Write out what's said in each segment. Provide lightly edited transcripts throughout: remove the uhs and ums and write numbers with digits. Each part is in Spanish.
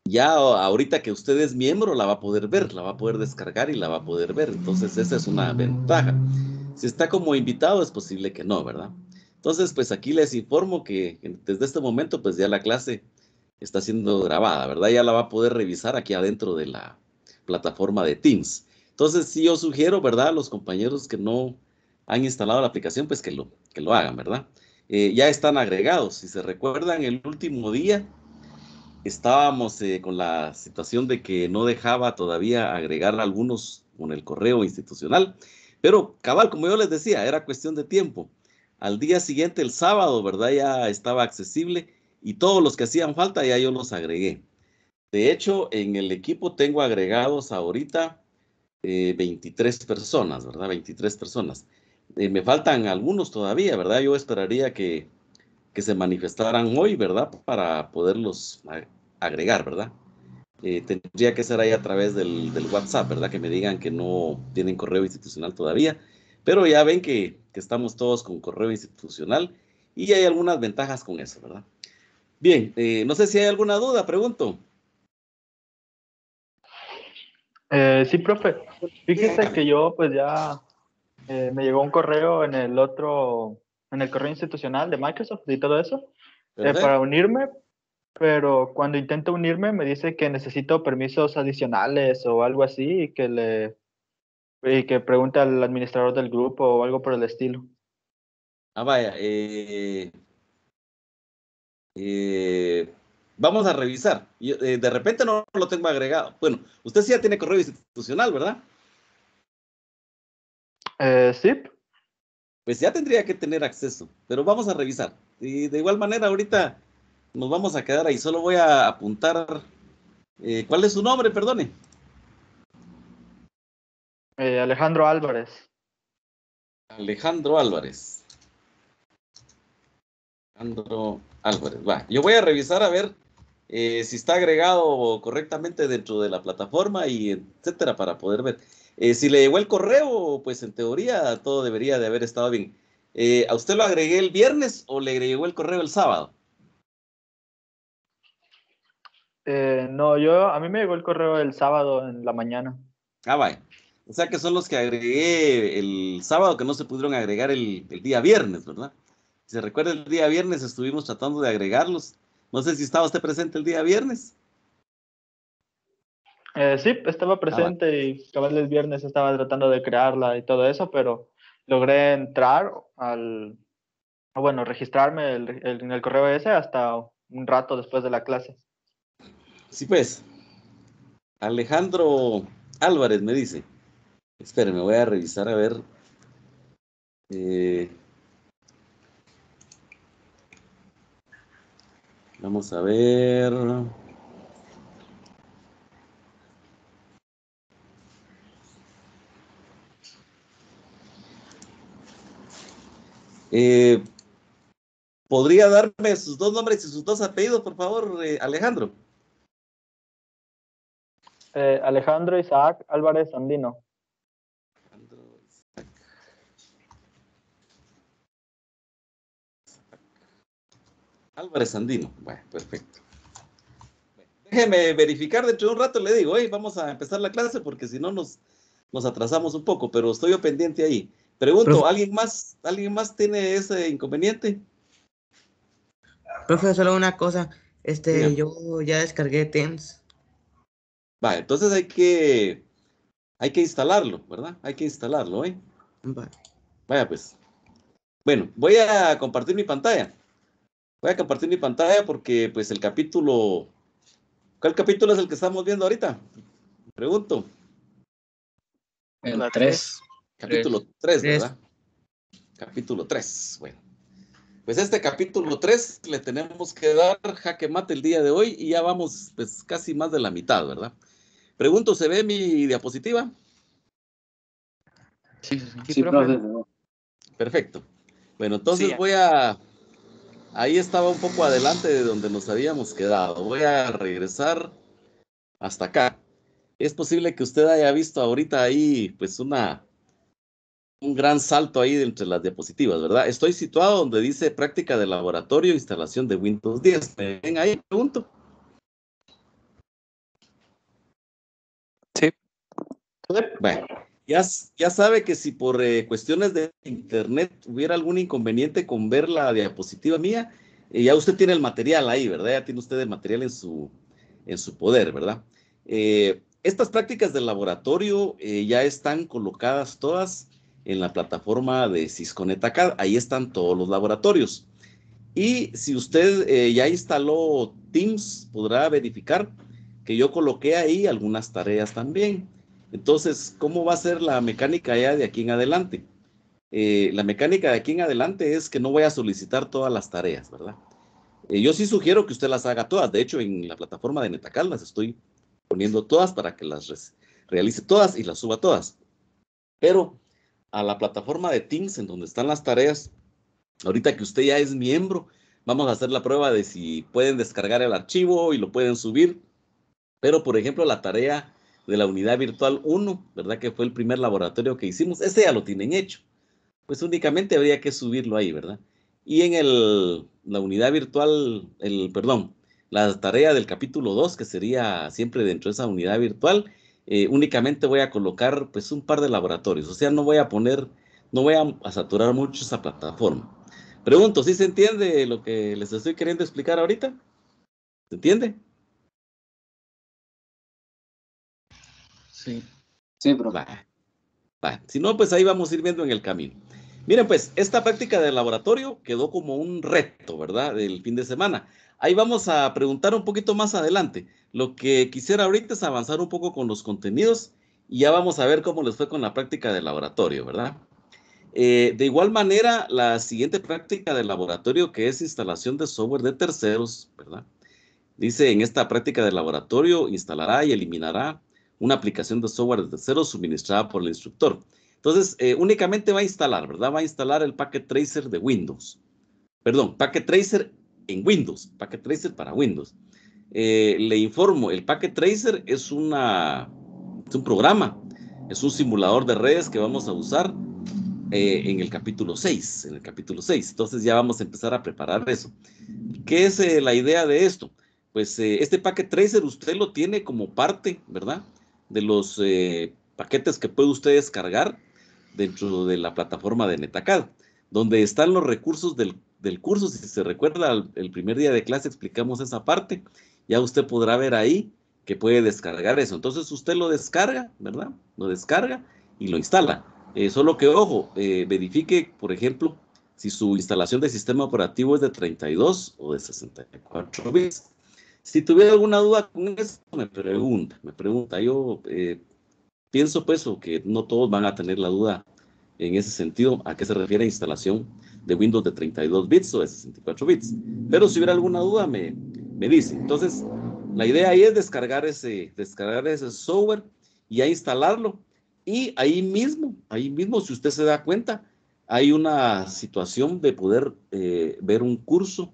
ya ahorita que usted es miembro, la va a poder ver, la va a poder descargar y la va a poder ver. Entonces, esa es una ventaja. Si está como invitado, es posible que no, ¿verdad? Entonces, pues aquí les informo que desde este momento, pues ya la clase está siendo grabada, ¿verdad? Ya la va a poder revisar aquí adentro de la plataforma de Teams. Entonces, sí, yo sugiero, ¿verdad? A los compañeros que no han instalado la aplicación, pues que lo hagan, ¿verdad? Ya están agregados. Si se recuerdan, el último día estábamos con la situación de que no dejaba todavía agregar algunos con el correo institucional, pero cabal, como yo les decía, era cuestión de tiempo. Al día siguiente, el sábado, ¿verdad? Ya estaba accesible y todos los que hacían falta ya yo los agregué. De hecho, en el equipo tengo agregados ahorita 23 personas, ¿verdad? 23 personas. Me faltan algunos todavía, ¿verdad? Yo esperaría que se manifestaran hoy, ¿verdad? Para poderlos agregar, ¿verdad? Tendría que ser ahí a través del WhatsApp, ¿verdad? Que me digan que no tienen correo institucional todavía, pero ya ven que estamos todos con correo institucional y hay algunas ventajas con eso, ¿verdad? Bien, no sé si hay alguna duda, pregunto. Sí, profe. Fíjese que yo pues ya me llegó un correo en el correo institucional de Microsoft y todo eso, para Perfecto. unirme, pero cuando intento unirme me dice que necesito permisos adicionales o algo así y que pregunte al administrador del grupo o algo por el estilo. Ah, vaya, vamos a revisar. De repente no lo tengo agregado. Bueno, usted sí ya tiene correo institucional, ¿verdad? Sí, Pues ya tendría que tener acceso, pero vamos a revisar. Y de igual manera, ahorita nos vamos a quedar ahí. Solo voy a apuntar. ¿Cuál es su nombre? Perdone. Alejandro Álvarez. Alejandro Álvarez. Alejandro Álvarez. Va. Yo voy a revisar a ver si está agregado correctamente dentro de la plataforma y etcétera para poder ver. Si le llegó el correo, pues en teoría todo debería de haber estado bien. ¿A usted lo agregué el viernes o le llegó el correo el sábado? No, a mí me llegó el correo el sábado en la mañana. Ah, vaya. O sea que son los que agregué el sábado que no se pudieron agregar el día viernes, ¿verdad? Si se recuerda, el día viernes estuvimos tratando de agregarlos. No sé si estaba usted presente el día viernes. Sí, estaba Ah, vaya. presente y cabal el viernes estaba tratando de crearla y todo eso, pero logré entrar bueno, registrarme en el correo ese hasta un rato después de la clase. Sí, pues. Alejandro Álvarez me dice. Espere, voy a revisar a ver. eh, vamos a ver. Eh, ¿Podría darme sus dos nombres y sus dos apellidos, por favor, Alejandro? Alejandro Isaac Álvarez Andino. Alejandro Álvarez Andino. Bueno, perfecto. Déjeme verificar dentro de un rato, le digo, vamos a empezar la clase porque si no nos atrasamos un poco, pero estoy yo pendiente ahí. Pregunto, Profe, alguien más tiene ese inconveniente? profe, solo una cosa. Dígame. Yo ya descargué Teams. Va, entonces hay que instalarlo, ¿verdad? Hay que instalarlo, ¿eh? Va. Vaya pues. Bueno, voy a compartir mi pantalla. Voy a compartir mi pantalla porque pues el capítulo. ¿Cuál capítulo es el que estamos viendo ahorita? Pregunto. El La 3. 3. Capítulo 3, Tres. ¿verdad? Capítulo 3. Bueno. Pues este capítulo 3 le tenemos que dar jaque mate el día de hoy y ya vamos pues casi más de la mitad, ¿verdad? Pregunto, ¿se ve mi diapositiva? Sí, sí, sí. Sí, Sí, profe. profe. Perfecto. Bueno, Sí. entonces voy a. Ahí estaba un poco adelante de donde nos habíamos quedado. Voy a regresar hasta acá. Es posible que usted haya visto ahorita ahí pues un gran salto ahí entre las diapositivas, ¿verdad? Estoy situado donde dice práctica de laboratorio, instalación de Windows 10. ¿Me ven ahí? Pregunto. Bueno, ya sabe que si por cuestiones de internet hubiera algún inconveniente con ver la diapositiva mía, ya usted tiene el material ahí, ¿verdad? Ya tiene usted el material en su poder, ¿verdad? Estas prácticas del laboratorio ya están colocadas todas en la plataforma de Sysconet Acad. Ahí están todos los laboratorios. Y si usted ya instaló Teams, podrá verificar que yo coloqué ahí algunas tareas también. Entonces, ¿cómo va a ser la mecánica ya de aquí en adelante? La mecánica de aquí en adelante es que no voy a solicitar todas las tareas, ¿verdad? Yo sí sugiero que usted las haga todas. De hecho, en la plataforma de Netacal las estoy poniendo todas para que las realice todas y las suba todas. Pero a la plataforma de Teams, en donde están las tareas, ahorita que usted ya es miembro, vamos a hacer la prueba de si pueden descargar el archivo y lo pueden subir. Pero, por ejemplo, la tarea de la unidad virtual 1, ¿verdad? Que fue el primer laboratorio que hicimos, ese ya lo tienen hecho. Pues únicamente habría que subirlo ahí, ¿verdad? Y en la unidad virtual, perdón, la tarea del capítulo 2, que sería siempre dentro de esa unidad virtual, únicamente voy a colocar pues un par de laboratorios. O sea, no voy a saturar mucho esa plataforma. Pregunto, ¿sí se entiende lo que les estoy queriendo explicar ahorita? ¿Se entiende? Sí. Sí, profe. Va. Si no, pues ahí vamos a ir viendo en el camino. Miren, pues, esta práctica de laboratorio quedó como un reto, ¿verdad? Del fin de semana. Ahí vamos a preguntar un poquito más adelante. Lo que quisiera ahorita es avanzar un poco con los contenidos y ya vamos a ver cómo les fue con la práctica de laboratorio, ¿verdad? De igual manera, la siguiente práctica de laboratorio, que es instalación de software de terceros, ¿verdad? Dice, en esta práctica de laboratorio instalará y eliminará una aplicación de software de terceros suministrada por el instructor. Entonces, únicamente va a instalar, ¿verdad? Va a instalar el Packet Tracer de Windows. Perdón, Packet Tracer en Windows, Packet Tracer para Windows. Le informo, el Packet Tracer es un programa, es un simulador de redes que vamos a usar en el capítulo 6, Entonces ya vamos a empezar a preparar eso. ¿Qué es la idea de esto? Pues este Packet Tracer usted lo tiene como parte, ¿verdad? De los paquetes que puede usted descargar dentro de la plataforma de Netacad, donde están los recursos del curso. Si se recuerda, el primer día de clase explicamos esa parte. Ya usted podrá ver ahí que puede descargar eso. Entonces usted lo descarga, ¿verdad? Lo descarga y lo instala. Solo que, ojo, verifique, por ejemplo, si su instalación de sistema operativo es de 32 o de 64 bits. Si tuviera alguna duda con eso, me pregunta. Yo pienso pues que no todos van a tener la duda en ese sentido, a qué se refiere a instalación de Windows de 32 bits o de 64 bits. Pero si hubiera alguna duda, me dice. Entonces, la idea ahí es descargar ese software y a instalarlo. Y ahí mismo, si usted se da cuenta, hay una situación de poder ver un curso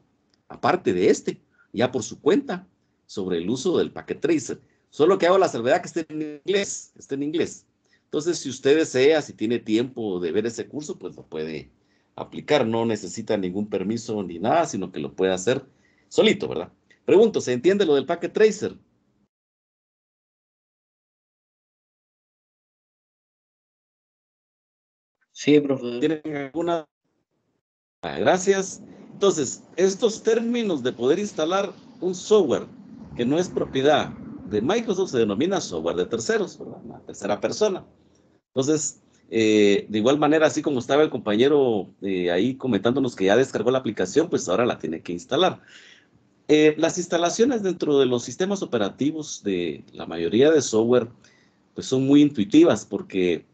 aparte de ya por su cuenta, sobre el uso del Packet Tracer. Solo que hago la salvedad que esté en inglés. Entonces, si usted desea, si tiene tiempo de ver ese curso, pues lo puede aplicar. No necesita ningún permiso ni nada, sino que lo puede hacer solito, ¿verdad? Pregunto, ¿se entiende lo del Packet Tracer? Sí, profe. ¿Tienen alguna? Gracias. Entonces, estos términos de poder instalar un software que no es propiedad de Microsoft se denomina software de terceros, ¿verdad? Una tercera persona. Entonces, de igual manera, así como estaba el compañero ahí comentándonos que ya descargó la aplicación, pues ahora la tiene que instalar. Las instalaciones dentro de los sistemas operativos de la mayoría de software, pues son muy intuitivas porque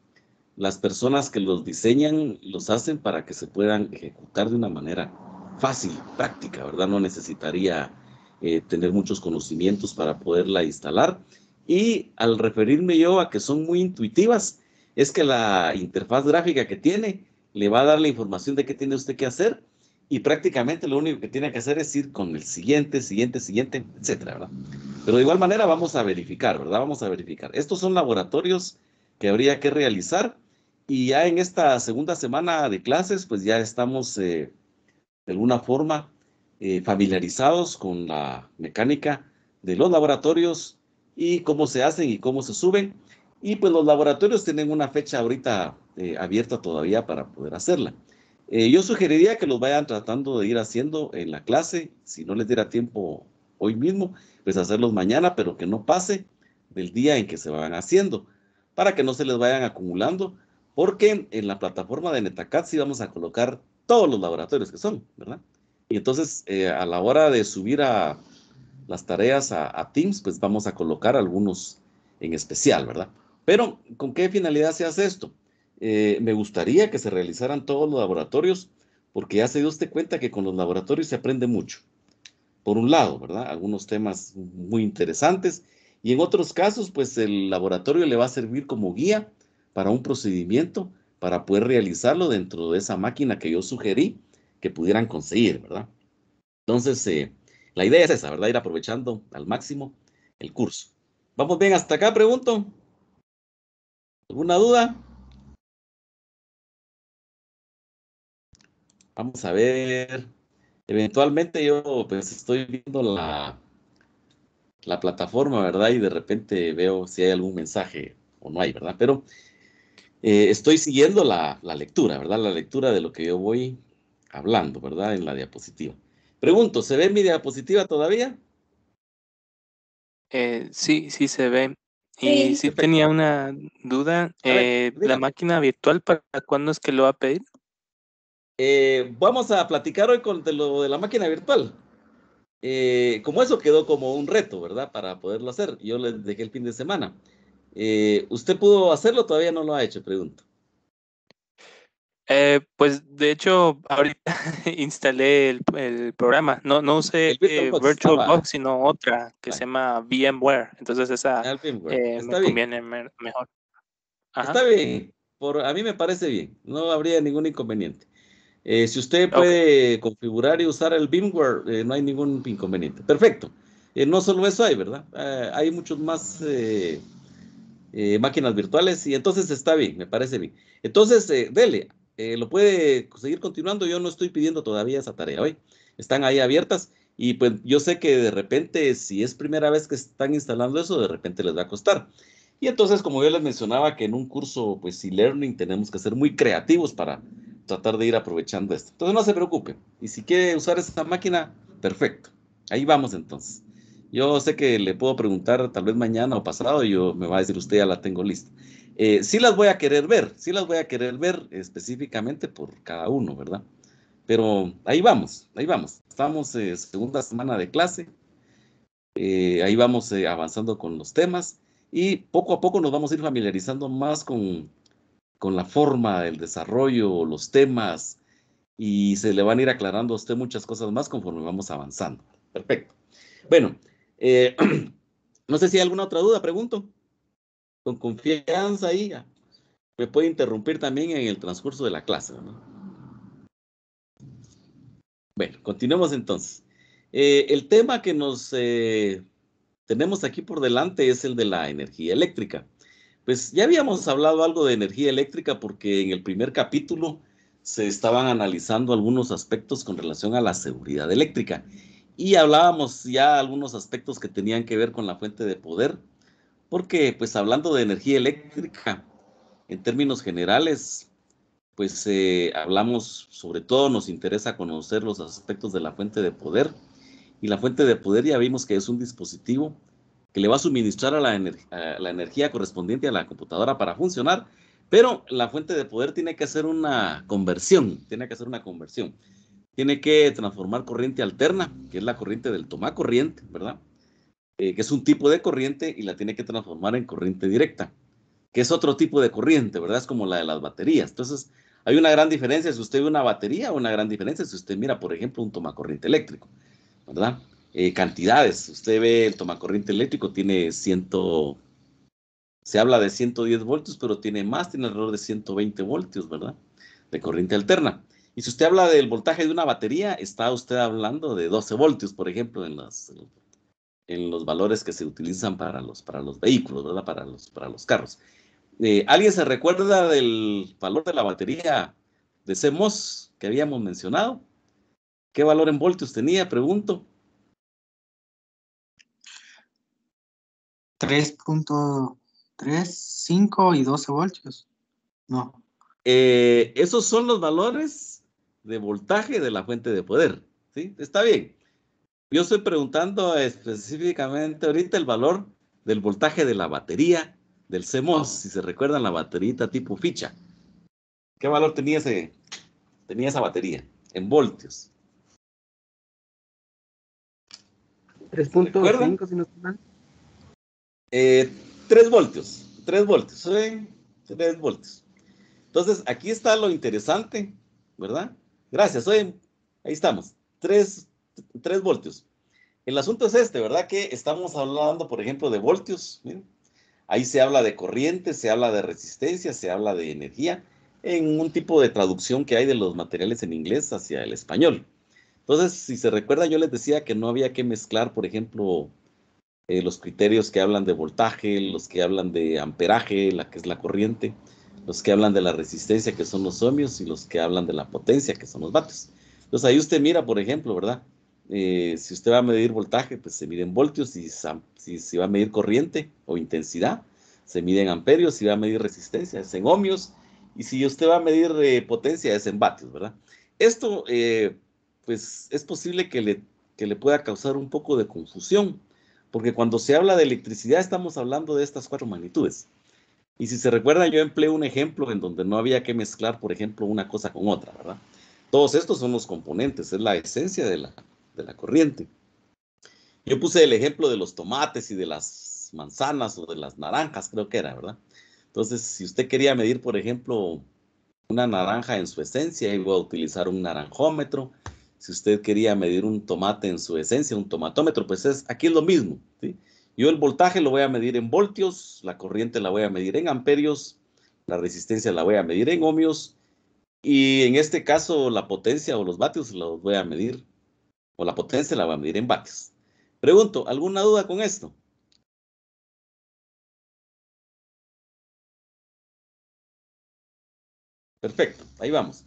las personas que los diseñan los hacen para que se puedan ejecutar de una manera fácil, práctica, ¿verdad? No necesitaría tener muchos conocimientos para poderla instalar. Y al referirme yo a que son muy intuitivas, es que la interfaz gráfica que tiene le va a dar la información de qué tiene usted que hacer y prácticamente lo único que tiene que hacer es ir con el siguiente, etcétera, ¿verdad? Pero de igual manera vamos a verificar, ¿verdad? Vamos a verificar. Estos son laboratorios que habría que realizar y ya en esta segunda semana de clases, pues ya estamos de alguna forma familiarizados con la mecánica de los laboratorios y cómo se hacen y cómo se suben. Y pues los laboratorios tienen una fecha ahorita abierta todavía para poder hacerla. Yo sugeriría que los vayan tratando de ir haciendo en la clase, si no les diera tiempo hoy mismo, pues hacerlos mañana, pero que no pase del día en que se van haciendo, para que no se les vayan acumulando, porque en la plataforma de Netacad sí vamos a colocar todos los laboratorios que son, ¿verdad? Y entonces a la hora de subir a las tareas a Teams, pues vamos a colocar algunos en especial, ¿verdad? Pero, ¿con qué finalidad se hace esto? Me gustaría que se realizaran todos los laboratorios, porque ya se dio usted cuenta que con los laboratorios se aprende mucho. Por un lado, ¿verdad? Algunos temas muy interesantes, y en otros casos, pues el laboratorio le va a servir como guía para un procedimiento, para poder realizarlo dentro de esa máquina que yo sugerí que pudieran conseguir, ¿verdad? Entonces, la idea es esa, ¿verdad? Ir aprovechando al máximo el curso. ¿Vamos bien hasta acá, pregunto? ¿Alguna duda? Vamos a ver. Eventualmente yo pues estoy viendo la plataforma, ¿verdad? Y de repente veo si hay algún mensaje o no hay, ¿verdad? Pero estoy siguiendo la lectura, ¿verdad? La lectura de lo que yo voy hablando, ¿verdad? En la diapositiva. Pregunto, ¿se ve mi diapositiva todavía? Sí, sí se ve. Y Sí. sí Perfecto. tenía una duda. A ver, ¿La dígame. máquina virtual para cuándo es que lo va a pedir? Vamos a platicar hoy de lo de la máquina virtual. Como eso quedó como un reto, ¿verdad? Para poderlo hacer. Yo les dejé el fin de semana. ¿Usted pudo hacerlo? Todavía no lo ha hecho, pregunto. Pues de hecho, ahorita instalé el programa. No usé El VirtualBox estaba. VirtualBox, sino otra que se Vale, llama VMware. Entonces esa el firmware. me Está bien. conviene mejor. Ajá. Está bien. A mí me parece bien. No habría ningún inconveniente. Si usted Ok. puede configurar y usar el VMware, no hay ningún inconveniente. Perfecto. No solo eso hay, ¿verdad? Hay muchos más máquinas virtuales y entonces está bien, me parece bien. Entonces, dele, lo puede seguir continuando. Yo no estoy pidiendo todavía esa tarea hoy. Están ahí abiertas y pues yo sé que de repente, si es primera vez que están instalando eso, de repente les va a costar. Y entonces, como yo les mencionaba, que en un curso, pues, e-learning tenemos que ser muy creativos para tratar de ir aprovechando esto. Entonces, no se preocupe. Y si quiere usar esa máquina, perfecto. Ahí vamos entonces. Yo sé que le puedo preguntar tal vez mañana o pasado y me va a decir usted ya la tengo lista. Sí las voy a querer ver, sí las voy a querer ver específicamente por cada uno, ¿verdad? Pero ahí vamos, ahí vamos. Estamos segunda semana de clase, ahí vamos avanzando con los temas y poco a poco nos vamos a ir familiarizando más con la forma, el desarrollo, los temas y se le van a ir aclarando a usted muchas cosas más conforme vamos avanzando. Perfecto. Bueno, eh, no sé si hay alguna otra duda, pregunto. Con confianza ahí. Me puede interrumpir también en el transcurso de la clase, ¿no? Bueno, continuemos entonces. El tema que nos tenemos aquí por delante es el de la energía eléctrica. Pues ya habíamos hablado algo de energía eléctrica porque en el primer capítulo se estaban analizando algunos aspectos con relación a la seguridad eléctrica y hablábamos ya algunos aspectos que tenían que ver con la fuente de poder, porque pues hablando de energía eléctrica, en términos generales, pues hablamos, sobre todo nos interesa conocer los aspectos de la fuente de poder. Y la fuente de poder ya vimos que es un dispositivo que le va a suministrar a la energía correspondiente a la computadora para funcionar, pero la fuente de poder tiene que hacer una conversión, tiene que hacer una conversión. Tiene que transformar corriente alterna, que es la corriente del toma corriente, ¿verdad? Que es un tipo de corriente y la tiene que transformar en corriente directa, que es otro tipo de corriente, ¿verdad? Es como la de las baterías. Entonces, hay una gran diferencia si usted ve una batería o una gran diferencia si usted mira, por ejemplo, un tomacorriente eléctrico, ¿verdad? Cantidades. Usted ve el tomacorriente eléctrico, tiene se habla de 110 voltios, pero tiene más, tiene alrededor de 120 voltios, ¿verdad? De corriente alterna. Y si usted habla del voltaje de una batería, está usted hablando de 12 voltios, por ejemplo, en los valores que se utilizan para los vehículos, ¿verdad? Para los carros. ¿Alguien se recuerda del valor de la batería de CMOS que habíamos mencionado? ¿Qué valor en voltios tenía? Pregunto. 3.3 3, 5 y 12 voltios. No. Esos son los valores de voltaje de la fuente de poder, ¿sí? Está bien. Yo estoy preguntando específicamente ahorita el valor del voltaje de la batería del CMOS, si se recuerdan la baterita tipo ficha. ¿Qué valor tenía esa batería en voltios? 3.5, si no estoy mal. 3 voltios, 3 voltios, ¿sí? 3 voltios. Entonces, aquí está lo interesante, ¿verdad? Gracias, ahí estamos, 3 voltios. El asunto es este, ¿verdad? Que estamos hablando, por ejemplo, de voltios. Miren. Ahí se habla de corriente, se habla de resistencia, se habla de energía, en un tipo de traducción que hay de los materiales en inglés hacia el español. Entonces, si se recuerda, yo les decía que no había que mezclar, por ejemplo, los criterios que hablan de voltaje, los que hablan de amperaje, la que es la corriente, los que hablan de la resistencia, que son los ohmios, y los que hablan de la potencia, que son los vatios. Entonces ahí usted mira, por ejemplo, ¿verdad? Si usted va a medir voltaje, pues se mide en voltios, si va a medir corriente o intensidad, se mide en amperios, si va a medir resistencia, es en ohmios, y si usted va a medir potencia, es en vatios, ¿verdad? Esto, pues es posible que le pueda causar un poco de confusión, porque cuando se habla de electricidad estamos hablando de estas 4 magnitudes. Y si se recuerda, yo empleé un ejemplo en donde no había que mezclar, por ejemplo, una cosa con otra, ¿verdad? Todos estos son los componentes, es la esencia de la corriente. Yo puse el ejemplo de los tomates y de las manzanas o de las naranjas, creo que era, ¿verdad? Entonces, si usted quería medir, por ejemplo, una naranja en su esencia, iba a utilizar un naranjómetro. Si usted quería medir un tomate en su esencia, un tomatómetro, pues aquí es lo mismo, ¿sí? Yo el voltaje lo voy a medir en voltios, la corriente la voy a medir en amperios, la resistencia la voy a medir en ohmios, y en este caso la potencia o los vatios los voy a medir, o la potencia la voy a medir en vatios. Pregunto, ¿alguna duda con esto? Perfecto, ahí vamos.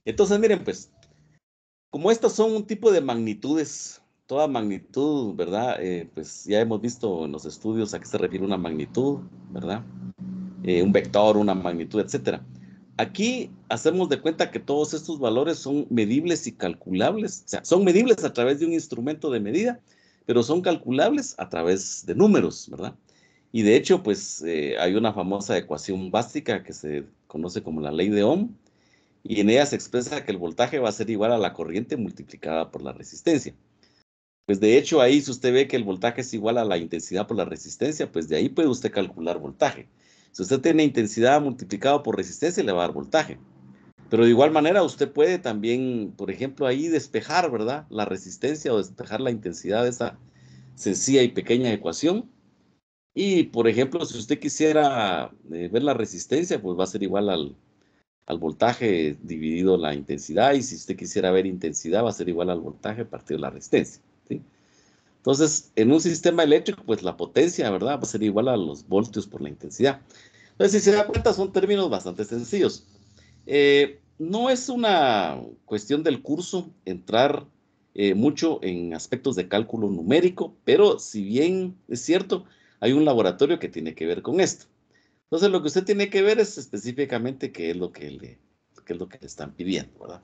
Entonces, miren, pues, como estas son un tipo de magnitudes, toda magnitud, ¿verdad? Pues ya hemos visto en los estudios a qué se refiere una magnitud, ¿verdad? Un vector, una magnitud, etcétera. Aquí hacemos de cuenta que todos estos valores son medibles y calculables, o sea, son medibles a través de un instrumento de medida, pero son calculables a través de números, ¿verdad? Y de hecho, pues hay una famosa ecuación básica que se conoce como la ley de Ohm, y en ella se expresa que el voltaje va a ser igual a la corriente multiplicada por la resistencia. Pues de hecho ahí si usted ve que el voltaje es igual a la intensidad por la resistencia, pues de ahí puede usted calcular voltaje. Si usted tiene intensidad multiplicado por resistencia, le va a dar voltaje. Pero de igual manera usted puede también, por ejemplo, ahí despejar, ¿verdad? La resistencia o despejar la intensidad de esa sencilla y pequeña ecuación. Y, por ejemplo, si usted quisiera ver la resistencia, pues va a ser igual al voltaje dividido la intensidad, y si usted quisiera ver intensidad va a ser igual al voltaje partido la resistencia, ¿sí? Entonces, en un sistema eléctrico, pues la potencia, ¿verdad? Va a ser igual a los voltios por la intensidad. Entonces, si se da cuenta, son términos bastante sencillos. No es una cuestión del curso entrar mucho en aspectos de cálculo numérico, pero si bien es cierto, hay un laboratorio que tiene que ver con esto. Entonces, lo que usted tiene que ver es específicamente qué es lo que le están pidiendo, ¿verdad?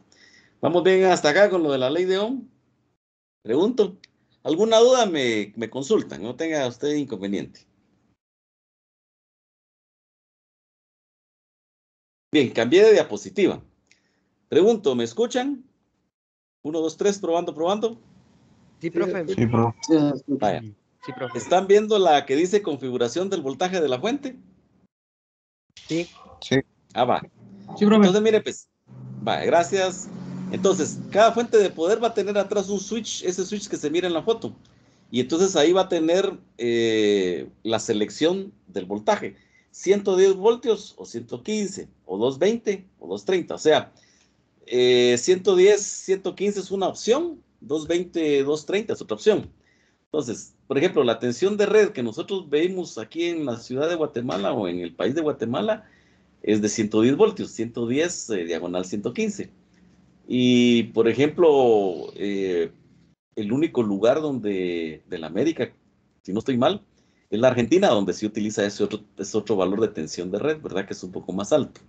Vamos bien hasta acá con lo de la ley de Ohm. Pregunto, ¿alguna duda me consultan? No tenga usted inconveniente. Bien, cambié de diapositiva. Pregunto, ¿me escuchan? 1, 2, 3, probando, probando. Sí, profe. Sí, bro. Vaya. Sí, profe. ¿Están viendo la que dice configuración del voltaje de la fuente? Sí. Sí. Ah, va. Sí, profe. Entonces, mire, pues, vaya, gracias. Entonces, cada fuente de poder va a tener atrás un switch, ese switch que se mira en la foto. Y entonces ahí va a tener la selección del voltaje. 110 voltios o 115 o 220 o 230. O sea, 110, 115 es una opción, 220, 230 es otra opción. Entonces, por ejemplo, la tensión de red que nosotros vemos aquí en la ciudad de Guatemala o en el país de Guatemala es de 110 voltios, 110 diagonal 115. Y, por ejemplo, el único lugar donde, de la América, si no estoy mal, Es la Argentina donde se utiliza ese otro valor de tensión de red, ¿verdad? Que es un poco más alto.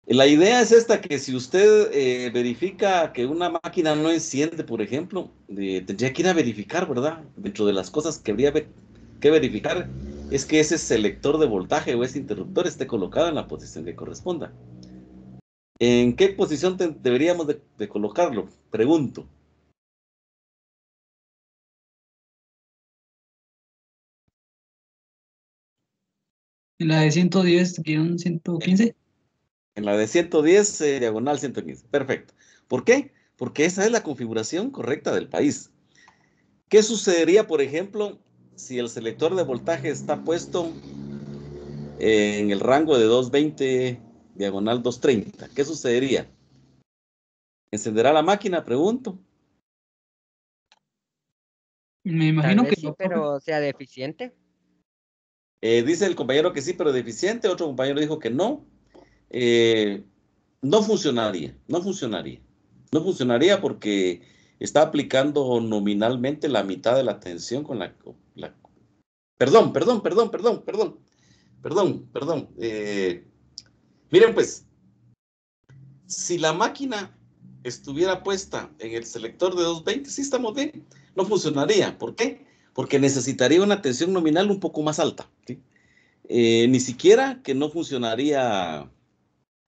La idea es esta, que si usted verifica que una máquina no enciende, por ejemplo, tendría que ir a verificar, ¿verdad? Dentro de las cosas que habría que verificar es que ese selector de voltaje o ese interruptor esté colocado en la posición que corresponda. ¿En qué posición deberíamos de colocarlo? Pregunto. En la de 110-115. En la de 110, diagonal 115. Perfecto. ¿Por qué? Porque esa es la configuración correcta del país. ¿Qué sucedería, por ejemplo, si el selector de voltaje está puesto en el rango de 220, diagonal 230? ¿Qué sucedería? ¿Encenderá la máquina? Pregunto. Me Tal imagino vez que sí, no, profe. pero sea deficiente. Dice el compañero que sí, pero deficiente. Otro compañero dijo que no. No funcionaría, no funcionaría. No funcionaría porque está aplicando nominalmente la mitad de la tensión con Perdón, perdón, perdón, perdón, perdón, perdón, perdón. Miren pues, si la máquina estuviera puesta en el selector de 220, sí estamos bien, no funcionaría. ¿Por qué? Porque necesitaría una tensión nominal un poco más alta, ¿sí? Ni siquiera que no funcionaría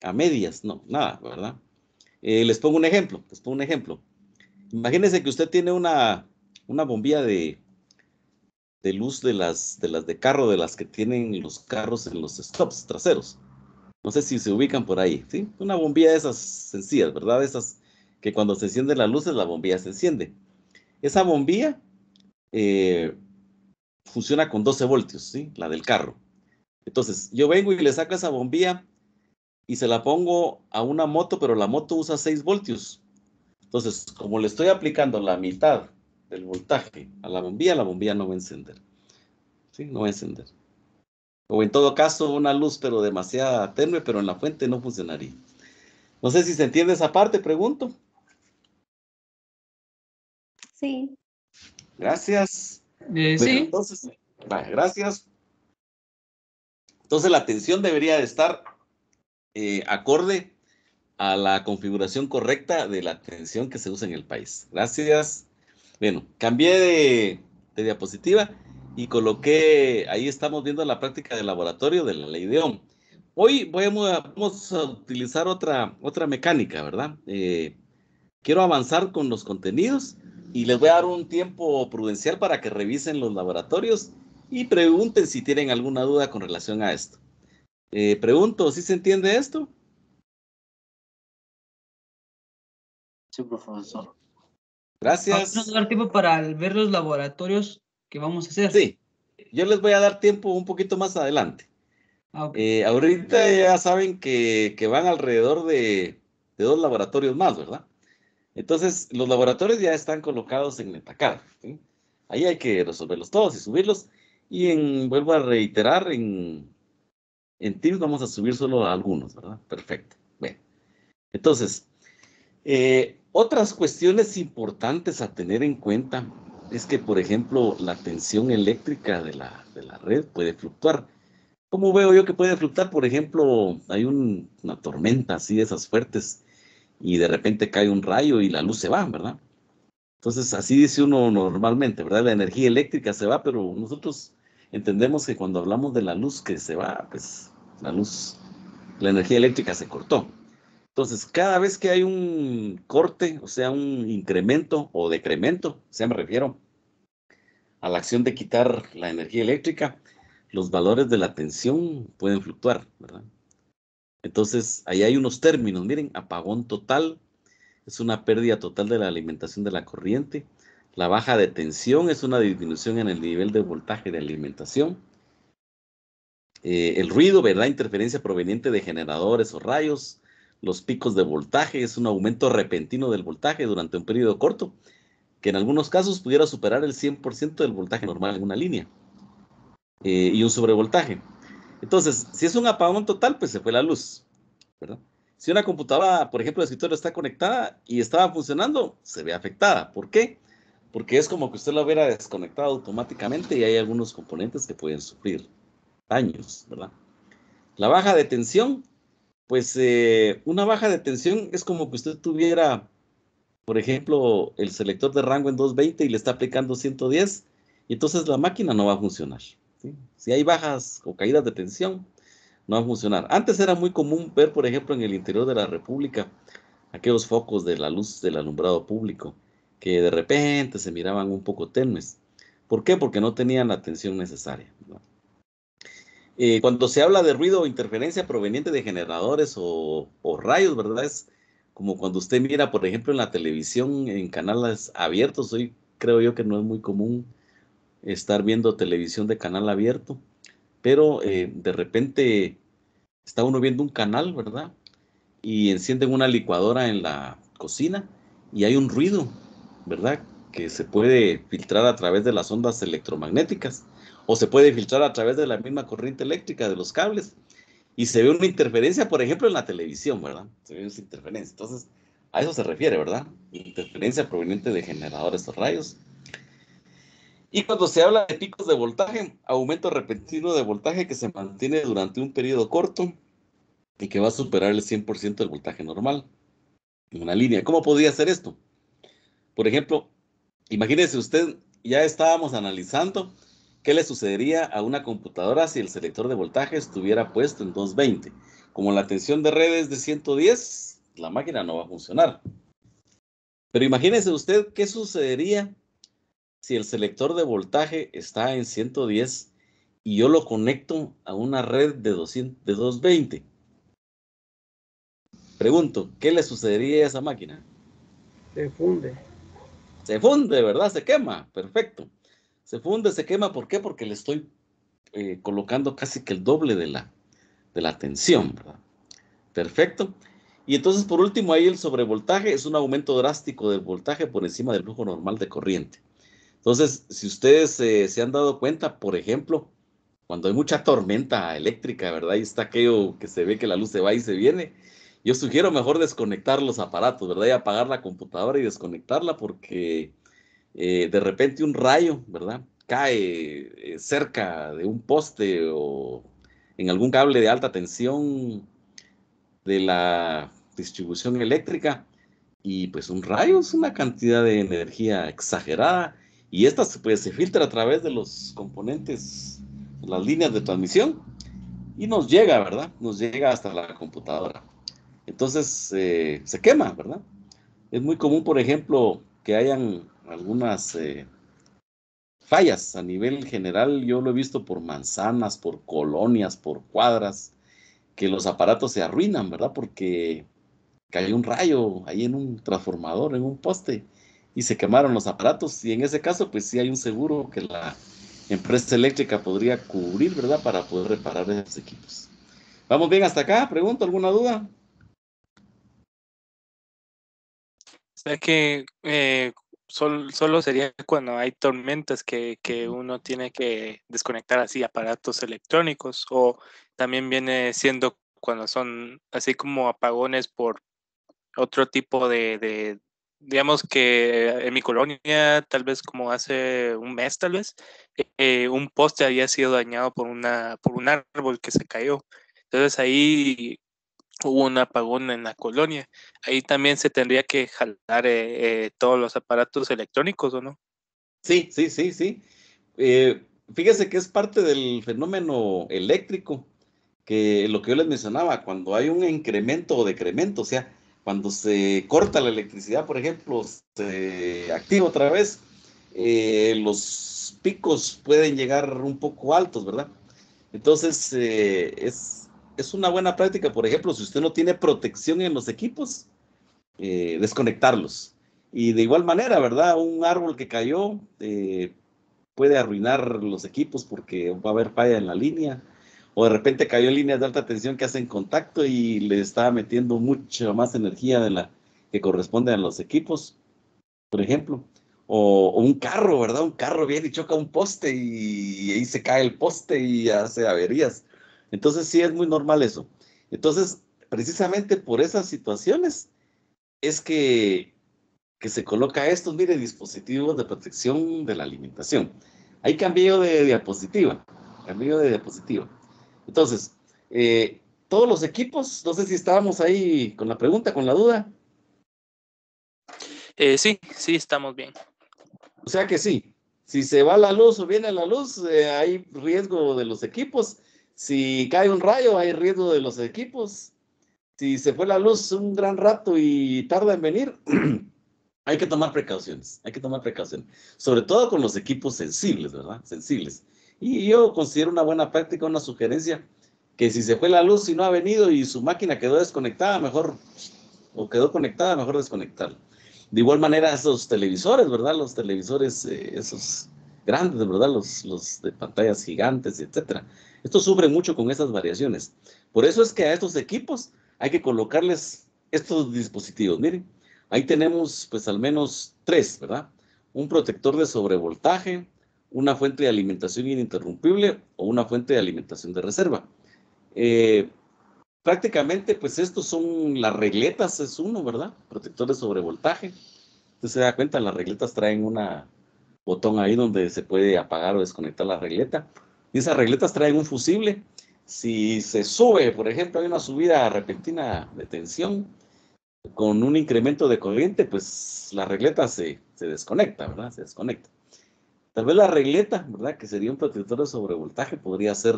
a medias, no, nada, ¿verdad? Les pongo un ejemplo, les pongo un ejemplo. Imagínense que usted tiene una bombilla de luz de las de carro, de las que tienen los carros en los stops traseros. No sé si se ubican por ahí, ¿sí? Una bombilla de esas sencillas, ¿verdad? Esas que cuando se encienden las luces, la bombilla se enciende. Esa bombilla eh, funciona con 12 voltios, ¿sí? La del carro. Entonces, yo vengo y le saco esa bombilla y se la pongo a una moto, pero la moto usa 6 voltios. Entonces, como le estoy aplicando la mitad del voltaje a la bombilla no va a encender. ¿Sí? No va a encender. O en todo caso, una luz, pero demasiado tenue, pero en la fuente no funcionaría. No sé si se entiende esa parte, pregunto. Sí. Gracias. Bueno, Sí, entonces, vaya, gracias. Entonces, la tensión debería de estar acorde a la configuración correcta de la tensión que se usa en el país. Gracias. Bueno, cambié de diapositiva y coloqué, ahí estamos viendo la práctica de laboratorio de la ley de Ohm. Hoy vamos a utilizar otra mecánica, ¿verdad? Quiero avanzar con los contenidos y les voy a dar un tiempo prudencial para que revisen los laboratorios y pregunten si tienen alguna duda con relación a esto. Pregunto, ¿sí se entiende esto? Sí, profesor. vamos Gracias. a dar tiempo para ver los laboratorios que vamos a hacer. Sí, yo les voy a dar tiempo un poquito más adelante. Ok. Ahorita ya saben que van alrededor de 2 laboratorios más, ¿verdad? Entonces, los laboratorios ya están colocados en Metacar, ¿sí? Ahí hay que resolverlos todos y subirlos. Vuelvo a reiterar, en Teams vamos a subir solo algunos, ¿verdad? Perfecto. Bueno, entonces, otras cuestiones importantes a tener en cuenta es que, por ejemplo, la tensión eléctrica de la red puede fluctuar. ¿Cómo veo yo que puede fluctuar? Por ejemplo, hay una tormenta así de esas fuertes y de repente cae un rayo y la luz se va, ¿verdad? Entonces, así dice uno normalmente, ¿verdad? La energía eléctrica se va, pero nosotros entendemos que cuando hablamos de la luz que se va, pues la energía eléctrica se cortó. Entonces, cada vez que hay un corte, o sea, un incremento o decremento, o sea, me refiero a la acción de quitar la energía eléctrica, los valores de la tensión pueden fluctuar, ¿verdad? Entonces, ahí hay unos términos, miren, apagón total es una pérdida total de la alimentación de la corriente. La baja de tensión es una disminución en el nivel de voltaje de alimentación. El ruido, ¿verdad? Interferencia proveniente de generadores o rayos. Los picos de voltaje es un aumento repentino del voltaje durante un periodo corto, que en algunos casos pudiera superar el 100% del voltaje normal en una línea. Y un sobrevoltaje. Entonces, si es un apagón total, pues se fue la luz, ¿verdad? Si una computadora, por ejemplo, de escritorio está conectada y estaba funcionando, se ve afectada. ¿Por qué? porque es como que usted lo hubiera desconectado automáticamente y hay algunos componentes que pueden sufrir daños, ¿verdad? La baja de tensión, pues una baja de tensión es como que usted tuviera, por ejemplo, el selector de rango en 220 y le está aplicando 110, y entonces la máquina no va a funcionar, ¿sí? Si hay bajas o caídas de tensión, no va a funcionar. Antes era muy común ver, por ejemplo, en el interior de la República, aquellos focos de la luz del alumbrado público, que de repente se miraban un poco tenues. ¿Por qué? Porque no tenían la atención necesaria, ¿no? Cuando se habla de ruido o interferencia proveniente de generadores o rayos, ¿verdad? Es como cuando usted mira, por ejemplo, en la televisión, en canales abiertos. Hoy creo yo que no es muy común estar viendo televisión de canal abierto, pero de repente está uno viendo un canal, ¿verdad? Y encienden una licuadora en la cocina y hay un ruido, ¿verdad? Que se puede filtrar a través de las ondas electromagnéticas o se puede filtrar a través de la misma corriente eléctrica de los cables y se ve una interferencia, por ejemplo, en la televisión, ¿verdad? Se ve esa interferencia. Entonces, a eso se refiere, ¿verdad? Interferencia proveniente de generadores o rayos. Y cuando se habla de picos de voltaje, aumento repentino de voltaje que se mantiene durante un periodo corto y que va a superar el 100% del voltaje normal en una línea. ¿Cómo podría ser esto? Por ejemplo, imagínese usted, ya estábamos analizando qué le sucedería a una computadora si el selector de voltaje estuviera puesto en 220. Como la tensión de red es de 110, la máquina no va a funcionar. Pero imagínese usted qué sucedería si el selector de voltaje está en 110 y yo lo conecto a una red de 220. Pregunto, ¿qué le sucedería a esa máquina? Se funde. Se funde, ¿verdad? Se quema. Perfecto. Se funde, se quema. ¿Por qué? Porque le estoy colocando casi que el doble de la tensión, ¿verdad? Perfecto. Y entonces, por último, ahí el sobrevoltaje es un aumento drástico del voltaje por encima del flujo normal de corriente. Entonces, si ustedes se han dado cuenta, por ejemplo, cuando hay mucha tormenta eléctrica, ¿verdad? Y está aquello que se ve que la luz se va y se viene. Yo sugiero mejor desconectar los aparatos, ¿verdad? Y apagar la computadora y desconectarla porque de repente un rayo, ¿verdad? Cae cerca de un poste o en algún cable de alta tensión de la distribución eléctrica y pues un rayo es una cantidad de energía exagerada y esta pues se filtra a través de los componentes, las líneas de transmisión y nos llega, ¿verdad? Nos llega hasta la computadora. Entonces se quema, ¿verdad? Es muy común, por ejemplo, que hayan algunas fallas a nivel general. Yo lo he visto por manzanas, por colonias, por cuadras, que los aparatos se arruinan, ¿verdad? Porque cayó un rayo ahí en un transformador, en un poste, y se quemaron los aparatos. Y en ese caso, pues sí hay un seguro que la empresa eléctrica podría cubrir, ¿verdad? Para poder reparar esos equipos. ¿Vamos bien hasta acá? ¿Pregunto alguna duda? O sea que solo sería cuando hay tormentas que uno tiene que desconectar así aparatos electrónicos, o también viene siendo cuando son así como apagones por otro tipo digamos que en mi colonia, tal vez como hace un mes, tal vez, un poste había sido dañado por un árbol que se cayó. Entonces ahí hubo un apagón en la colonia. Ahí también se tendría que jalar todos los aparatos electrónicos, ¿o no? Sí, sí, sí, sí. Eh, Fíjese que es parte del fenómeno eléctrico, que lo que yo les mencionaba, cuando hay un incremento o decremento, o sea, cuando se corta la electricidad, por ejemplo, se activa otra vez, los picos pueden llegar un poco altos, ¿verdad? Entonces, es una buena práctica, por ejemplo, si usted no tiene protección en los equipos, desconectarlos. Y de igual manera, ¿verdad? Un árbol que cayó puede arruinar los equipos porque va a haber falla en la línea. O de repente cayó en líneas de alta tensión que hacen contacto y le está metiendo mucha más energía de la que corresponde a los equipos, por ejemplo. O un carro, ¿verdad? Un carro viene y choca un poste y ahí se cae el poste y hace averías. Entonces sí es muy normal eso. Entonces, precisamente por esas situaciones es que que se coloca estos, mire, dispositivos de protección de la alimentación. Ahí cambio de diapositiva, cambio de diapositiva. Entonces, todos los equipos, no sé si estábamos ahí con la pregunta, con la duda. Sí, sí, estamos bien. O sea que sí, si se va la luz o viene la luz, hay riesgo de los equipos. Si cae un rayo, hay riesgo de los equipos. Si se fue la luz un gran rato y tarda en venir, hay que tomar precauciones, hay que tomar precauciones. Sobre todo con los equipos sensibles, ¿verdad? Sensibles. Y yo considero una buena práctica, una sugerencia, que si se fue la luz y no ha venido y su máquina quedó desconectada, mejor, o quedó conectada, mejor desconectarla. De igual manera, esos televisores, ¿verdad? Los televisores, esos grandes, ¿verdad? Los de pantallas gigantes, etcétera. Estos sufren mucho con esas variaciones. Por eso es que a estos equipos hay que colocarles estos dispositivos. Miren, ahí tenemos pues al menos 3, ¿verdad? Un protector de sobrevoltaje, una fuente de alimentación ininterrumpible o una fuente de alimentación de reserva. Prácticamente, pues estos son las regletas, es uno, ¿verdad? Protector de sobrevoltaje. Usted se da cuenta, las regletas traen un botón ahí donde se puede apagar o desconectar la regleta. Y esas regletas traen un fusible. Si se sube, por ejemplo, hay una subida repentina de tensión con un incremento de corriente, pues la regleta se desconecta, ¿verdad? Se desconecta. Tal vez la regleta, ¿verdad? Que sería un protector de sobrevoltaje, podría ser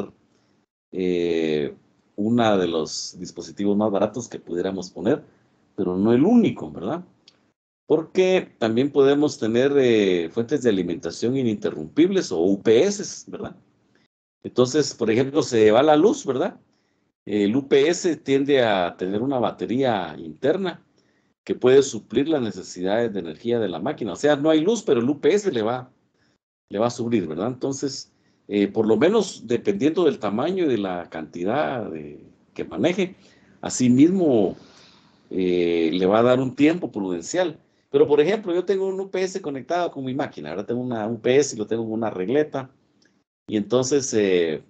uno de los dispositivos más baratos que pudiéramos poner, pero no el único, ¿verdad? Porque también podemos tener fuentes de alimentación ininterrumpibles o UPS, ¿verdad? Entonces, por ejemplo, se va la luz, ¿verdad? El UPS tiende a tener una batería interna que puede suplir las necesidades de energía de la máquina. O sea, no hay luz, pero el UPS le va a suplir, ¿verdad? Entonces, por lo menos dependiendo del tamaño y de la cantidad que maneje, asimismo le va a dar un tiempo prudencial. Pero, por ejemplo, yo tengo un UPS conectado con mi máquina, ahora tengo una UPS y lo tengo en una regleta, y entonces se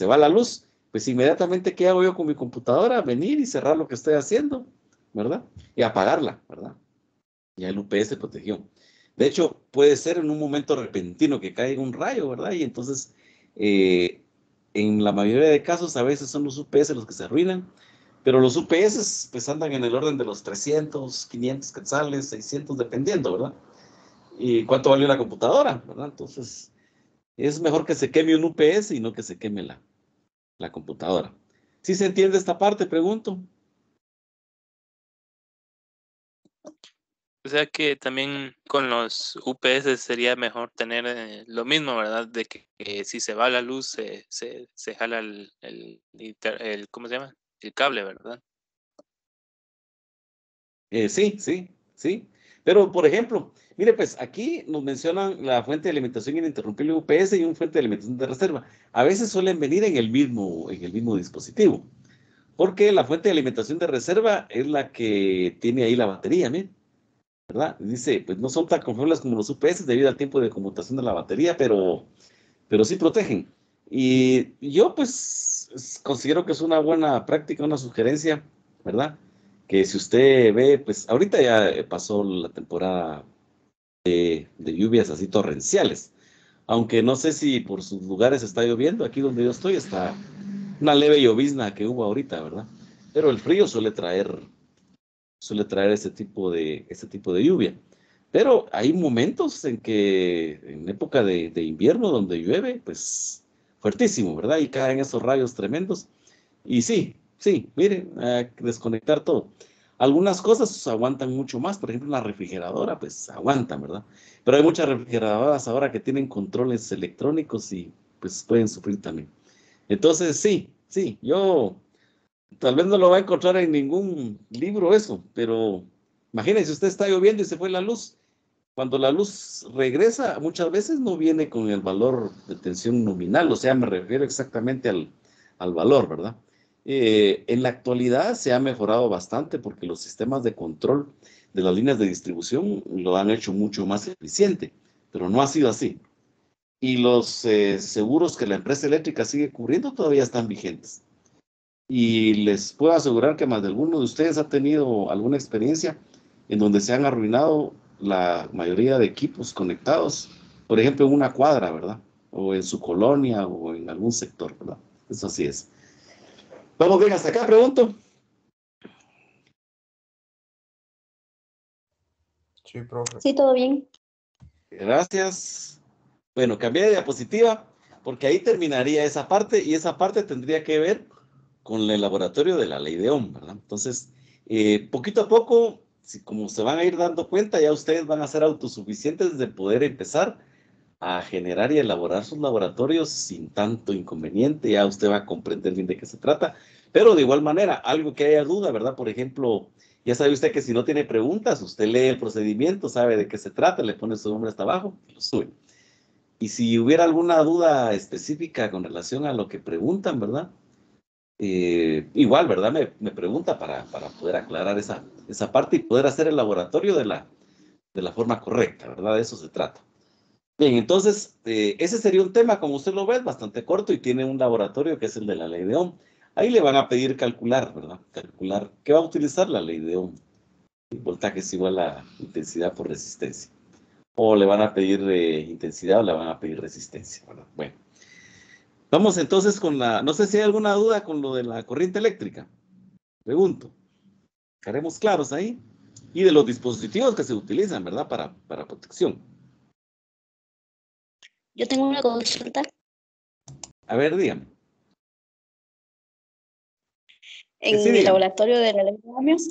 va la luz, pues inmediatamente, ¿qué hago yo con mi computadora? Venir y cerrar lo que estoy haciendo, ¿verdad? Y apagarla, ¿verdad? Ya el UPS protegió. De hecho, puede ser en un momento repentino que caiga un rayo, ¿verdad? Y entonces, eh, en la mayoría de casos, a veces son los UPS los que se arruinan, pero los UPS pues andan en el orden de los 300, 500 quetzales, 600, dependiendo, ¿verdad? Y cuánto vale una computadora, ¿verdad? Entonces, es mejor que se queme un UPS y no que se queme la computadora. ¿Sí se entiende esta parte? Pregunto. O sea que también con los UPS sería mejor tener lo mismo, ¿verdad? De que si se va la luz, se jala ¿cómo se llama? El cable, ¿verdad? Sí, sí, sí. Pero, por ejemplo, mire, pues aquí nos mencionan la fuente de alimentación ininterrumpible UPS y una fuente de alimentación de reserva. A veces suelen venir en el mismo dispositivo, porque la fuente de alimentación de reserva es la que tiene ahí la batería, mire, ¿verdad? Dice, pues no son tan confiables como los UPS debido al tiempo de conmutación de la batería, pero sí protegen. Y yo pues considero que es una buena práctica, una sugerencia, ¿verdad? Que si usted ve, pues ahorita ya pasó la temporada de lluvias así torrenciales, aunque no sé si por sus lugares está lloviendo, aquí donde yo estoy está una leve llovizna que hubo ahorita, ¿verdad? Pero el frío suele traer ese tipo de lluvia. Pero hay momentos en que, en época de invierno, donde llueve, pues fuertísimo, ¿verdad? Y caen esos rayos tremendos. Y sí, sí, miren, a desconectar todo. Algunas cosas aguantan mucho más, por ejemplo, la refrigeradora, pues aguantan, ¿verdad? Pero hay muchas refrigeradoras ahora que tienen controles electrónicos y pues pueden sufrir también. Entonces, sí, sí, yo tal vez no lo va a encontrar en ningún libro eso, pero imagínense, usted está lloviendo y se fue la luz. Cuando la luz regresa, muchas veces no viene con el valor de tensión nominal, o sea, me refiero exactamente al valor, ¿verdad? En la actualidad se ha mejorado bastante porque los sistemas de control de las líneas de distribución lo han hecho mucho más eficiente, pero no ha sido así. Y los seguros que la empresa eléctrica sigue cubriendo todavía están vigentes. Y les puedo asegurar que más de alguno de ustedes ha tenido alguna experiencia en donde se han arruinado la mayoría de equipos conectados, por ejemplo, en una cuadra, ¿verdad? O en su colonia o en algún sector, ¿verdad? Eso así es. Vamos bien, hasta acá, pregunto. Sí, profe. Sí, todo bien. Gracias. Bueno, cambié de diapositiva porque ahí terminaría esa parte y esa parte tendría que ver con el laboratorio de la ley de Ohm, ¿verdad? Entonces, poquito a poco, como se van a ir dando cuenta, ya ustedes van a ser autosuficientes de poder empezar a generar y elaborar sus laboratorios sin tanto inconveniente. Ya usted va a comprender bien de qué se trata. Pero de igual manera, algo que haya duda, ¿verdad? Por ejemplo, ya sabe usted que si no tiene preguntas, usted lee el procedimiento, sabe de qué se trata, le pone su nombre hasta abajo y lo sube. Y si hubiera alguna duda específica con relación a lo que preguntan, ¿verdad? Igual, ¿verdad? Me pregunta para poder aclarar esa parte y poder hacer el laboratorio de la forma correcta, ¿verdad? De eso se trata. Bien, entonces, ese sería un tema, como usted lo ve, es bastante corto y tiene un laboratorio que es el de la ley de Ohm. Ahí le van a pedir calcular, ¿verdad? Calcular, ¿qué va a utilizar la ley de Ohm? Voltaje es igual a intensidad por resistencia. O le van a pedir intensidad o le van a pedir resistencia, ¿verdad? Bueno, vamos entonces con no sé si hay alguna duda con lo de la corriente eléctrica. Pregunto, estaremos claros ahí. Y de los dispositivos que se utilizan, ¿verdad? Para protección. Yo tengo una consulta. A ver, dígame. En Sí, mi dígame. laboratorio de la ley de ohmios,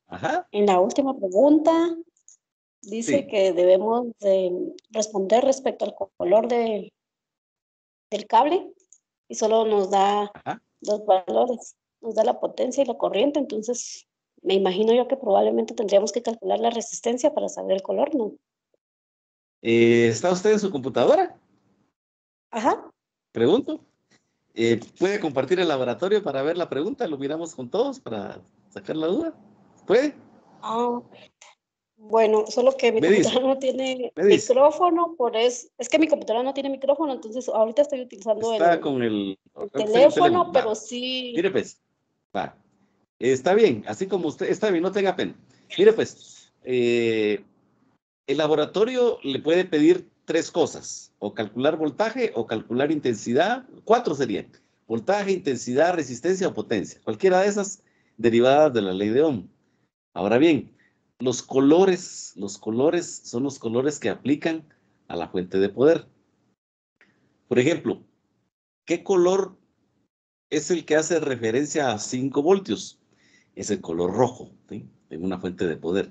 Ajá. en la última pregunta, dice Sí. que debemos de responder respecto al color del cable y solo nos da Ajá. dos valores, nos da la potencia y la corriente, entonces me imagino yo que probablemente tendríamos que calcular la resistencia para saber el color, ¿no? ¿Está usted en su computadora? Ajá. Pregunto. ¿Puede compartir el laboratorio para ver la pregunta? Lo miramos con todos para sacar la duda. ¿Puede? Ah, bueno, solo que mi Me dice, computadora no tiene me dice. micrófono, es que mi computadora no tiene micrófono, entonces ahorita estoy utilizando Está con el creo que está en el teléfono. teléfono, pero Va. sí. Mire pues, va. Está bien, así como usted, está bien, no tenga pena. Mire pues, el laboratorio le puede pedir tres cosas, o calcular voltaje, o calcular intensidad, cuatro serían, voltaje, intensidad, resistencia o potencia, cualquiera de esas derivadas de la ley de Ohm. Ahora bien, los colores son los colores que aplican a la fuente de poder. Por ejemplo, ¿qué color es el que hace referencia a 5 voltios? Es el color rojo, ¿sí? En una fuente de poder.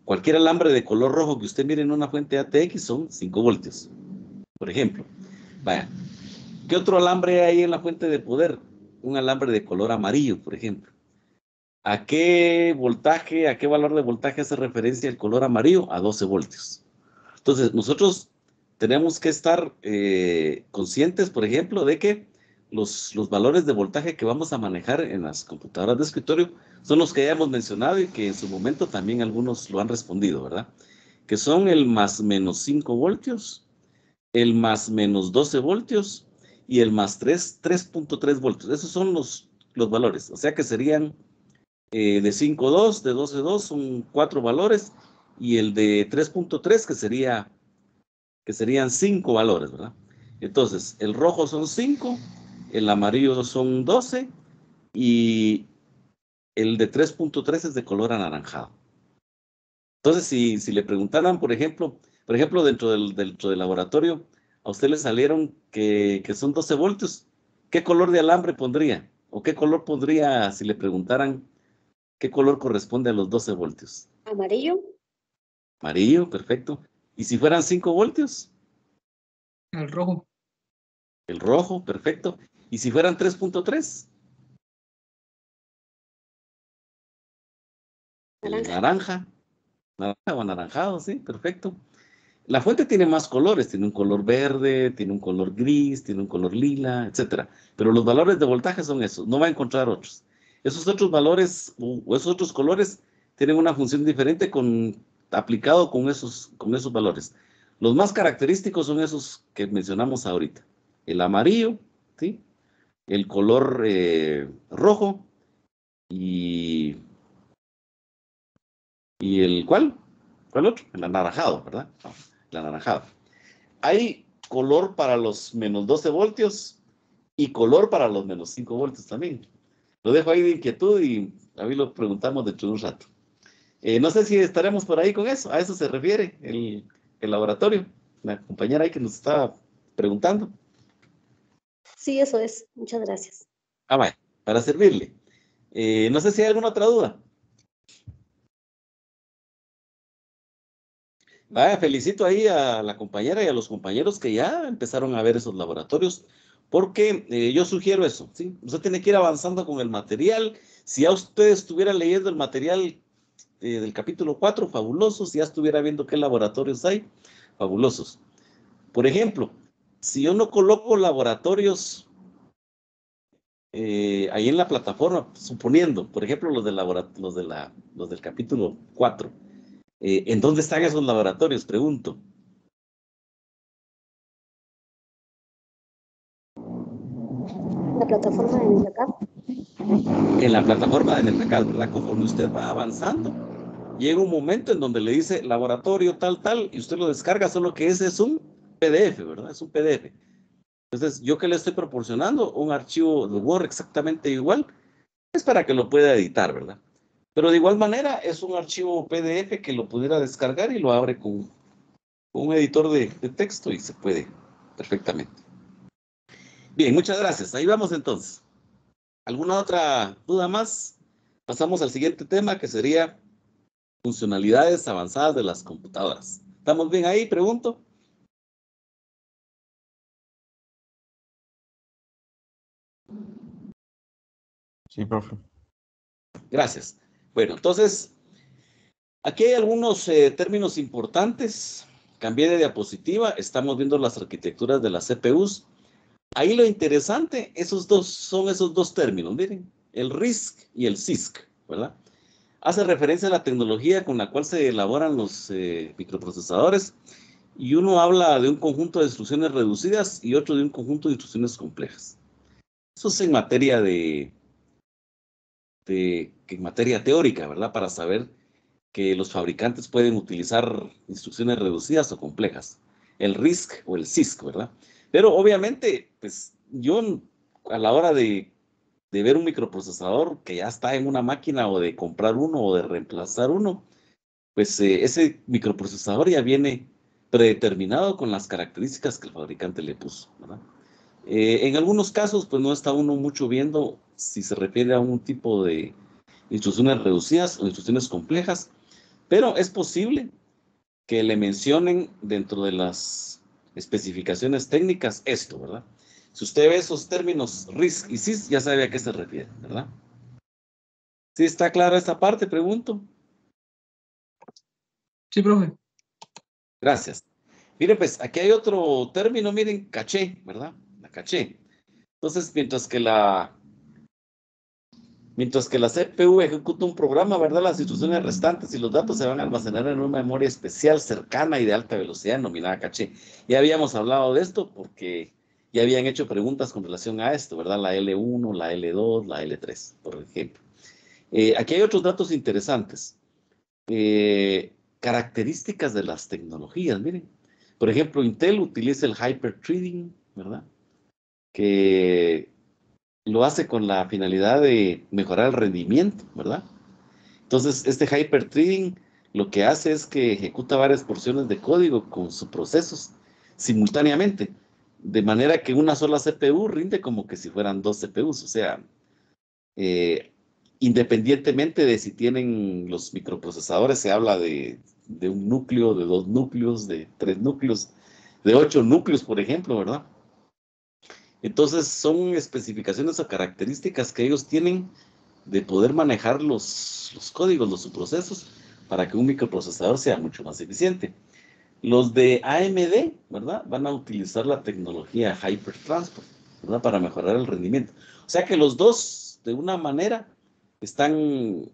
Cualquier alambre de color rojo que usted mire en una fuente ATX son 5 voltios, por ejemplo. Vaya, ¿qué otro alambre hay en la fuente de poder? Un alambre de color amarillo, por ejemplo. ¿A qué voltaje, a qué valor de voltaje hace referencia el color amarillo? A 12 voltios. Entonces, nosotros tenemos que estar conscientes, por ejemplo, de que los valores de voltaje que vamos a manejar en las computadoras de escritorio son los que ya hemos mencionado y que en su momento también algunos lo han respondido, ¿verdad? Que son el más menos 5 voltios, el más menos 12 voltios y el más 3.3 voltios. Esos son los valores. O sea que serían de 5.2, de 12.2 son 4 valores y el de 3.3 que serían 5 valores, ¿verdad? Entonces, el rojo son 5, el amarillo son 12 y el de 3.3 es de color anaranjado. Entonces, si le preguntaran, por ejemplo, dentro del laboratorio, a usted le salieron que son 12 voltios, ¿qué color de alambre pondría? ¿O qué color pondría si le preguntaran qué color corresponde a los 12 voltios? Amarillo. Amarillo, perfecto. ¿Y si fueran 5 voltios? El rojo. El rojo, perfecto. ¿Y si fueran 3.3? El Naranja. naranja o anaranjado, sí, perfecto. La fuente tiene más colores, tiene un color verde, tiene un color gris, tiene un color lila, etcétera. Pero los valores de voltaje son esos, no va a encontrar otros. Esos otros valores o esos otros colores tienen una función diferente aplicado con esos valores. Los más característicos son esos que mencionamos ahorita. El amarillo, ¿sí? El color rojo y ¿Y el cuál? ¿Cuál otro? El anaranjado, ¿verdad? No, el anaranjado. Hay color para los menos 12 voltios y color para los menos 5 voltios también. Lo dejo ahí de inquietud y a mí lo preguntamos dentro de un rato. No sé si estaremos por ahí con eso. A eso se refiere el laboratorio. La compañera ahí que nos estaba preguntando. Sí, eso es. Muchas gracias. Ah, vaya, para servirle. No sé si hay alguna otra duda. Vaya, felicito ahí a la compañera y a los compañeros que ya empezaron a ver esos laboratorios, porque yo sugiero eso, ¿sí? Usted tiene que ir avanzando con el material. Si ya usted estuviera leyendo el material del capítulo 4, fabulosos. Si ya estuviera viendo qué laboratorios hay, fabulosos. Por ejemplo, si yo no coloco laboratorios ahí en la plataforma, suponiendo, por ejemplo, los del capítulo 4, ¿en dónde están esos laboratorios? Pregunto. La plataforma de NetAcad. En la plataforma de NetAcad, ¿verdad? Conforme usted va avanzando, llega un momento en donde le dice laboratorio tal, tal, y usted lo descarga, solo que ese es un PDF, ¿verdad? Es un PDF. Entonces, yo que le estoy proporcionando un archivo de Word exactamente igual, es para que lo pueda editar, ¿verdad? Pero de igual manera es un archivo PDF que lo pudiera descargar y lo abre con un editor de texto y se puede perfectamente. Bien, muchas gracias. Ahí vamos entonces. ¿Alguna otra duda más? Pasamos al siguiente tema que sería funcionalidades avanzadas de las computadoras. ¿Estamos bien ahí? Pregunto. Sí, profe. Gracias. Bueno, entonces, aquí hay algunos términos importantes. Cambié de diapositiva. Estamos viendo las arquitecturas de las CPUs. Ahí lo interesante, son esos dos términos, miren, el RISC y el CISC, ¿verdad? Hace referencia a la tecnología con la cual se elaboran los microprocesadores y uno habla de un conjunto de instrucciones reducidas y otro de un conjunto de instrucciones complejas. Eso es en materia en materia teórica, ¿verdad? Para saber que los fabricantes pueden utilizar instrucciones reducidas o complejas, el RISC o el CISC, ¿verdad? Pero obviamente, pues yo a la hora de ver un microprocesador que ya está en una máquina o de comprar uno o de reemplazar uno, pues ese microprocesador ya viene predeterminado con las características que el fabricante le puso, ¿verdad? En algunos casos, pues no está uno mucho viendo si se refiere a un tipo de instrucciones reducidas o instrucciones complejas, pero es posible que le mencionen dentro de las especificaciones técnicas esto, ¿verdad? Si usted ve esos términos RISC y CISC, ya sabe a qué se refiere, ¿verdad? ¿Sí está clara esta parte? Pregunto. Sí, profe. Gracias. Miren, pues aquí hay otro término, miren, caché, ¿verdad? La caché. Entonces, mientras que la CPU ejecuta un programa, ¿verdad? Las instrucciones restantes y los datos se van a almacenar en una memoria especial cercana y de alta velocidad denominada caché. Ya habíamos hablado de esto porque ya habían hecho preguntas con relación a esto, ¿verdad? La L1, la L2, la L3, por ejemplo. Aquí hay otros datos interesantes. Características de las tecnologías, miren. Por ejemplo, Intel utiliza el hyperthreading, ¿verdad? Que lo hace con la finalidad de mejorar el rendimiento, ¿verdad? Entonces, este hyperthreading lo que hace es que ejecuta varias porciones de código con sus procesos simultáneamente, de manera que una sola CPU rinde como que si fueran dos CPUs, o sea, eh, independientemente de si tienen los microprocesadores, se habla de un núcleo, de dos núcleos, de tres núcleos, de 8 núcleos, por ejemplo, ¿verdad? Entonces son especificaciones o características que ellos tienen de poder manejar los códigos, los subprocesos, para que un microprocesador sea mucho más eficiente. Los de AMD, ¿verdad? Van a utilizar la tecnología Hypertransport, ¿verdad? Para mejorar el rendimiento. O sea que los dos, de una manera, están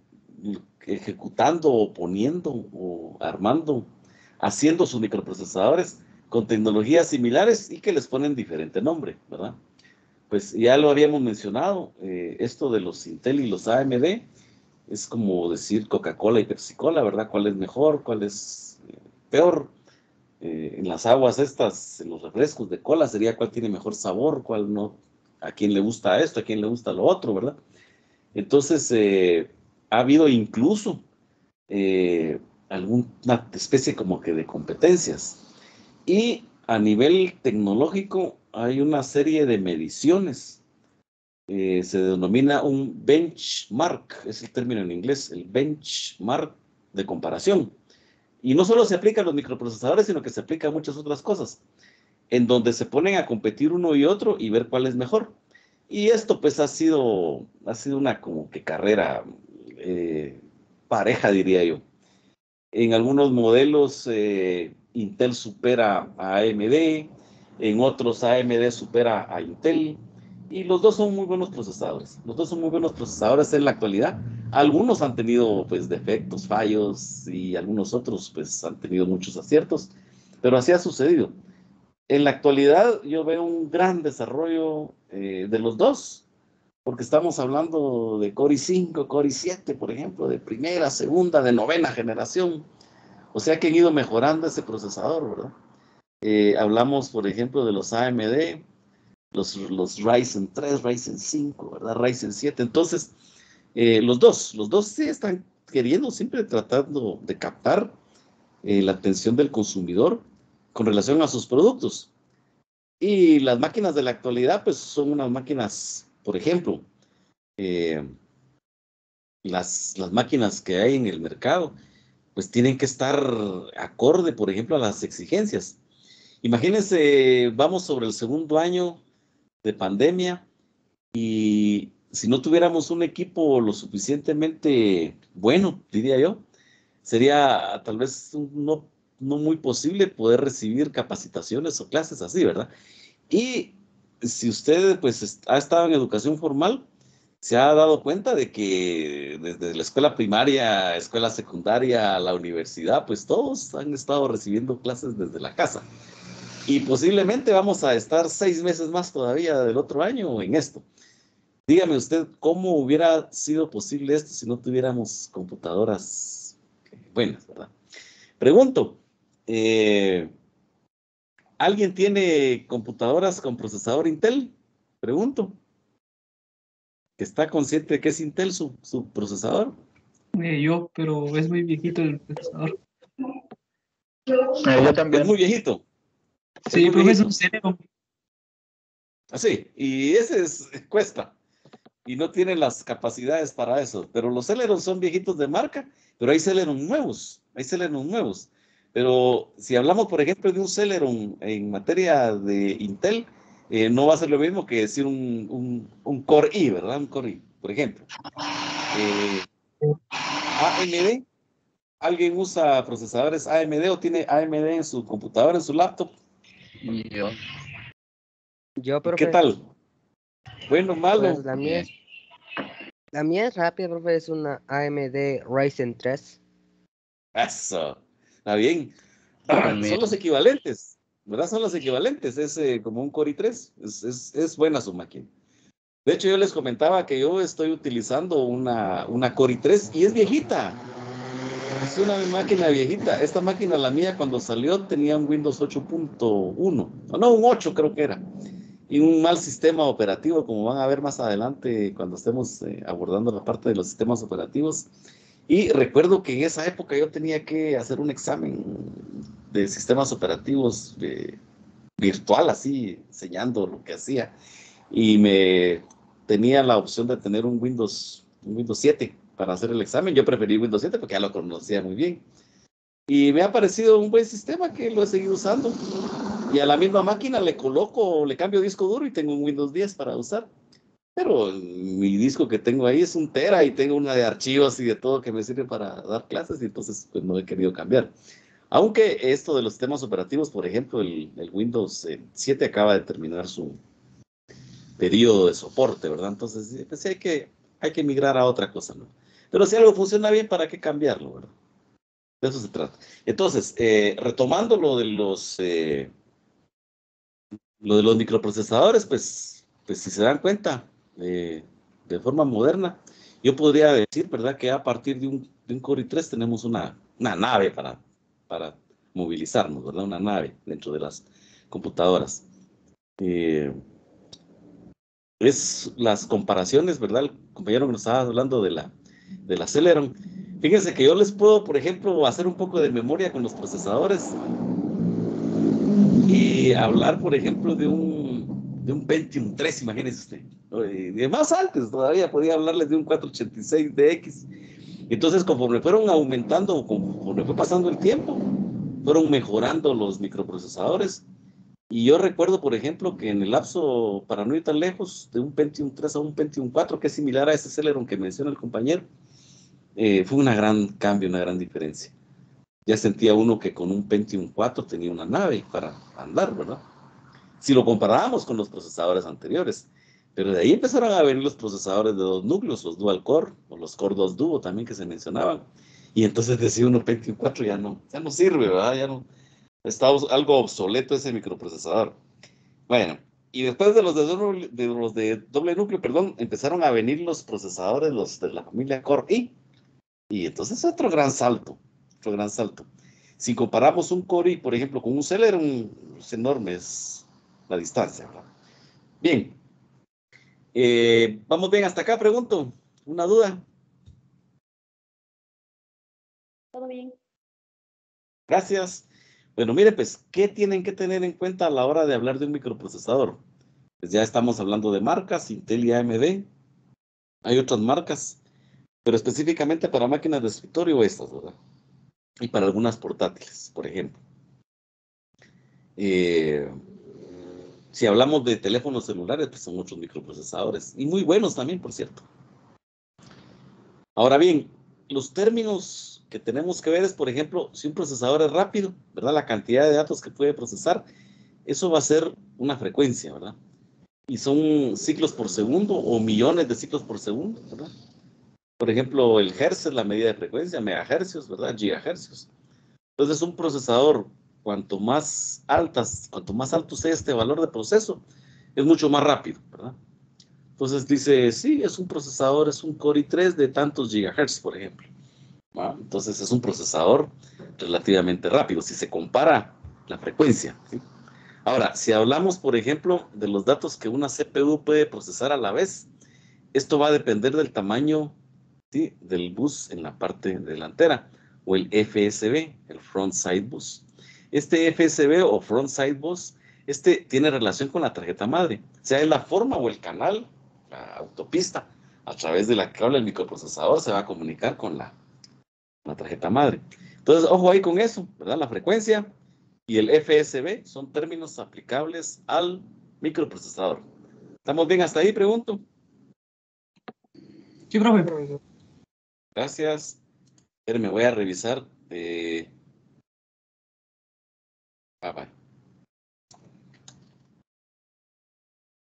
ejecutando o poniendo o armando, haciendo sus microprocesadores con tecnologías similares y que les ponen diferente nombre, ¿verdad? Pues ya lo habíamos mencionado, esto de los Intel y los AMD, Es como decir Coca-Cola y Pepsi-Cola, ¿verdad? ¿Cuál es mejor? ¿Cuál es peor? En las aguas estas, en los refrescos de cola, sería cuál tiene mejor sabor, cuál no, a quién le gusta esto, a quién le gusta lo otro, ¿verdad? Entonces, ha habido incluso alguna especie como que de competencias. Y a nivel tecnológico hay una serie de mediciones. Se denomina un benchmark, es el término en inglés, el benchmark de comparación. Y no solo se aplica a los microprocesadores, sino que se aplica a muchas otras cosas, en donde se ponen a competir uno y otro y ver cuál es mejor. Y esto pues ha sido una como que carrera pareja, diría yo. En algunos modelos Intel supera a AMD, en otros AMD supera a Intel, y los dos son muy buenos procesadores. Los dos son muy buenos procesadores en la actualidad. Algunos han tenido pues defectos, fallos, y algunos otros pues han tenido muchos aciertos, pero así ha sucedido. En la actualidad yo veo un gran desarrollo de los dos, porque estamos hablando de Core i5, Core i7, por ejemplo, de primera, segunda, de novena generación. O sea que han ido mejorando ese procesador, ¿verdad? Hablamos, por ejemplo, de los AMD, los Ryzen 3, Ryzen 5, ¿verdad? Ryzen 7. Entonces, los dos sí están queriendo, siempre tratando de captar la atención del consumidor con relación a sus productos. Y las máquinas de la actualidad, pues son unas máquinas, por ejemplo, las máquinas que hay en el mercado, pues tienen que estar acorde, por ejemplo, a las exigencias. Imagínense, vamos sobre el segundo año de pandemia y si no tuviéramos un equipo lo suficientemente bueno, diría yo, sería tal vez no muy posible poder recibir capacitaciones o clases así, ¿verdad? Y si usted pues ha estado en educación formal, se ha dado cuenta de que desde la escuela primaria, escuela secundaria, la universidad, pues todos han estado recibiendo clases desde la casa. Y posiblemente vamos a estar 6 meses más todavía del otro año en esto. Dígame usted, ¿cómo hubiera sido posible esto si no tuviéramos computadoras buenas, verdad? Pregunto, ¿alguien tiene computadoras con procesador Intel? Pregunto. ¿Está consciente de que es Intel su procesador? Yo, pero es muy viejito el procesador. Yo también. Es muy viejito. Sí, profe, es un Celeron. Así, y ese cuesta. Y no tiene las capacidades para eso. Pero los Celeron son viejitos de marca, pero hay Celeron nuevos. Hay Celeron nuevos. Pero si hablamos, por ejemplo, de un Celeron en materia de Intel, no va a ser lo mismo que decir un Core i, ¿verdad? Un Core i, por ejemplo. AMD, ¿alguien usa procesadores AMD o tiene AMD en su computadora, en su laptop? Yo, ¿Y qué profe, tal? Bueno, malo. pues la mía es rápida, profe, es una AMD Ryzen 3. Eso, está bien. Son los equivalentes, ¿verdad? Son los equivalentes. Es como un Core i3. Es buena su máquina. De hecho, yo les comentaba que yo estoy utilizando una Core i3 y es viejita. Es una máquina viejita. Esta máquina, la mía, cuando salió, tenía un Windows 8.1. No, un 8 creo que era. Y un mal sistema operativo, como van a ver más adelante cuando estemos abordando la parte de los sistemas operativos. Y recuerdo que en esa época yo tenía que hacer un examen de sistemas operativos virtual, así, enseñando lo que hacía. Y me tenía la opción de tener un Windows 7 para hacer el examen. Yo preferí Windows 7 porque ya lo conocía muy bien. Y me ha parecido un buen sistema que lo he seguido usando. Y a la misma máquina le cambio disco duro y tengo un Windows 10 para usar. Pero mi disco que tengo ahí es 1 tera y tengo una de archivos y de todo que me sirve para dar clases y entonces pues no he querido cambiar. Aunque esto de los sistemas operativos, por ejemplo, el Windows 7 acaba de terminar su periodo de soporte, ¿verdad? Entonces pues sí hay que migrar a otra cosa, ¿no? Pero si algo funciona bien, ¿para qué cambiarlo, verdad? De eso se trata. Entonces, retomando lo de los microprocesadores, pues si se dan cuenta, de forma moderna, Yo podría decir, ¿verdad? Que a partir de un Core i3 tenemos una nave para movilizarnos, ¿verdad? Una nave dentro de las computadoras. Es las comparaciones, ¿verdad? El compañero que nos estaba hablando del Celeron. Fíjense que yo les puedo, por ejemplo, hacer un poco de memoria con los procesadores y hablar, por ejemplo, de un Pentium 3, imagínense usted. De más antes todavía podía hablarles de un 486DX. Entonces, conforme fueron aumentando, conforme fue pasando el tiempo, fueron mejorando los microprocesadores. Y yo recuerdo, por ejemplo, que en el lapso, para no ir tan lejos, de un Pentium 3 a un Pentium 4, que es similar a ese Celeron que menciona el compañero, fue un gran cambio, una gran diferencia. Ya sentía uno que con un Pentium 4 tenía una nave para andar, ¿verdad? Si lo comparábamos con los procesadores anteriores. Pero de ahí empezaron a venir los procesadores de 2 núcleos, los dual core, o los core 2 duo también que se mencionaban. Y entonces decía uno, Pentium 4 ya no sirve, ¿verdad? Ya no, está algo obsoleto ese microprocesador. Bueno, y después de los de doble núcleo, perdón, empezaron a venir los procesadores, los de la familia Core i. Y entonces otro gran salto, otro gran salto. Si comparamos un Core i, por ejemplo, con un Celeron, es enorme es la distancia, ¿verdad? Bien. Vamos bien hasta acá, pregunto. ¿Una duda? Todo bien. Gracias. Bueno, mire, pues, ¿qué tienen que tener en cuenta a la hora de hablar de un microprocesador? Pues ya estamos hablando de marcas, Intel y AMD. Hay otras marcas, pero específicamente para máquinas de escritorio estas, ¿verdad? Y para algunas portátiles, por ejemplo. Si hablamos de teléfonos celulares, pues son muchos microprocesadores. Y muy buenos también, por cierto. Ahora bien, los términos que tenemos que ver es, por ejemplo, si un procesador es rápido, ¿verdad? La cantidad de datos que puede procesar, eso va a ser una frecuencia, ¿verdad? Y son ciclos por segundo o millones de ciclos por segundo, ¿verdad? Por ejemplo, el hertz es la medida de frecuencia, megahercios, ¿verdad? Gigahercios. Entonces, un procesador, cuanto más alto sea este valor de proceso, es mucho más rápido, ¿verdad? Entonces dice, sí, es un procesador, es un Core i3 de tantos gigahertz, por ejemplo. ¿Va? Entonces es un procesador relativamente rápido, si se compara la frecuencia, ¿sí? Ahora, si hablamos, por ejemplo, de los datos que una CPU puede procesar a la vez, esto va a depender del tamaño, ¿sí?, del bus en la parte delantera, o el FSB, el Front Side Bus. Este FSB o Front Side Bus, tiene relación con la tarjeta madre, sea es la forma o el canal, la autopista, a través de la que habla el microprocesador, se va a comunicar con la tarjeta madre. Entonces, ojo ahí con eso, ¿verdad? La frecuencia y el FSB son términos aplicables al microprocesador. ¿Estamos bien hasta ahí, pregunto? Sí, profe. Gracias. Pero me voy a revisar. Bye.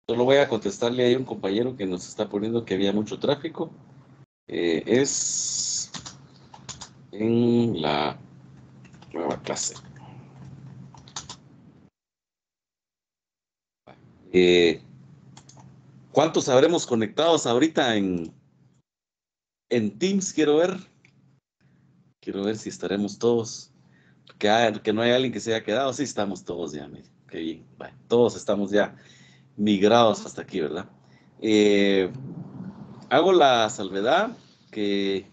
Solo voy a contestarle ahí a un compañero que nos está poniendo que había mucho tráfico. Es en la nueva clase. ¿Cuántos habremos conectados ahorita en Teams? Quiero ver si estaremos todos. Que no hay alguien que se haya quedado. Sí, estamos todos ya, mire. Qué bien. Bueno, todos estamos ya migrados hasta aquí, ¿verdad? Hago la salvedad que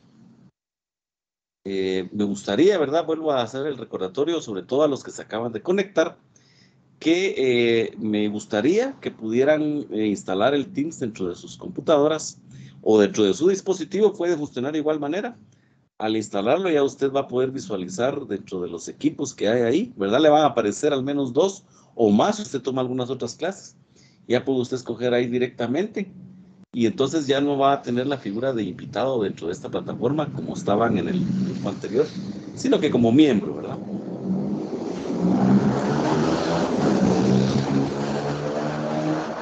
me gustaría, ¿verdad? Vuelvo a hacer el recordatorio, sobre todo a los que se acaban de conectar, que me gustaría que pudieran instalar el Teams dentro de sus computadoras o dentro de su dispositivo. Puede funcionar de igual manera. Al instalarlo ya usted va a poder visualizar dentro de los equipos que hay ahí, ¿verdad? Le van a aparecer al menos 2 o más si usted toma algunas otras clases. Ya puede usted escoger ahí directamente y entonces ya no va a tener la figura de invitado dentro de esta plataforma como estaban en el grupo anterior, sino que como miembro, ¿verdad?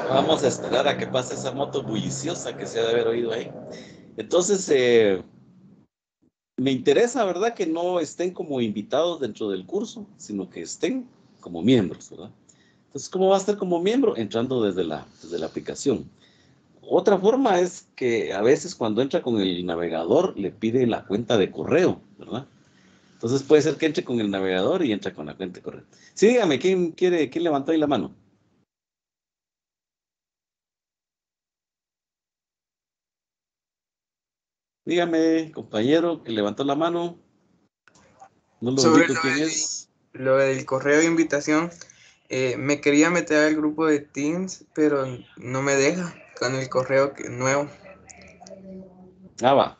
Vamos a esperar a que pase esa moto bulliciosa que se ha de haber oído ahí. Entonces, me interesa, ¿verdad?, que no estén como invitados dentro del curso, sino que estén como miembros, ¿verdad? Entonces, ¿cómo va a estar como miembro? Entrando desde la aplicación. Otra forma es que a veces cuando entra con el navegador le pide la cuenta de correo, ¿verdad? Entonces puede ser que entre con el navegador y entra con la cuenta de correo. Sí, dígame, quién levantó ahí la mano? Dígame, compañero, que levantó la mano. No lo Sobre ubico quién es. lo del correo de invitación, me quería meter al grupo de Teams, pero no me deja con el correo nuevo. Ah, va.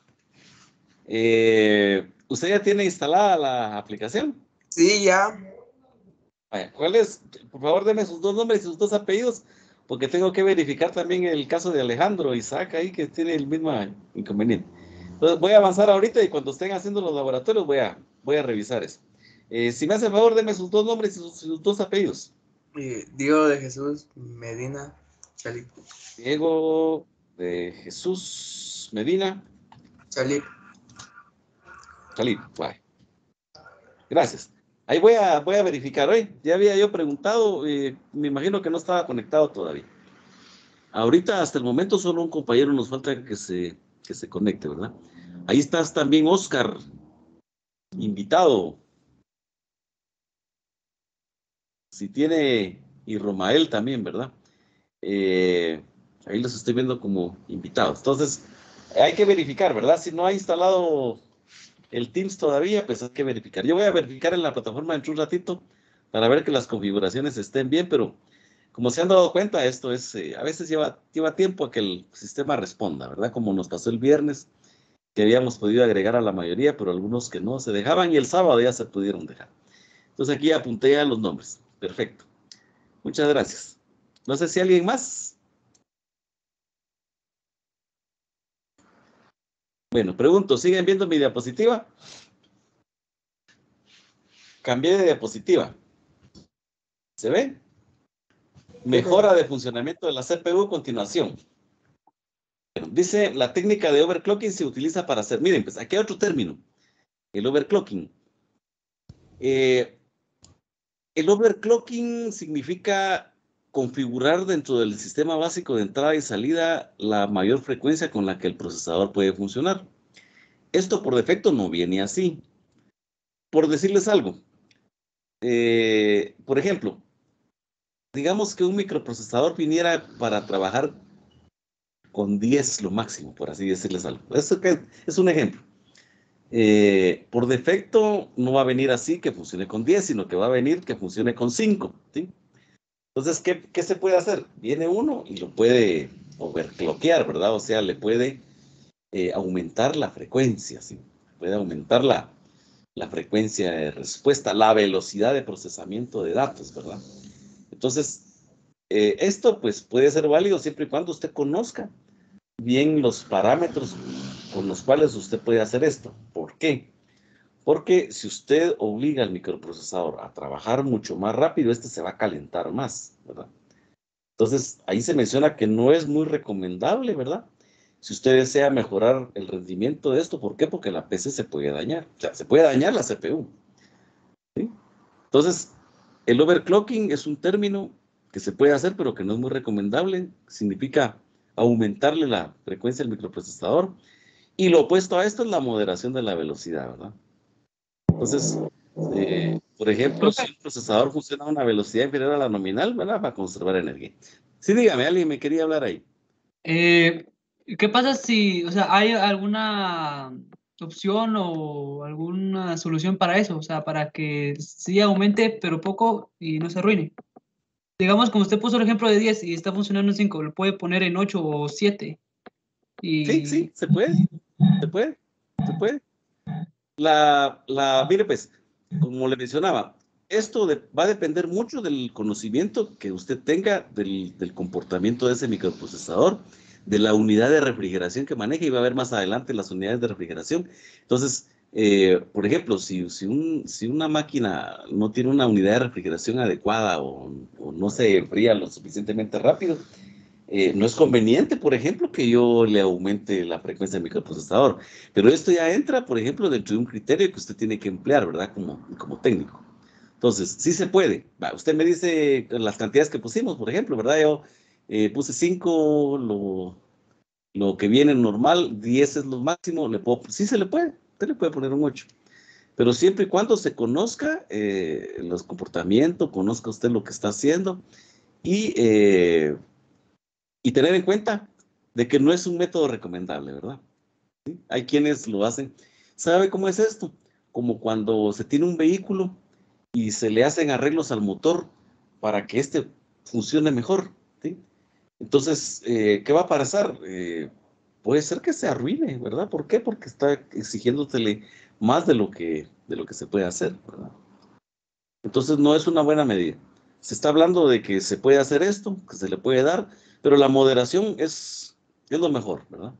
¿Usted ya tiene instalada la aplicación? Sí, ya. Vaya, ¿cuál es? Por favor, deme sus dos nombres y sus dos apellidos, porque tengo que verificar también el caso de Alejandro Isaac ahí, que tiene el mismo inconveniente. Entonces, voy a avanzar ahorita y cuando estén haciendo los laboratorios voy a revisar eso. Si me hace el favor, deme sus dos nombres y sus dos apellidos. Diego de Jesús Medina Chalip. Diego de Jesús Medina Chalip. Chalip. Vaya. Gracias. Ahí voy a verificar hoy. Ya había yo preguntado, me imagino que no estaba conectado todavía. Ahorita, hasta el momento, solo un compañero nos falta que se conecte, ¿verdad? Ahí estás también, Oscar, invitado. Si tiene, y Romael también, ¿verdad? Ahí los estoy viendo como invitados. Entonces, hay que verificar, ¿verdad? Si no ha instalado el Teams todavía, pues hay que verificar. Yo voy a verificar en la plataforma dentro de un ratito para ver que las configuraciones estén bien, pero como se han dado cuenta, esto es, a veces lleva tiempo a que el sistema responda, ¿verdad? Como nos pasó el viernes, que habíamos podido agregar a la mayoría, pero algunos que no se dejaban y el sábado ya se pudieron dejar. Entonces aquí apunté ya los nombres. Perfecto. Muchas gracias. No sé si alguien más. Bueno, pregunto, ¿siguen viendo mi diapositiva? Cambié de diapositiva. ¿Se ve? Mejora de funcionamiento de la CPU a continuación. Bueno, dice, la técnica de overclocking se utiliza para hacer... Miren, pues aquí hay otro término. El overclocking. El overclocking significa configurar dentro del sistema básico de entrada y salida la mayor frecuencia con la que el procesador puede funcionar. Esto por defecto no viene así. Por decirles algo, por ejemplo, digamos que un microprocesador viniera para trabajar con 10 lo máximo, por así decirles algo. Eso que es un ejemplo. Por defecto no va a venir así que funcione con 10, sino que va a venir que funcione con 5, ¿sí? Entonces, ¿qué se puede hacer? Viene uno y lo puede overclockear, ¿verdad? O sea, le puede aumentar la frecuencia, ¿sí? Puede aumentar la frecuencia de respuesta, la velocidad de procesamiento de datos, ¿verdad? Entonces, esto pues puede ser válido siempre y cuando usted conozca bien los parámetros con los cuales usted puede hacer esto. ¿Por qué? Porque si usted obliga al microprocesador a trabajar mucho más rápido, este se va a calentar más, ¿verdad? Entonces, ahí se menciona que no es muy recomendable, ¿verdad? Si usted desea mejorar el rendimiento de esto, ¿por qué? Porque la PC se puede dañar. O sea, se puede dañar la CPU, ¿sí? Entonces, el overclocking es un término que se puede hacer, pero que no es muy recomendable. Significa aumentarle la frecuencia del microprocesador. Y lo opuesto a esto es la moderación de la velocidad, ¿verdad? Entonces, por ejemplo, si un procesador funciona a una velocidad inferior a la nominal, ¿verdad? Va a conservar energía. Sí, dígame, alguien me quería hablar ahí. ¿Qué pasa si, o sea, hay alguna opción o alguna solución para eso? O sea, para que sí aumente, pero poco y no se arruine. Digamos, como usted puso el ejemplo de 10 y está funcionando en 5, lo puede poner en 8 o 7. Sí, se puede. Mire, pues, como le mencionaba, esto va a depender mucho del conocimiento que usted tenga del comportamiento de ese microprocesador, de la unidad de refrigeración que maneja, y va a ver más adelante las unidades de refrigeración. Entonces, por ejemplo, si una máquina no tiene una unidad de refrigeración adecuada o no se enfría lo suficientemente rápido, no es conveniente, por ejemplo, que yo le aumente la frecuencia del microprocesador. Pero esto ya entra, por ejemplo, dentro de un criterio que usted tiene que emplear, ¿verdad? Como técnico. Entonces, sí se puede. Usted me dice las cantidades que pusimos, por ejemplo, ¿verdad? Yo puse 5, lo que viene normal, 10 es lo máximo, sí se le puede, usted le puede poner un 8. Pero siempre y cuando se conozca los comportamientos, conozca usted lo que está haciendo y tener en cuenta de que no es un método recomendable, ¿verdad? ¿Sí? Hay quienes lo hacen. ¿Sabe cómo es esto? Como cuando se tiene un vehículo y se le hacen arreglos al motor para que este funcione mejor, ¿sí? Entonces, ¿qué va a pasar? Puede ser que se arruine, ¿verdad? ¿Por qué? Porque está exigiéndosele más de lo que se puede hacer, ¿verdad? Entonces, no es una buena medida. Se está hablando de que se puede hacer esto, que se le puede dar, pero la moderación es lo mejor, ¿verdad?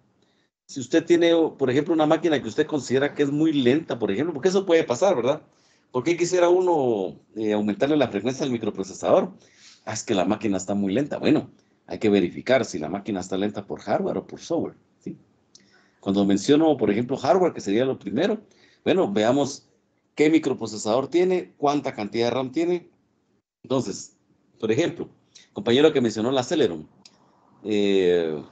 Si usted tiene, por ejemplo, una máquina que usted considera que es muy lenta, por ejemplo, porque eso puede pasar, ¿verdad? ¿Por qué quisiera uno aumentarle la frecuencia al microprocesador? Ah, es que la máquina está muy lenta. Bueno, hay que verificar si la máquina está lenta por hardware o por software, ¿sí? Cuando menciono, por ejemplo, hardware, que sería lo primero, bueno, veamos qué microprocesador tiene, cuánta cantidad de RAM tiene. Entonces, por ejemplo, compañero que mencionó la Celeron, ¿qué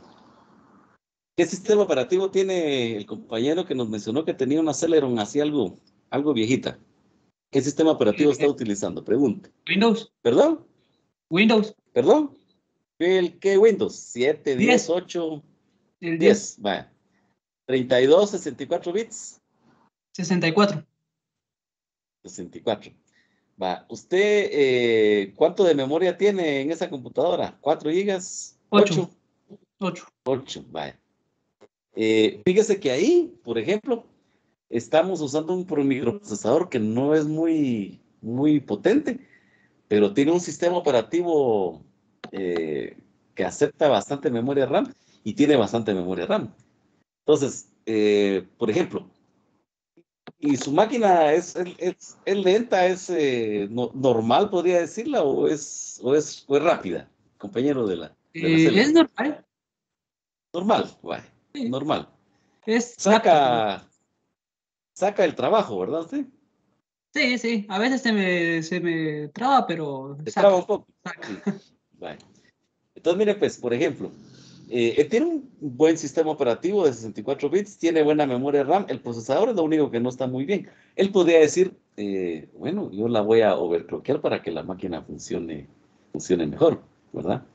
sistema operativo tiene el compañero que nos mencionó que tenía una Celeron así algo viejita? ¿Qué sistema operativo está utilizando? Pregunte. Windows. ¿Perdón? Windows. ¿Perdón? ¿Qué Windows? 7, 10, 10. 8, El 10. Vaya. 32, 64 bits. 64. 64. Va. ¿Usted cuánto de memoria tiene en esa computadora? ¿4 gigas? 8. 8, vaya. Fíjese que ahí, por ejemplo, estamos usando un microprocesador que no es muy potente, pero tiene un sistema operativo que acepta bastante memoria RAM y tiene bastante memoria RAM. Entonces, por ejemplo, ¿y su máquina es lenta, es normal, podría decirla, o es rápida, compañero de la Es normal. Normal, vaya, Sí. normal. Es Saca el trabajo, ¿verdad usted? Sí, sí. A veces se me traba, pero Se saca. traba un poco. Sí. Vaya. Entonces, mire, pues, por ejemplo, tiene un buen sistema operativo de 64 bits, tiene buena memoria RAM, el procesador es lo único que no está muy bien. Él podría decir, bueno, yo la voy a overclockear para que la máquina funcione mejor, ¿verdad?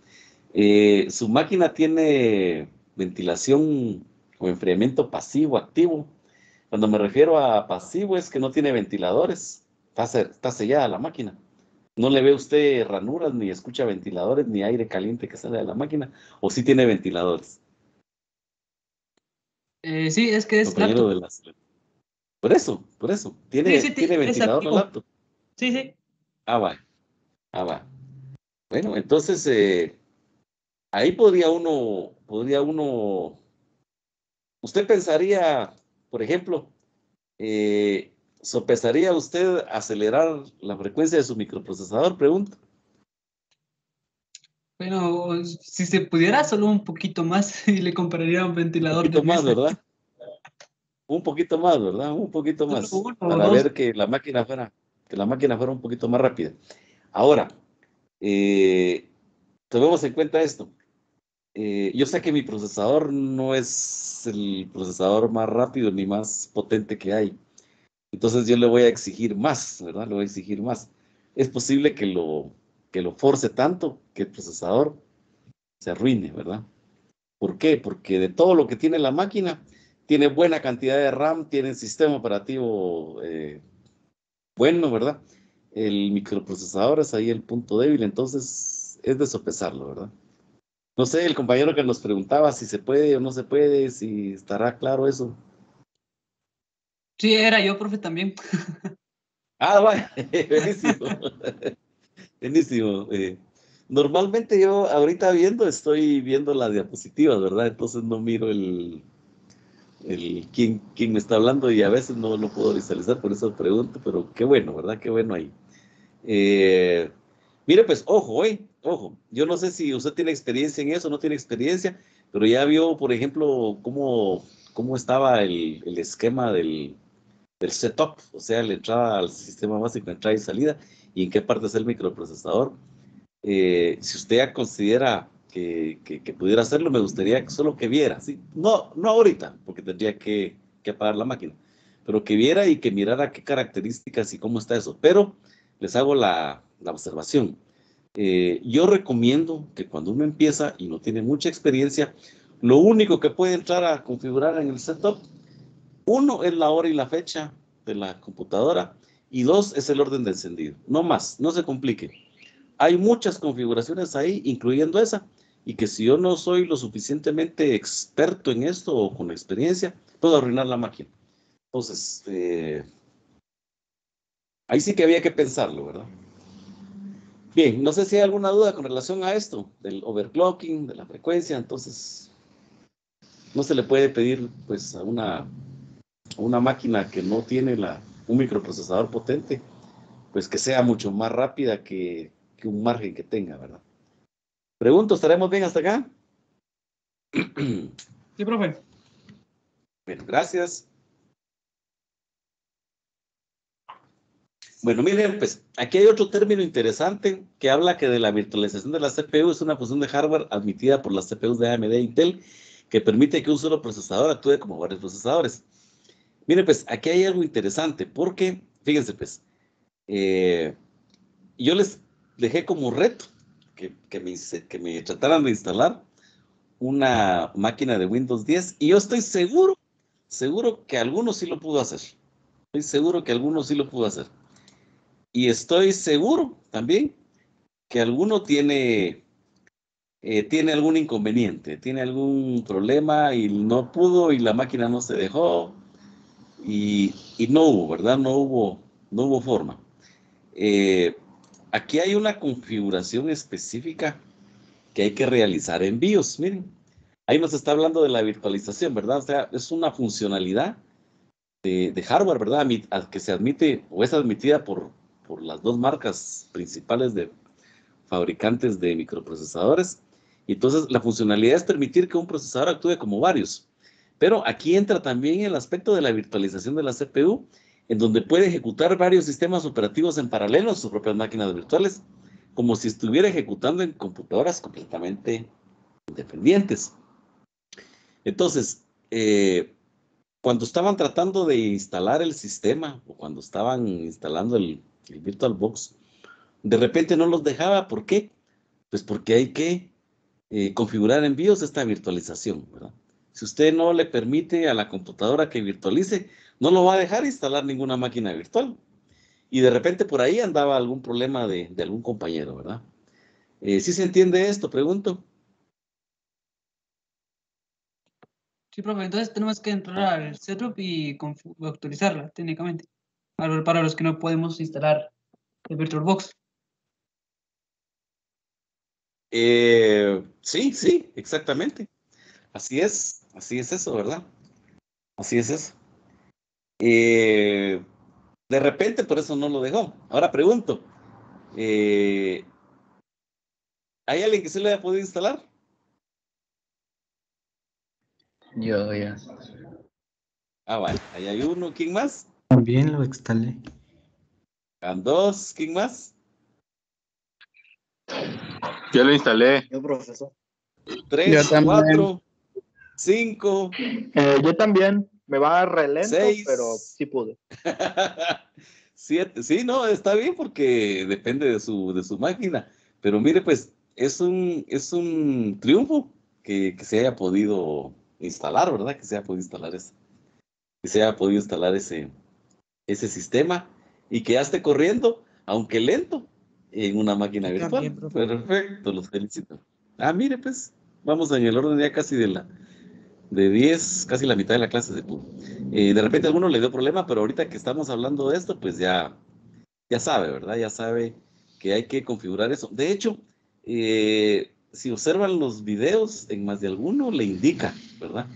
Su máquina tiene ventilación o enfriamiento pasivo, activo. Cuando me refiero a pasivo es que no tiene ventiladores, está sellada la máquina. No le ve usted ranuras, ni escucha ventiladores, ni aire caliente que sale de la máquina, o sí tiene ventiladores. Sí, es que es Compañero laptop. de las... Por eso, Sí, tiene es ventilador la activo. laptop. Sí, sí. Ah, va. Bueno, entonces ahí podría uno, usted pensaría, por ejemplo, ¿sopesaría usted acelerar la frecuencia de su microprocesador? Pregunto. Bueno, si se pudiera, solo un poquito más y le compraría un Un ventilador de poquito más, mesa. ¿verdad? Un poquito más, ¿verdad? Un poquito Solo más. uno o Para dos. ver que la máquina fuera un poquito más rápida. Ahora, tomemos en cuenta esto. Yo sé que mi procesador no es el procesador más rápido ni más potente que hay. Entonces yo le voy a exigir más, ¿verdad? Le voy a exigir más. Es posible que lo force tanto que el procesador se arruine, ¿verdad? ¿Por qué? Porque de todo lo que tiene la máquina, tiene buena cantidad de RAM, tiene sistema operativo bueno, ¿verdad? El microprocesador es ahí el punto débil, entonces es de sopesarlo, ¿verdad? No sé, el compañero que nos preguntaba si se puede o no se puede, si estará claro eso. Sí, era yo, profe, también. Ah, vaya, buenísimo. Buenísimo. Normalmente yo ahorita estoy viendo las diapositivas, ¿verdad? Entonces no miro quién me está hablando y a veces no lo puedo visualizar, por eso pregunto, pero qué bueno, ¿verdad? Qué bueno ahí. Mire, pues, ojo, yo no sé si usted tiene experiencia en eso, no tiene experiencia, pero ya vio, por ejemplo, cómo estaba el esquema del setup, o sea, la entrada al sistema básico, entrada y salida, y en qué parte es el microprocesador. Si usted ya considera que pudiera hacerlo, me gustaría solo que viera, ¿sí? No, no ahorita, porque tendría que apagar la máquina, pero que viera y que mirara qué características y cómo está eso. Pero les hago la observación. Yo recomiendo que cuando uno empieza y no tiene mucha experiencia, lo único que puede entrar a configurar en el setup, uno es la hora y la fecha de la computadora, y dos es el orden de encendido. No más, no se complique. Hay muchas configuraciones ahí, incluyendo esa, y que si yo no soy lo suficientemente experto en esto o con experiencia, puedo arruinar la máquina. Entonces, ahí sí que había que pensarlo, ¿verdad? Bien, no sé si hay alguna duda con relación a esto, del overclocking, de la frecuencia. Entonces, no se le puede pedir pues a una máquina que no tiene un microprocesador potente, pues que sea mucho más rápida que un margen que tenga, ¿verdad? Pregunto, ¿estaremos bien hasta acá? Sí, profe. Bueno, gracias. Bueno, miren, pues aquí hay otro término interesante que habla que de la virtualización de la CPU es una función de hardware admitida por las CPUs de AMD e Intel que permite que un solo procesador actúe como varios procesadores. Miren, pues aquí hay algo interesante porque, fíjense, pues, yo les dejé como reto que me trataran de instalar una máquina de Windows 10 y yo estoy seguro que algunos sí lo pudo hacer. Estoy seguro que algunos sí lo pudo hacer. Y estoy seguro también que alguno tiene algún inconveniente, tiene algún problema y no pudo y la máquina no se dejó y no hubo, ¿verdad? No hubo forma. Aquí hay una configuración específica que hay que realizar en BIOS. Miren, ahí nos está hablando de la virtualización, ¿verdad? O sea, es una funcionalidad de hardware, ¿verdad? Que se admite o es admitida por las dos marcas principales de fabricantes de microprocesadores. Y entonces la funcionalidad es permitir que un procesador actúe como varios. Pero aquí entra también el aspecto de la virtualización de la CPU, en donde puede ejecutar varios sistemas operativos en paralelo en sus propias máquinas virtuales, como si estuviera ejecutando en computadoras completamente independientes. Entonces, cuando estaban tratando de instalar el sistema o cuando estaban instalando el VirtualBox, de repente no los dejaba. ¿Por qué? Pues porque hay que configurar en BIOS esta virtualización, ¿verdad? Si usted no le permite a la computadora que virtualice, no lo va a dejar instalar ninguna máquina virtual. Y de repente por ahí andaba algún problema de algún compañero, ¿verdad? ¿Sí se entiende esto? Pregunto. Sí, profe. Entonces tenemos que entrar al setup y actualizarla técnicamente. Para los que no podemos instalar el VirtualBox. Sí, exactamente. Así es eso, ¿verdad? Así es eso. De repente por eso no lo dejó. Ahora pregunto, ¿hay alguien que se le haya podido instalar? Yo ya. Ah, vale, ahí hay uno. ¿Quién más? También lo instalé. Van dos. ¿Quién más? Yo lo instalé. Yo, profesor. Yo 3, también. 4, 5, Yo también. Me va relento, 6, pero sí pude. 7. Sí, no, está bien porque depende de su máquina. Pero mire, pues es un triunfo que se haya podido instalar, ¿verdad? Que se haya podido instalar ese sistema y que ya esté corriendo, aunque lento, en una máquina Yo virtual. también, profe. Perfecto, los felicito. Ah, mire, pues, vamos en el orden ya casi de 10, casi la mitad de la clase se pudo. De repente a alguno le dio problema, pero ahorita que estamos hablando de esto, pues ya sabe, ¿verdad? Ya sabe que hay que configurar eso. De hecho, si observan los videos, en más de alguno le indica, ¿verdad?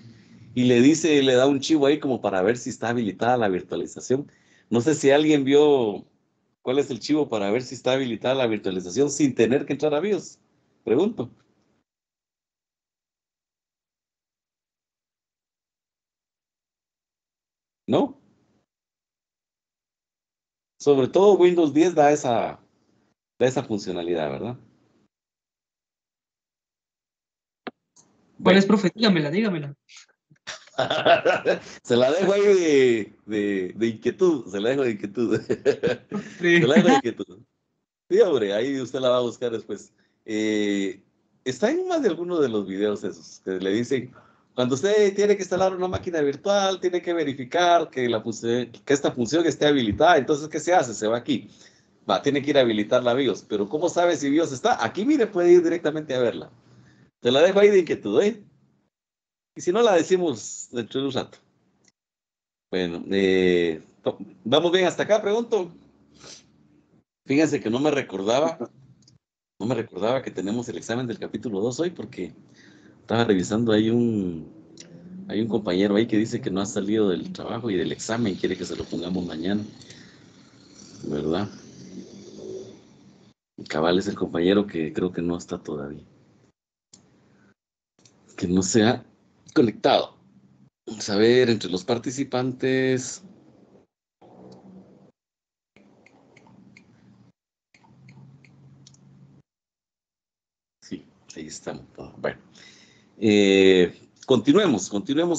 Y le da un chivo ahí como para ver si está habilitada la virtualización. No sé si alguien vio cuál es el chivo para ver si está habilitada la virtualización sin tener que entrar a BIOS. Pregunto. ¿No? Sobre todo Windows 10 da esa funcionalidad, ¿verdad? ¿Cuál es, profe? Dígamela. Se la dejo ahí de inquietud. Se la dejo de inquietud. Sí. Se la dejo de inquietud. Sí, hombre, ahí usted la va a buscar después. Está en más de alguno de los videos esos que le dicen, cuando usted tiene que instalar una máquina virtual, tiene que verificar que esta función esté habilitada. Entonces, ¿qué se hace? Se va aquí. Tiene que ir a habilitar la BIOS. Pero ¿cómo sabe si BIOS está? Aquí, mire, puede ir directamente a verla. Te la dejo ahí de inquietud, ¿eh? Y si no, la decimos dentro de un rato. Bueno, ¿vamos bien hasta acá? Pregunto. Fíjense que no me recordaba que tenemos el examen del capítulo 2 hoy porque estaba revisando hay un compañero ahí que dice que no ha salido del trabajo y del examen, quiere que se lo pongamos mañana, ¿verdad? Cabal es el compañero que creo que no está todavía, que no se ha conectado. Vamos a ver, entre los participantes. Sí, ahí estamos. Bueno, continuemos,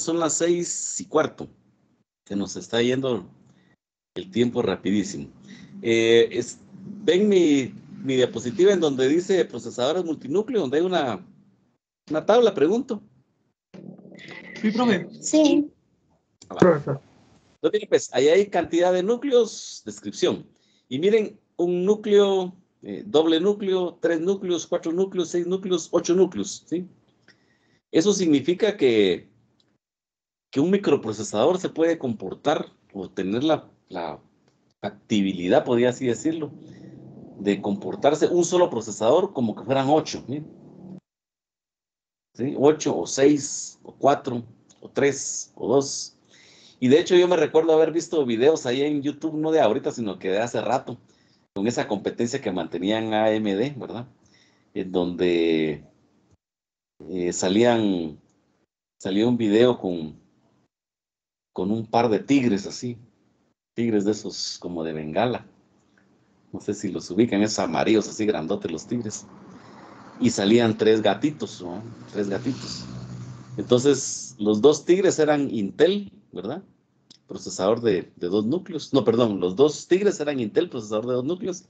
son las 6:15. Se nos está yendo el tiempo rapidísimo. ¿Ven mi diapositiva en donde dice procesadores multinúcleo, donde hay una tabla, pregunto? Sí, profe. Sí. Entonces, pues, ahí hay cantidad de núcleos, descripción. Y miren, un núcleo, doble núcleo, 3 núcleos, 4 núcleos, 6 núcleos, 8 núcleos, ¿sí? Eso significa que un microprocesador se puede comportar o tener la factibilidad, podría así decirlo, de comportarse un solo procesador como que fueran 8, ¿sí? 8 o 6 o 4 o 3 o 2. Y de hecho yo me recuerdo haber visto videos ahí en YouTube, no de ahorita, sino que de hace rato, con esa competencia que mantenían AMD, ¿verdad? En donde salía un video con un par de tigres así, tigres de esos como de Bengala. No sé si los ubican, esos amarillos así grandotes los tigres. Y salían 3 gatitos, ¿no? 3 gatitos. Entonces, los 2 tigres eran Intel, ¿verdad? Procesador de 2 núcleos. No, perdón, los 2 tigres eran Intel, procesador de 2 núcleos.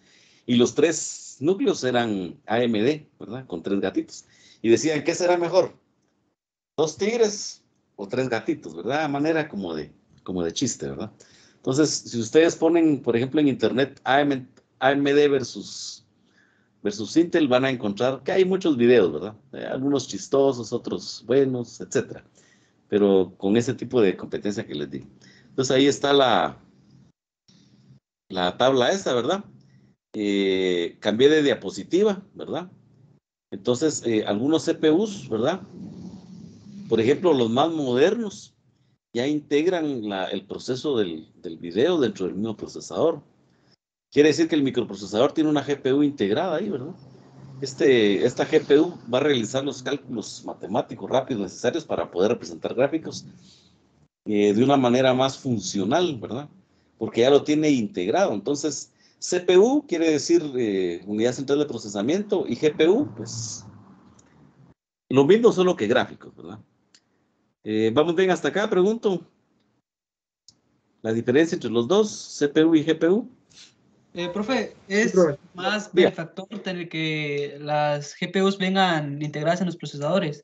Y los 3 núcleos eran AMD, ¿verdad? Con 3 gatitos. Y decían, ¿qué será mejor? ¿2 tigres o 3 gatitos, ¿verdad? A manera como de chiste, ¿verdad? Entonces, si ustedes ponen, por ejemplo, en internet AMD versus Intel, van a encontrar que hay muchos videos, ¿verdad? Algunos chistosos, otros buenos, etcétera. Pero con ese tipo de competencia que les digo. Entonces ahí está la tabla esta, ¿verdad? Cambié de diapositiva, ¿verdad? Entonces, algunos CPUs, ¿verdad? Por ejemplo, los más modernos ya integran el proceso del video dentro del mismo procesador. Quiere decir que el microprocesador tiene una GPU integrada ahí, ¿verdad? Esta GPU va a realizar los cálculos matemáticos rápidos necesarios para poder representar gráficos de una manera más funcional, ¿verdad? Porque ya lo tiene integrado. Entonces, CPU quiere decir unidad central de procesamiento y GPU, pues, lo mismo solo que gráficos, ¿verdad? ¿Vamos bien hasta acá? Pregunto. ¿La diferencia entre los dos, CPU y GPU? Profe, ¿es más Diga. benefactor tener que las GPUs vengan integradas en los procesadores?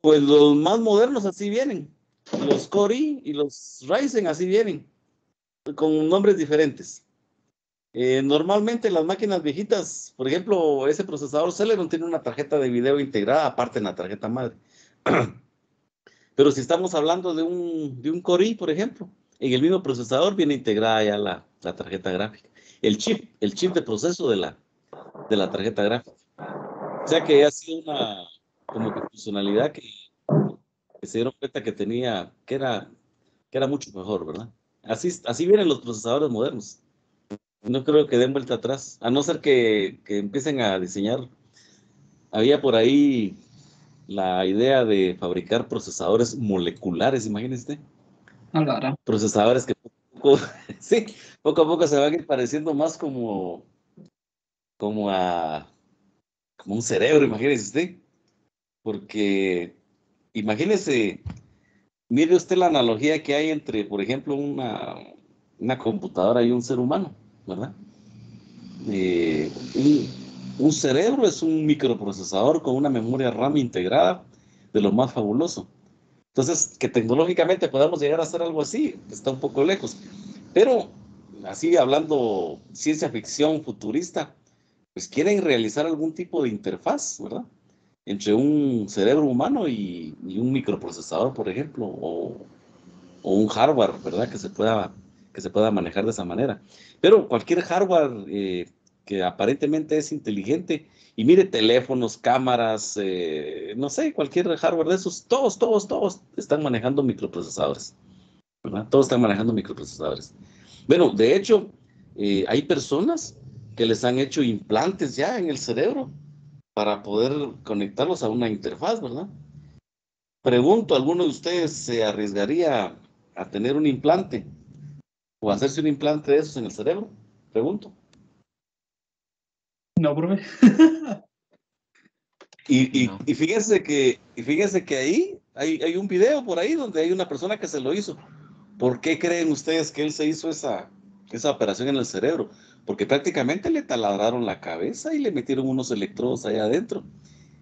Pues los más modernos así vienen. Los Core i y los Ryzen así vienen, con nombres diferentes. Normalmente las máquinas viejitas, por ejemplo, ese procesador Celeron tiene una tarjeta de video integrada aparte en la tarjeta madre. Pero si estamos hablando de un Core i, por ejemplo, en el mismo procesador viene integrada ya la tarjeta gráfica. El chip de proceso de la tarjeta gráfica. O sea que ha sido una como que funcionalidad que se dieron cuenta que tenía, que era mucho mejor, ¿verdad? Así vienen los procesadores modernos. No creo que den vuelta atrás, a no ser que empiecen a diseñar. Había por ahí la idea de fabricar procesadores moleculares, imagínense. Procesadores que sí, poco a poco se van a ir pareciendo más como un cerebro, imagínense usted. porque imagínese, mire usted la analogía que hay entre, por ejemplo, una computadora y un ser humano, ¿verdad? Un cerebro es un microprocesador con una memoria RAM integrada de lo más fabuloso. Entonces, que tecnológicamente podamos llegar a hacer algo así, está un poco lejos. Pero, así hablando ciencia ficción futurista, pues quieren realizar algún tipo de interfaz, ¿verdad? Entre un cerebro humano y un microprocesador, por ejemplo, o un hardware, ¿verdad? Que se pueda manejar de esa manera. Pero cualquier hardware que aparentemente es inteligente, y mire teléfonos, cámaras, no sé, cualquier hardware de esos, todos están manejando microprocesadores, ¿verdad? Todos están manejando microprocesadores. Bueno, de hecho, hay personas que les han hecho implantes ya en el cerebro para poder conectarlos a una interfaz, ¿verdad? Pregunto, ¿alguno de ustedes se arriesgaría a tener un implante o hacerse un implante de esos en el cerebro? Pregunto. No, profe. Y fíjense que ahí hay un video por ahí donde hay una persona que se lo hizo. ¿Por qué creen ustedes que él se hizo esa operación en el cerebro? Porque prácticamente le taladraron la cabeza y le metieron unos electrodos allá adentro.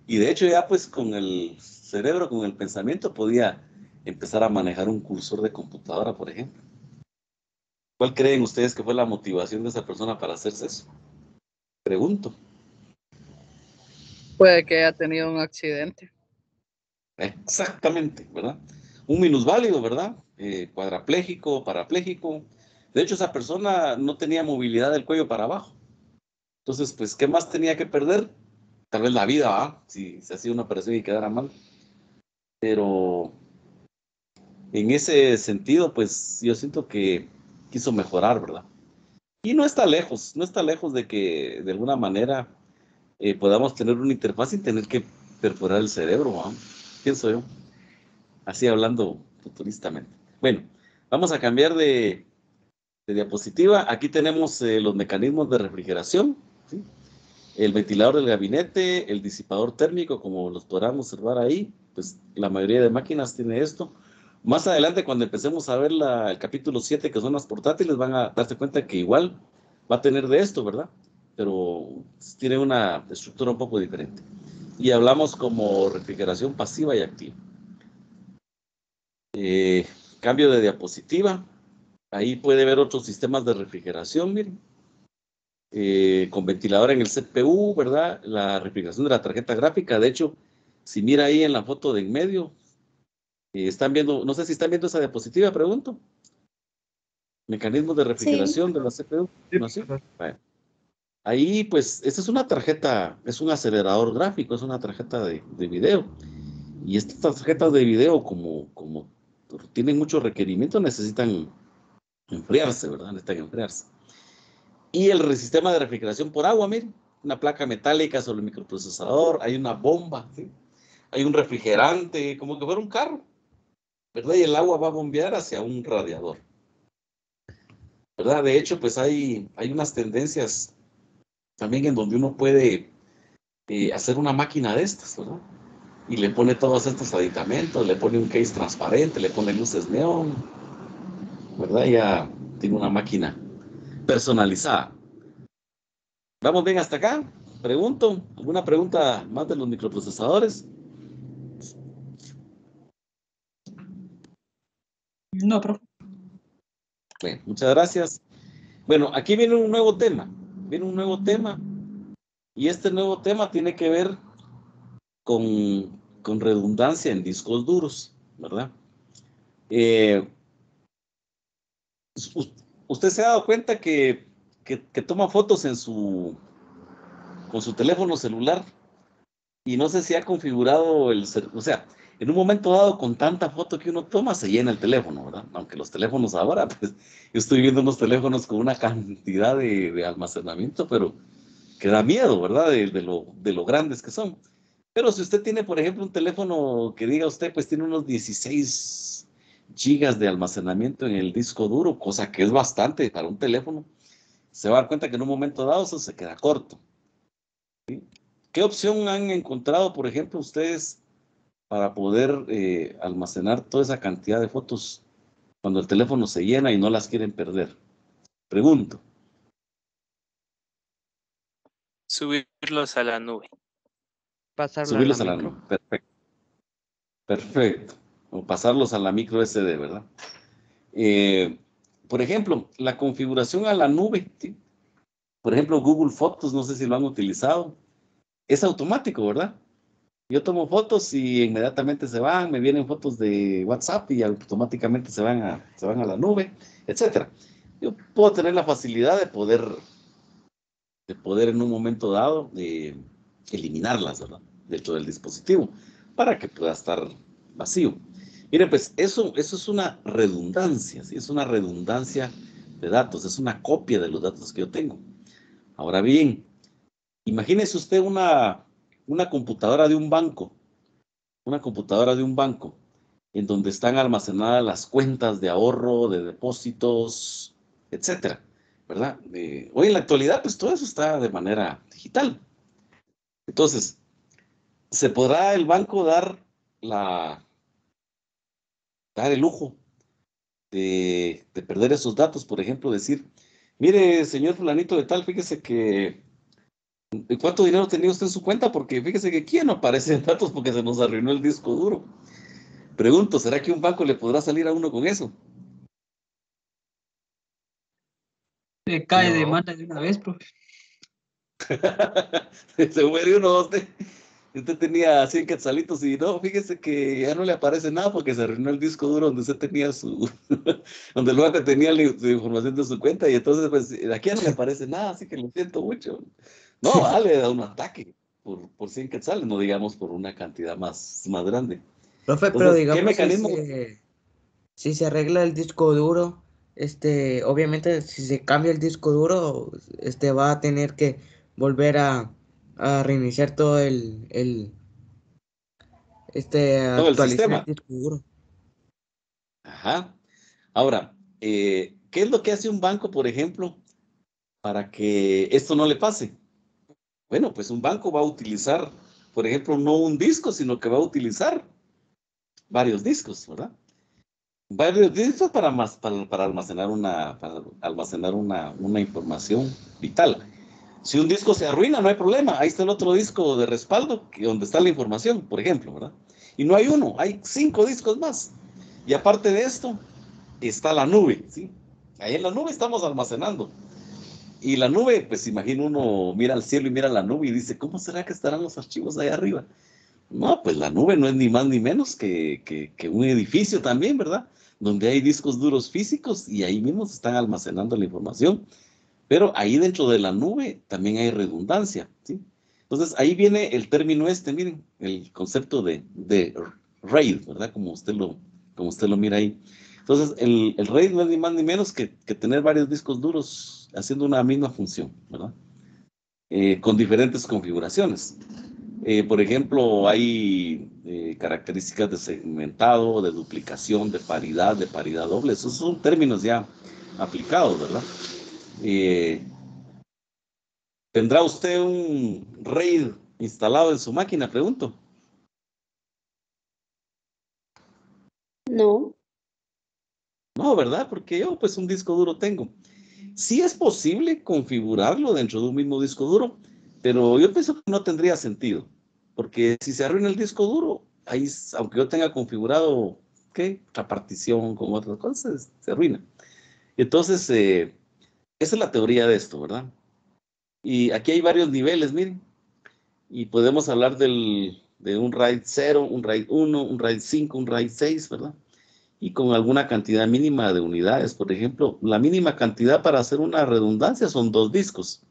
Y de hecho ya pues con el cerebro, con el pensamiento, podía empezar a manejar un cursor de computadora, por ejemplo. ¿Cuál creen ustedes que fue la motivación de esa persona para hacerse eso? Pregunto. Puede que haya tenido un accidente. Exactamente, ¿verdad? Un minusválido, ¿verdad? Cuadrapléjico, parapléjico. De hecho, esa persona no tenía movilidad del cuello para abajo. Entonces, pues, ¿qué más tenía que perder? Tal vez la vida, ¿va? Si se hacía una operación y quedara mal. Pero en ese sentido, pues, yo siento que quiso mejorar, ¿verdad? Y no está lejos de que de alguna manera podamos tener una interfaz sin tener que perforar el cerebro, ¿va? Pienso yo. Así hablando futuristamente. Bueno, vamos a cambiar de diapositiva. Aquí tenemos los mecanismos de refrigeración, ¿sí? El ventilador del gabinete, el disipador térmico, como los podrán observar ahí, pues la mayoría de máquinas tiene esto. Más adelante, cuando empecemos a ver el capítulo 7, que son las portátiles, van a darse cuenta que igual va a tener de esto, ¿verdad? Pero tiene una estructura un poco diferente. Y hablamos como refrigeración pasiva y activa. Cambio de diapositiva. Ahí puede ver otros sistemas de refrigeración, miren. Con ventilador en el CPU, ¿verdad? La refrigeración de la tarjeta gráfica. De hecho, si mira ahí en la foto de en medio, están viendo, no sé si están viendo esa diapositiva, pregunto. Mecanismos de refrigeración de la CPU. ¿No sí? Bueno. Ahí, pues, esta es una tarjeta, es un acelerador gráfico, es una tarjeta de video. Y estas tarjetas de video, como tienen muchos requerimientos, necesitan enfriarse, ¿verdad? Necesitan enfriarse. Y el sistema de refrigeración por agua, miren, una placa metálica sobre el microprocesador, hay una bomba, ¿sí? Hay un refrigerante, como que fuera un carro, ¿verdad? Y el agua va a bombear hacia un radiador, ¿verdad? De hecho, pues hay unas tendencias también en donde uno puede hacer una máquina de estas, ¿verdad? Y le pone todos estos aditamentos, le pone un case transparente, le pone luces neón, ¿verdad? Ya tiene una máquina personalizada. ¿Vamos bien hasta acá? Pregunto, ¿alguna pregunta más de los microprocesadores? No, profe. Bueno, muchas gracias. Bueno, aquí viene un nuevo tema. Viene un nuevo tema. Y este nuevo tema tiene que ver con redundancia en discos duros, ¿verdad? Usted se ha dado cuenta que toma fotos con su teléfono celular y no sé si ha configurado o sea, en un momento dado con tanta foto que uno toma se llena el teléfono, ¿verdad? Aunque los teléfonos ahora, pues yo estoy viendo unos teléfonos con una cantidad de almacenamiento, pero que da miedo, ¿verdad? De lo grandes que son. Pero si usted tiene, por ejemplo, un teléfono que diga usted, pues tiene unos 16 gigas de almacenamiento en el disco duro, cosa que es bastante para un teléfono, se va a dar cuenta que en un momento dado eso se queda corto. ¿Sí? ¿Qué opción han encontrado, por ejemplo, ustedes para poder almacenar toda esa cantidad de fotos cuando el teléfono se llena y no las quieren perder? Pregunto. Subirlos a la nube. Pasarlo Subirlos a a la la micro. nube. Perfecto. Perfecto. O pasarlos a la micro SD, ¿verdad? Por ejemplo, la configuración a la nube, ¿sí? Por ejemplo, Google Fotos, no sé si lo han utilizado, es automático, ¿verdad? Yo tomo fotos y inmediatamente se van, me vienen fotos de WhatsApp y automáticamente se van a la nube, etcétera. Yo puedo tener la facilidad de poder en un momento dado eliminarlas, ¿verdad? Dentro del dispositivo, para que pueda estar vacío. Miren, pues eso es una redundancia, ¿sí? Es una redundancia de datos, es una copia de los datos que yo tengo. Ahora bien, imagínese usted una computadora de un banco, en donde están almacenadas las cuentas de ahorro, de depósitos, etcétera, ¿verdad? Hoy en la actualidad, pues todo eso está de manera digital. Entonces, ¿se podrá el banco dar el lujo de perder esos datos? Por ejemplo, decir, mire, señor fulanito de tal, fíjese que ¿cuánto dinero tenía usted en su cuenta? Porque fíjese que aquí no aparecen datos porque se nos arruinó el disco duro. Pregunto, ¿será que un banco le podrá salir a uno con eso? Le cae No. demanda de una vez, profe. Se muere uno, usted tenía 100 quetzalitos y no, fíjese que ya no le aparece nada porque se arruinó el disco duro donde usted tenía donde el banco tenía su información de su cuenta y entonces pues aquí ya no le aparece nada, así que lo siento mucho. No, le da un ataque por 100 quetzales, no digamos por una cantidad más grande. Profe, pero Entonces, ¿qué digamos mecanismo? si se arregla el disco duro, obviamente si se cambia el disco duro, va a tener que volver a reiniciar todo Todo el actualizar el sistema. disco duro. Ajá. Ahora, ¿qué es lo que hace un banco, por ejemplo, para que esto no le pase? Bueno, pues un banco va a utilizar, por ejemplo, no un disco, sino que va a utilizar varios discos, ¿verdad? Varios discos para almacenar una información vital. Si un disco se arruina, no hay problema. Ahí está el otro disco de respaldo donde está la información, por ejemplo, ¿verdad? Y no hay uno, hay 5 discos más. Y aparte de esto, está la nube, ¿sí? Ahí en la nube estamos almacenando. Y la nube, pues imagino uno mira al cielo y mira la nube y dice, ¿cómo será que estarán los archivos ahí arriba? No, pues la nube no es ni más ni menos que un edificio también, ¿verdad? Donde hay discos duros físicos y ahí mismo se están almacenando la información. Pero ahí dentro de la nube también hay redundancia, ¿sí? Entonces ahí viene el término miren, el concepto de RAID, ¿verdad? Como usted lo mira ahí. Entonces el RAID no es ni más ni menos que tener varios discos duros haciendo una misma función, ¿verdad? Con diferentes configuraciones. Por ejemplo, hay características de segmentado, de duplicación, de paridad doble. Esos son términos ya aplicados, ¿verdad? ¿Tendrá usted un RAID instalado en su máquina? Pregunto. No. No, ¿verdad? Porque yo pues un disco duro tengo. Sí es posible configurarlo dentro de un mismo disco duro, pero yo pienso que no tendría sentido. Porque si se arruina el disco duro, ahí, aunque yo tenga configurado, ¿qué? La partición con otras cosas, se arruina. Entonces, esa es la teoría de esto, ¿verdad? Y aquí hay varios niveles, miren. Y podemos hablar de un RAID 0, un RAID 1, un RAID 5, un RAID 6, ¿verdad? Y con alguna cantidad mínima de unidades. Por ejemplo, la mínima cantidad para hacer una redundancia son 2 discos.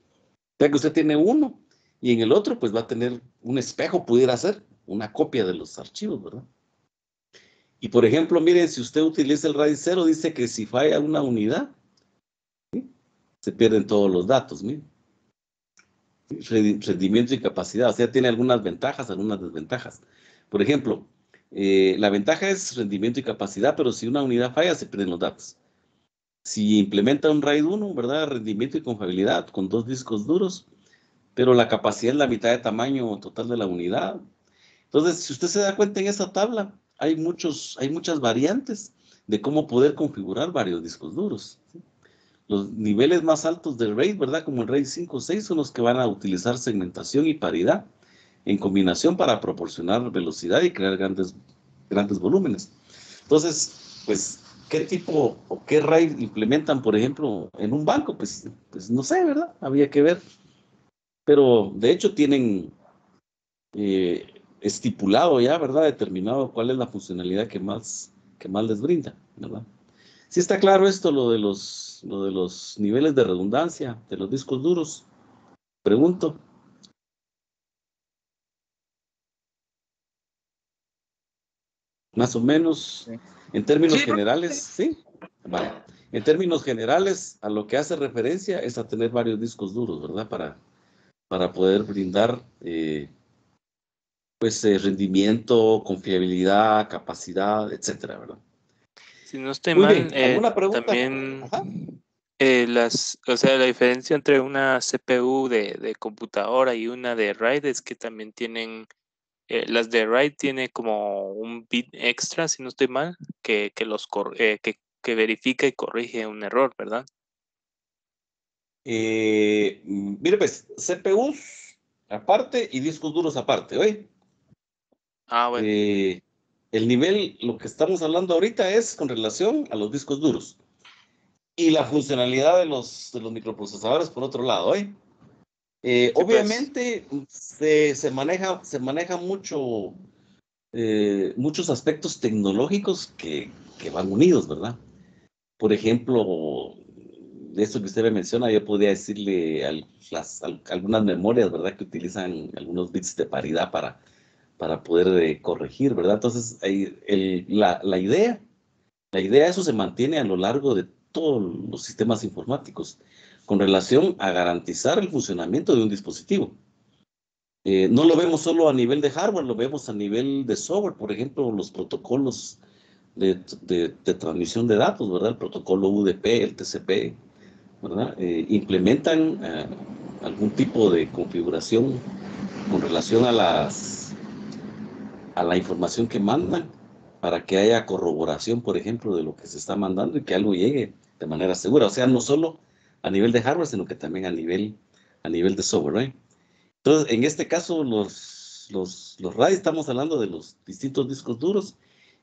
Ya que usted tiene uno y en el otro pues va a tener un espejo, pudiera ser una copia de los archivos, ¿verdad? Y por ejemplo, miren, si usted utiliza el RAID 0, dice que si falla una unidad, ¿sí? Se pierden todos los datos, miren. Rendimiento y capacidad, o sea, tiene algunas ventajas, algunas desventajas. Por ejemplo, la ventaja es rendimiento y capacidad, pero si una unidad falla, se pierden los datos. Si implementa un RAID 1, ¿verdad? Rendimiento y confiabilidad con 2 discos duros, pero la capacidad es la mitad de tamaño total de la unidad. Entonces, si usted se da cuenta en esta tabla, hay muchas variantes de cómo poder configurar varios discos duros. ¿Sí? Los niveles más altos del RAID, ¿verdad? Como el RAID 5 o 6 son los que van a utilizar segmentación y paridad en combinación para proporcionar velocidad y crear grandes volúmenes. Entonces, pues, ¿qué tipo o qué RAID implementan, por ejemplo, en un banco? Pues no sé, ¿verdad? Había que ver. Pero, de hecho, tienen estipulado ya, ¿verdad? Determinado cuál es la funcionalidad que más les brinda, ¿verdad? Sí está claro esto, lo de los niveles de redundancia de los discos duros. Pregunto. Más o menos, en términos generales, ¿sí? Vale. En términos generales, a lo que hace referencia es a tener varios discos duros, ¿verdad? Para poder brindar, rendimiento, confiabilidad, capacidad, etcétera, ¿verdad? Si no estoy Muy mal, bien, ¿alguna pregunta? también Ajá. o sea, la diferencia entre una CPU de computadora y una de RAID es que también tienen, las de RAID tiene como un bit extra, si no estoy mal, que verifica y corrige un error, ¿verdad? Mire, pues, CPUs aparte y discos duros aparte, ¿oye? Ah, bueno. El nivel, lo que estamos hablando ahorita es con relación a los discos duros. Y la funcionalidad de los microprocesadores por otro lado, ¿eh? Sí, pues. Obviamente se maneja mucho, muchos aspectos tecnológicos que van unidos, ¿verdad? Por ejemplo, de eso que usted me menciona, yo podría decirle algunas memorias, ¿verdad? Que utilizan algunos bits de paridad para poder corregir, ¿verdad? Entonces, la idea, eso se mantiene a lo largo de todos los sistemas informáticos con relación a garantizar el funcionamiento de un dispositivo. No lo vemos solo a nivel de hardware, lo vemos a nivel de software, por ejemplo, los protocolos de transmisión de datos, ¿verdad? El protocolo UDP, el TCP, ¿verdad? Implementan algún tipo de configuración con relación a la información que mandan para que haya corroboración, por ejemplo, de lo que se está mandando y que algo llegue de manera segura. O sea, no solo a nivel de hardware, sino que también a nivel de software, ¿eh? Entonces, en este caso, los RAID, estamos hablando de los distintos discos duros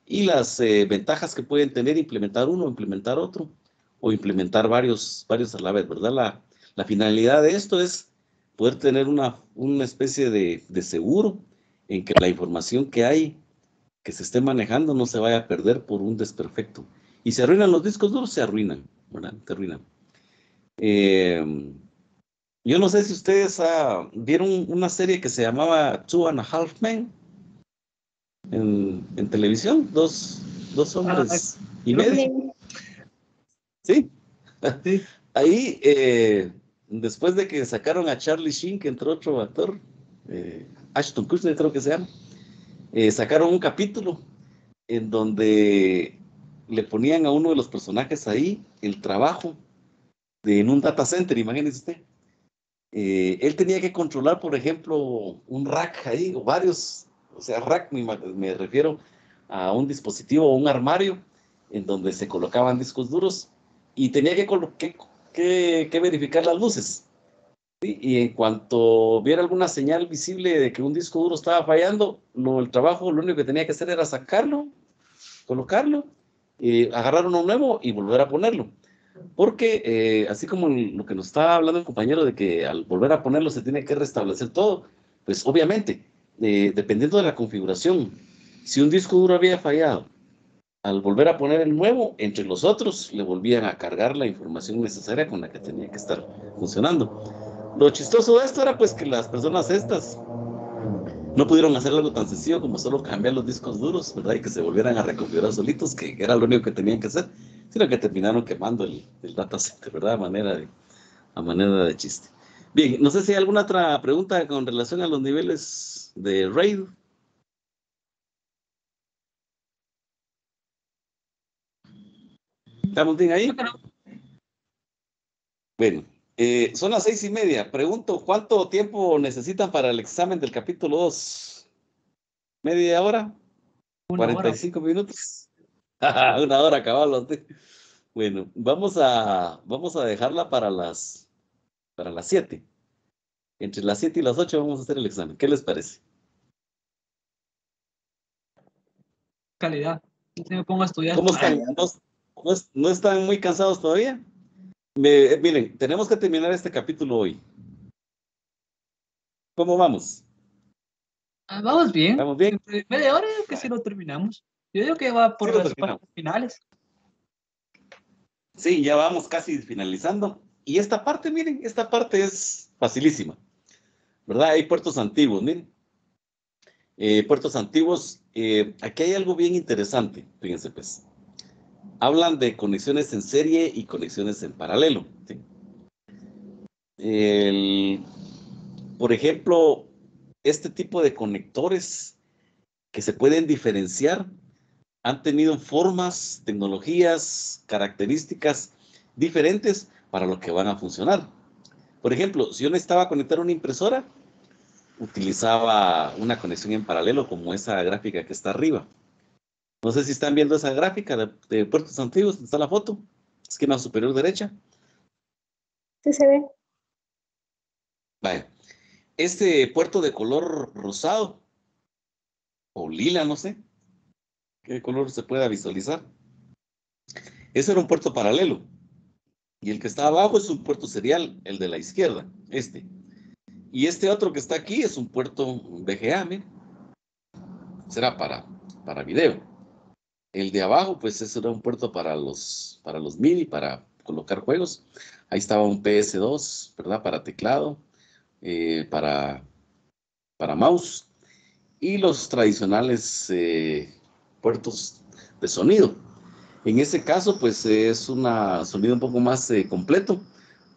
y las ventajas que pueden tener implementar uno, implementar otro, o implementar varios a la vez, ¿verdad? La finalidad de esto es poder tener una especie de seguro en que la información que se esté manejando no se vaya a perder por un desperfecto. Y se arruinan los discos duros, se arruinan, ¿verdad? Se arruinan. Yo no sé si ustedes vieron una serie que se llamaba Two and a Half Men en televisión, dos hombres y medio. ¿Sí? Sí. Ahí, después de que sacaron a Charlie Sheen, que entró otro actor, Ashton Kutcher creo que se llama, sacaron un capítulo en donde le ponían a uno de los personajes ahí el trabajo en un data center, imagínese usted. Él tenía que controlar, por ejemplo, un rack ahí, o varios, o sea, rack, me refiero a un dispositivo o un armario en donde se colocaban discos duros y tenía que verificar las luces. ¿Sí? Y en cuanto viera alguna señal visible de que un disco duro estaba fallando, el trabajo lo único que tenía que hacer era sacarlo, colocarlo, agarrar uno nuevo y volver a ponerlo. Porque así como lo que nos está hablando el compañero de que al volver a ponerlo se tiene que restablecer todo, pues obviamente, dependiendo de la configuración, si un disco duro había fallado, al volver a poner el nuevo, entre los otros le volvían a cargar la información necesaria con la que tenía que estar funcionando. Lo chistoso de esto era pues que las personas estas no pudieron hacer algo tan sencillo como solo cambiar los discos duros, ¿verdad? Y que se volvieran a reconfigurar solitos, que era lo único que tenían que hacer, sino que terminaron quemando el data center, ¿verdad? A manera de chiste. Bien, no sé si hay alguna otra pregunta con relación a los niveles de RAID. ¿Estamos bien ahí? Bueno, son las 6:30. Pregunto, ¿cuánto tiempo necesitan para el examen del capítulo 2? ¿Media hora? Una hora. 45 minutos. Una hora, caballo. Bueno, vamos a dejarla para las 7. Entre las 7 y las 8 vamos a hacer el examen. ¿Qué les parece? Calidad. Yo me pongo a estudiar. ¿Cómo están? ¿No están muy cansados todavía? Miren, tenemos que terminar este capítulo hoy. ¿Cómo vamos? Vamos bien. ¿Vamos bien? Entre media hora que sí lo terminamos. Yo digo que va por Sí lo las terminamos. partes finales. Sí, ya vamos casi finalizando. Y esta parte, miren, esta parte es facilísima, ¿verdad? Hay puertos antiguos, miren. Puertos antiguos, aquí hay algo bien interesante, fíjense pues. Hablan de conexiones en serie y conexiones en paralelo. ¿Sí? Por ejemplo, este tipo de conectores que se pueden diferenciar han tenido formas, tecnologías, características diferentes para lo que van a funcionar. Por ejemplo, si yo necesitaba conectar una impresora, utilizaba una conexión en paralelo como esa gráfica que está arriba. No sé si están viendo esa gráfica de puertos antiguos, está la foto, esquina superior derecha. Sí se ve. Vale. Este puerto de color rosado o lila, no sé qué color se pueda visualizar. Ese era un puerto paralelo. Y el que está abajo es un puerto serial, el de la izquierda, este. Y este otro que está aquí es un puerto VGA, miren. Será para video. El de abajo, pues ese era un puerto para los MIDI, para colocar juegos. Ahí estaba un PS2, ¿verdad? Para teclado, para mouse. Y los tradicionales puertos de sonido. En ese caso, pues es un sonido un poco más completo,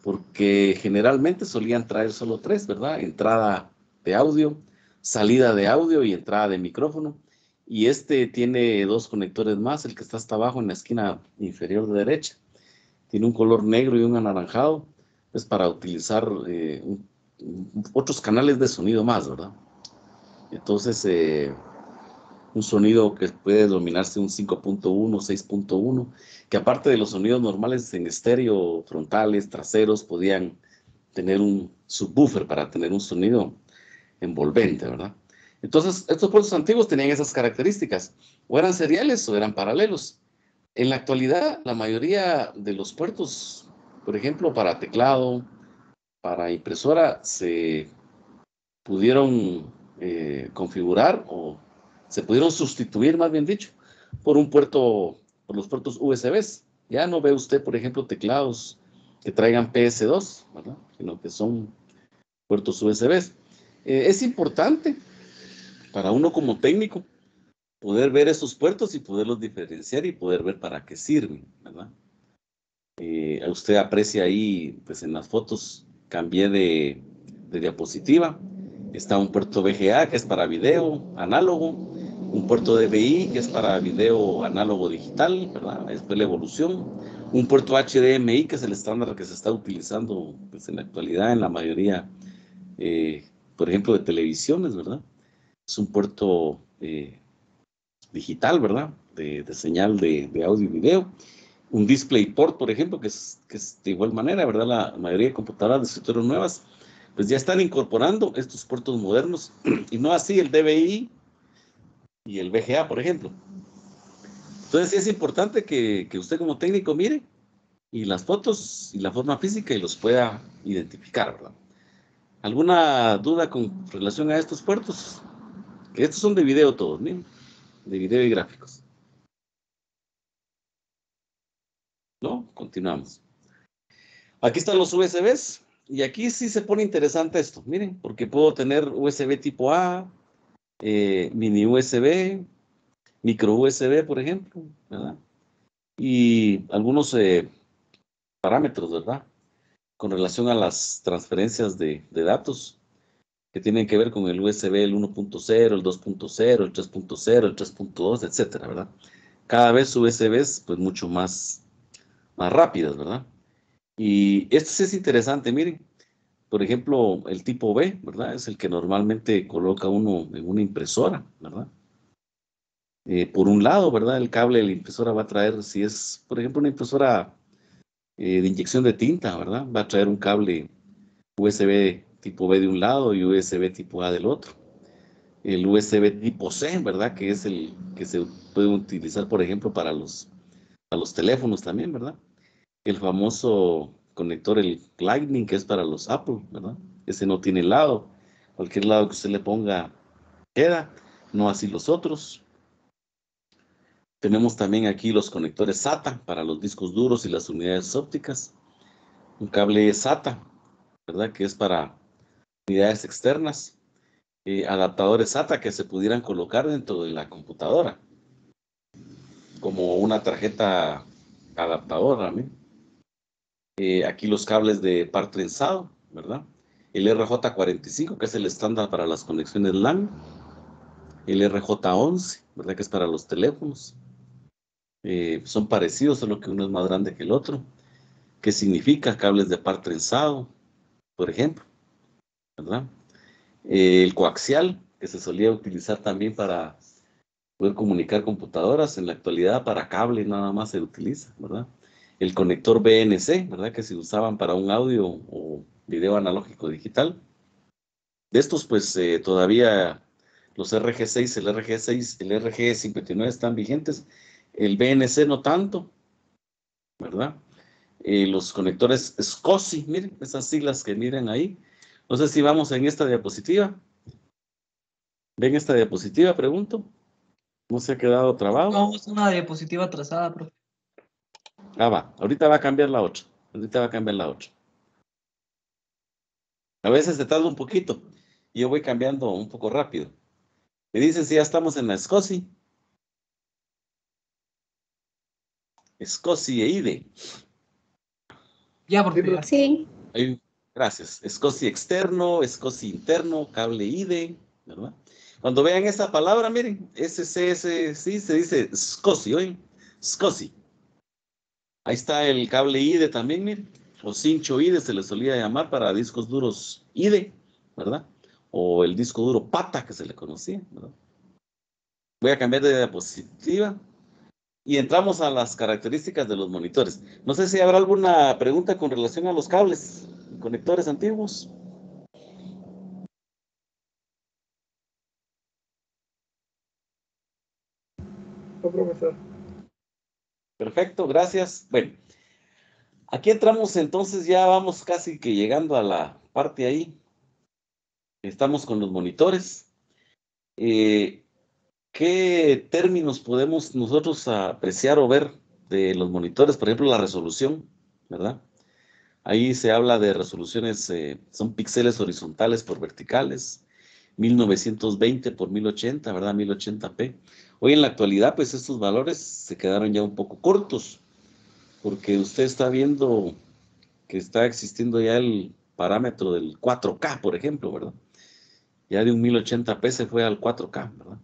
porque generalmente solían traer solo 3, ¿verdad? Entrada de audio, salida de audio y entrada de micrófono. Y este tiene 2 conectores más, el que está hasta abajo en la esquina inferior de derecha. Tiene un color negro y un anaranjado, es para utilizar otros canales de sonido más, ¿verdad? Entonces, un sonido que puede dominarse un 5.1, 6.1, que aparte de los sonidos normales en estéreo, frontales, traseros, podían tener un subwoofer para tener un sonido envolvente, ¿verdad? Entonces, estos puertos antiguos tenían esas características, o eran seriales o eran paralelos. En la actualidad, la mayoría de los puertos, por ejemplo, para teclado, para impresora, se pudieron configurar o se pudieron sustituir, más bien dicho, por los puertos USBs. Ya no ve usted, por ejemplo, teclados que traigan PS2, ¿verdad? Sino que son puertos USBs. Es importante para uno como técnico poder ver esos puertos y poderlos diferenciar y poder ver para qué sirven, ¿verdad? Usted aprecia ahí, pues en las fotos cambié de diapositiva. Está un puerto VGA que es para video análogo, un puerto DVI que es para video análogo digital, ¿verdad? Después la evolución, un puerto HDMI que es el estándar que se está utilizando pues, en la actualidad en la mayoría, por ejemplo, de televisiones, ¿verdad? Es un puerto digital, ¿verdad? De señal de audio y video. Un DisplayPort, por ejemplo, que es de igual manera, ¿verdad? La mayoría de computadoras de escritorio nuevas, pues ya están incorporando estos puertos modernos, y no así el DVI y el VGA, por ejemplo. Entonces sí es importante que usted como técnico mire y las fotos y la forma física y los pueda identificar, ¿verdad? ¿Alguna duda con relación a estos puertos? Que estos son de video todos, miren, de video y gráficos. ¿No? Continuamos. Aquí están los USBs. Y aquí sí se pone interesante esto. Miren, porque puedo tener USB tipo A, mini USB, micro USB, por ejemplo, ¿verdad? Y algunos parámetros, ¿verdad? Con relación a las transferencias de datos que tienen que ver con el USB, el 1.0, el 2.0, el 3.0, el 3.2, etcétera, ¿verdad? Cada vez USBs, pues mucho más rápidas, ¿verdad? Y esto sí es interesante, miren. Por ejemplo, el tipo B, ¿verdad? Es el que normalmente coloca uno en una impresora, ¿verdad? Por un lado, ¿verdad? El cable de la impresora va a traer, si es, por ejemplo, una impresora de inyección de tinta, ¿verdad? Va a traer un cable USB tipo B de un lado y USB tipo A del otro. El USB tipo C, ¿verdad? Que es el que se puede utilizar, por ejemplo, para los teléfonos también, ¿verdad? El famoso conector, el Lightning, que es para los Apple, ¿verdad? Ese no tiene lado. Cualquier lado que usted le ponga queda, no así los otros. Tenemos también aquí los conectores SATA para los discos duros y las unidades ópticas. Un cable SATA, ¿verdad? Que es para unidades externas. Adaptadores SATA que se pudieran colocar dentro de la computadora, como una tarjeta adaptadora, ¿no? Aquí los cables de par trenzado, ¿verdad? El RJ45, que es el estándar para las conexiones LAN. El RJ11, ¿verdad? Que es para los teléfonos. Son parecidos, solo que uno es más grande que el otro. ¿Qué significa? Cables de par trenzado, por ejemplo, ¿verdad? El coaxial, que se solía utilizar también para poder comunicar computadoras, en la actualidad para cable nada más se utiliza, ¿verdad? El conector BNC, ¿verdad? Que se usaban para un audio o video analógico digital. De estos, pues todavía los RG6, el RG6, el RG59 están vigentes. El BNC no tanto, ¿verdad? Los conectores SCSI, miren, esas siglas que miren ahí. No sé si vamos en esta diapositiva. ¿Ven esta diapositiva? Pregunto. ¿No se ha quedado trabado? Vamos a una diapositiva atrasada, profe. Ah, va. Ahorita va a cambiar la otra. Ahorita va a cambiar la otra. A veces se tarda un poquito. Y yo voy cambiando un poco rápido. Me dicen si ya estamos en la SCSI. SCSI e IDE. Ya, profe. Sí. Gracias. SCSI externo, SCSI interno, cable IDE, ¿verdad? Cuando vean esa palabra, miren, SCS, sí, se dice SCSI, ¿oyen? SCSI. Ahí está el cable IDE también, miren. O cincho IDE se le solía llamar para discos duros IDE, ¿verdad? O el disco duro PATA que se le conocía, ¿verdad? Voy a cambiar de diapositiva. Y entramos a las características de los monitores. No sé si habrá alguna pregunta con relación a los cables, conectores antiguos. No, profesor. Perfecto, gracias. Bueno, aquí entramos entonces, ya vamos casi que llegando a la parte ahí. Estamos con los monitores. ¿Qué términos podemos nosotros apreciar o ver de los monitores? Por ejemplo, la resolución, ¿verdad? Ahí se habla de resoluciones, son píxeles horizontales por verticales, 1920 por 1080, ¿verdad? 1080p. Hoy en la actualidad, pues estos valores se quedaron ya un poco cortos, porque usted está viendo que está existiendo ya el parámetro del 4K, por ejemplo, ¿verdad? Ya de un 1080p se fue al 4K, ¿verdad?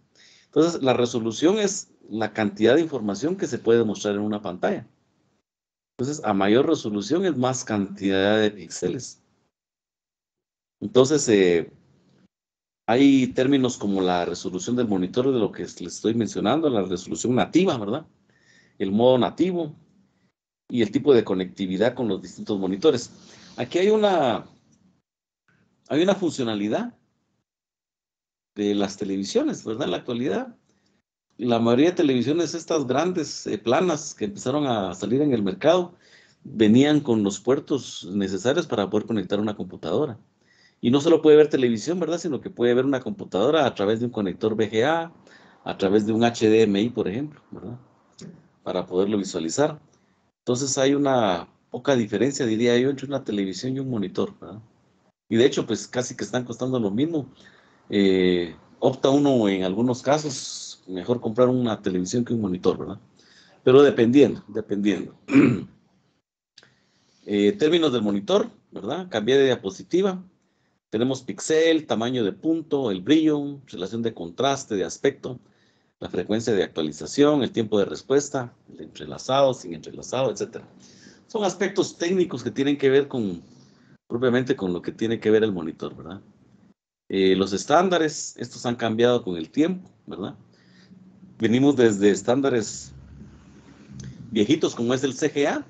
Entonces, la resolución es la cantidad de información que se puede mostrar en una pantalla. Entonces, a mayor resolución es más cantidad de píxeles. Entonces, hay términos como la resolución del monitor de lo que les estoy mencionando, la resolución nativa, ¿verdad? El modo nativo y el tipo de conectividad con los distintos monitores. Aquí hay una funcionalidad de las televisiones, ¿verdad? En la actualidad, la mayoría de televisiones, estas grandes, planas que empezaron a salir en el mercado, venían con los puertos necesarios para poder conectar una computadora. Y no solo puede ver televisión, ¿verdad? Sino que puede ver una computadora a través de un conector VGA, a través de un HDMI, por ejemplo, ¿verdad? Para poderlo visualizar. Entonces hay una poca diferencia, diría yo, entre una televisión y un monitor, ¿verdad? Y de hecho, pues casi que están costando lo mismo. Opta uno en algunos casos mejor comprar una televisión que un monitor, ¿verdad? Pero dependiendo. Términos del monitor, ¿verdad? Cambié de diapositiva. Tenemos píxel, tamaño de punto, el brillo, relación de contraste, de aspecto, la frecuencia de actualización, el tiempo de respuesta, el entrelazado, sin entrelazado, etc. Son aspectos técnicos que tienen que ver propiamente con lo que tiene que ver el monitor, ¿verdad? Los estándares, estos han cambiado con el tiempo, ¿verdad? Venimos desde estándares viejitos como es el CGA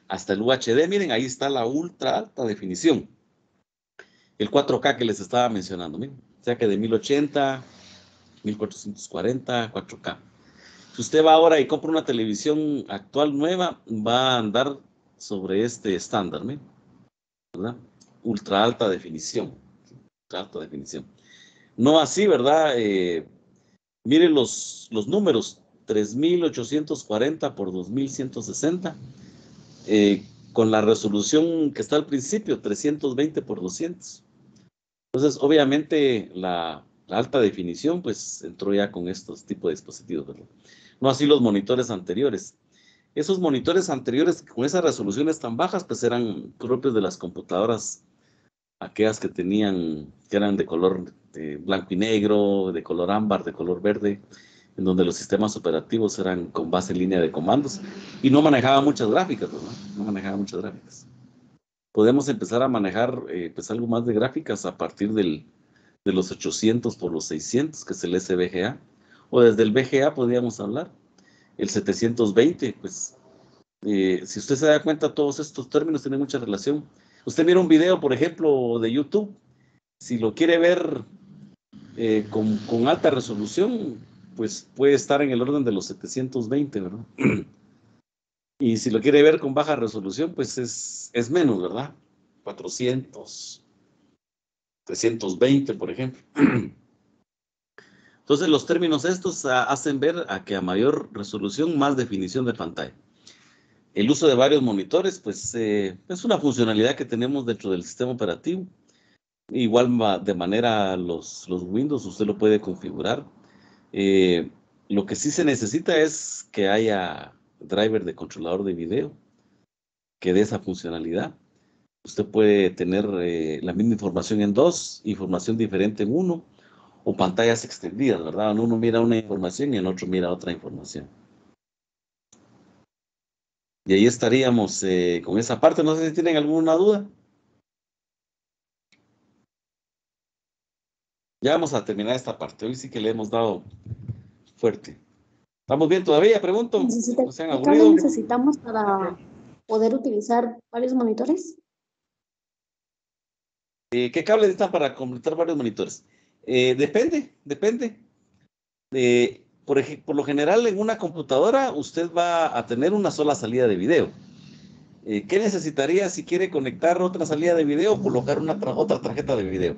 hasta el UHD. Miren, ahí está la ultra alta definición. El 4K que les estaba mencionando, miren. O sea que de 1080, 1440, 4K. Si usted va ahora y compra una televisión actual nueva, va a andar sobre este estándar, ¿verdad? Ultra alta definición. Ultra alta definición. No así, ¿verdad? Miren los números. 3840 por 2160. Con la resolución que está al principio, 320 por 200. Entonces, obviamente, la alta definición, pues, entró ya con estos tipos de dispositivos, ¿verdad? No así los monitores anteriores. Esos monitores anteriores, con esas resoluciones tan bajas, pues, eran propios de las computadoras, aquellas que tenían, que eran de color blanco y negro, de color ámbar, de color verde, en donde los sistemas operativos eran con base en línea de comandos y no manejaba muchas gráficas, ¿verdad? No manejaba muchas gráficas. Podemos empezar a manejar pues algo más de gráficas a partir de los 800 por los 600, que es el SVGA, o desde el VGA podríamos hablar. El 720, pues, si usted se da cuenta, todos estos términos tienen mucha relación. Usted mira un video, por ejemplo, de YouTube, si lo quiere ver con alta resolución, pues puede estar en el orden de los 720, ¿verdad? Y si lo quiere ver con baja resolución, pues es menos, ¿verdad? 400, 320, por ejemplo. Entonces, los términos estos hacen ver a que a mayor resolución, más definición de pantalla. El uso de varios monitores, pues, es una funcionalidad que tenemos dentro del sistema operativo. Igual de manera los Windows, usted lo puede configurar. Lo que sí se necesita es que haya driver de controlador de video que dé esa funcionalidad. Usted puede tener la misma información en dos, información diferente en uno, o pantallas extendidas, ¿verdad? Uno mira una información y el otro mira otra información. Y ahí estaríamos con esa parte. No sé si tienen alguna duda. Ya vamos a terminar esta parte. Hoy sí que le hemos dado fuerte. ¿Estamos bien todavía? Pregunto. ¿No se han ¿Qué aburrido? cable necesitamos para poder utilizar varios monitores? ¿Qué cable necesitan para completar varios monitores? Depende. Por lo general, en una computadora, usted va a tener una sola salida de video. ¿Qué necesitaría si quiere conectar otra salida de video o colocar otra tarjeta de video?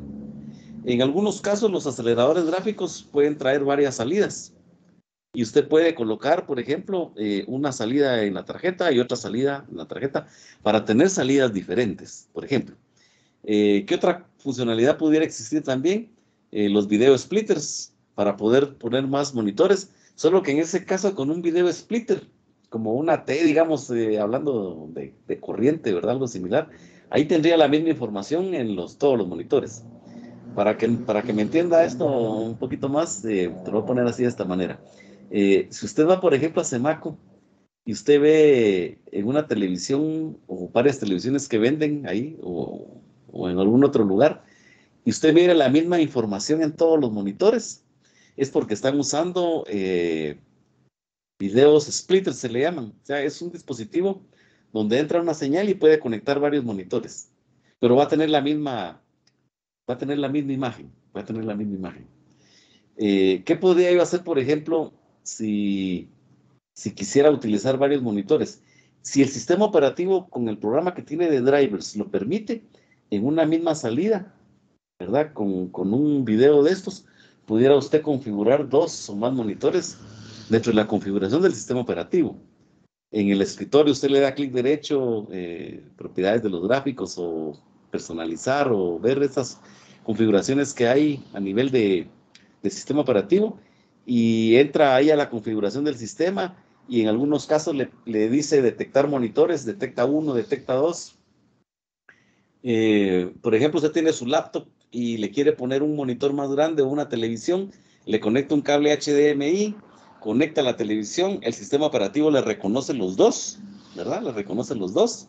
En algunos casos, los aceleradores gráficos pueden traer varias salidas. Y usted puede colocar, por ejemplo, una salida en la tarjeta y otra salida en la tarjeta para tener salidas diferentes, por ejemplo. ¿Qué otra funcionalidad pudiera existir también? Los video splitters, para poder poner más monitores, solo que en ese caso con un video splitter, como una T, digamos, hablando de corriente, ¿verdad? Algo similar. Ahí tendría la misma información en todos los monitores. Para que me entienda esto un poquito más, te lo voy a poner así de esta manera. Si usted va, por ejemplo, a Semaco y usted ve en una televisión o varias televisiones que venden ahí o en algún otro lugar, y usted mira la misma información en todos los monitores, es porque están usando videos splitters, se le llaman. O sea, es un dispositivo donde entra una señal y puede conectar varios monitores, pero va a tener la misma imagen. ¿Qué podría yo hacer, por ejemplo, si quisiera utilizar varios monitores? Si el sistema operativo con el programa que tiene de drivers lo permite, en una misma salida, ¿verdad? Con un video de estos, pudiera usted configurar 2 o más monitores dentro de la configuración del sistema operativo. En el escritorio usted le da clic derecho, propiedades de los gráficos, o personalizar, o ver esas configuraciones que hay a nivel de sistema operativo, y entra ahí a la configuración del sistema, y en algunos casos le dice detectar monitores, detecta 1, detecta 2. Por ejemplo, usted tiene su laptop y le quiere poner un monitor más grande o una televisión, le conecta un cable HDMI, conecta la televisión, el sistema operativo le reconoce los dos, ¿verdad? Le reconoce los dos.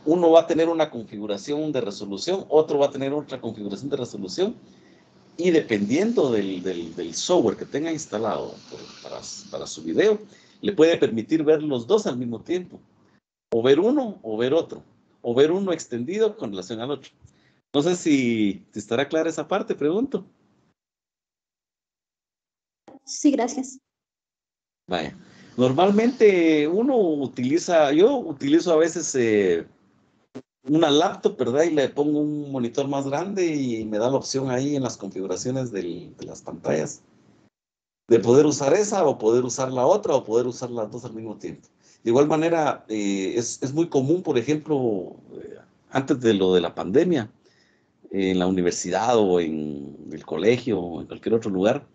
Uno va a tener una configuración de resolución, otro va a tener otra configuración de resolución, y dependiendo del software que tenga instalado para su video, le puede permitir ver los dos al mismo tiempo, o ver uno o ver otro, o ver uno extendido con relación al otro. No sé si estará clara esa parte, pregunto. Sí, gracias. Vaya. Normalmente yo utilizo a veces una laptop, ¿verdad? Y le pongo un monitor más grande y me da la opción ahí en las configuraciones de las pantallas de poder usar esa o poder usar la otra o poder usar las dos al mismo tiempo. De igual manera, es muy común, por ejemplo, antes de lo de la pandemia, en la universidad o en el colegio o en cualquier otro lugar,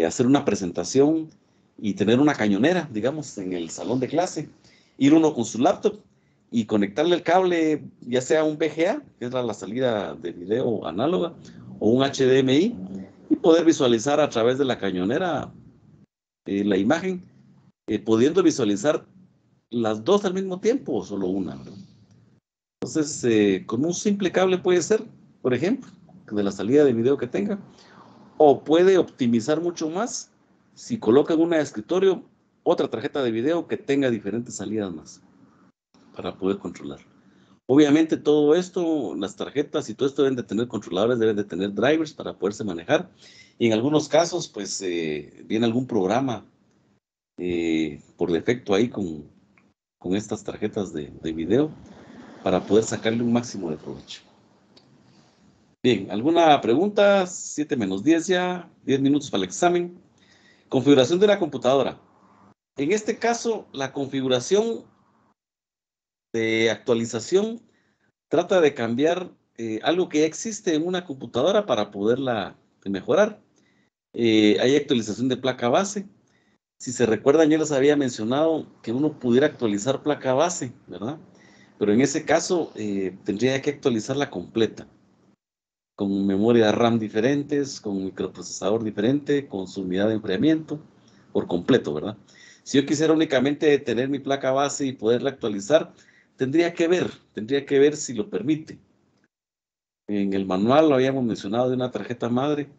hacer una presentación y tener una cañonera, digamos, en el salón de clase, ir uno con su laptop y conectarle el cable, ya sea un VGA, que es la salida de video análoga, o un HDMI, y poder visualizar a través de la cañonera la imagen, pudiendo visualizar las dos al mismo tiempo o solo una, ¿verdad? Entonces, con un simple cable puede ser, por ejemplo, de la salida de video que tenga, o puede optimizar mucho más si coloca en un escritorio otra tarjeta de video que tenga diferentes salidas más para poder controlar. Obviamente todo esto, las tarjetas y todo esto deben de tener controladores, deben de tener drivers para poderse manejar. Y en algunos casos, pues, viene algún programa por defecto ahí con estas tarjetas de video para poder sacarle un máximo de provecho. Bien, ¿alguna pregunta? 7 menos 10 ya, 10 minutos para el examen. Configuración de la computadora. En este caso, la configuración de actualización trata de cambiar algo que ya existe en una computadora para poderla mejorar. Hay actualización de placa base. Si se recuerdan, yo les había mencionado que uno pudiera actualizar placa base, ¿verdad? Pero en ese caso tendría que actualizarla completa, con memoria RAM diferentes, con microprocesador diferente, con su unidad de enfriamiento, por completo, ¿verdad? Si yo quisiera únicamente tener mi placa base y poderla actualizar, tendría que ver si lo permite. En el manual lo habíamos mencionado de una tarjeta madre.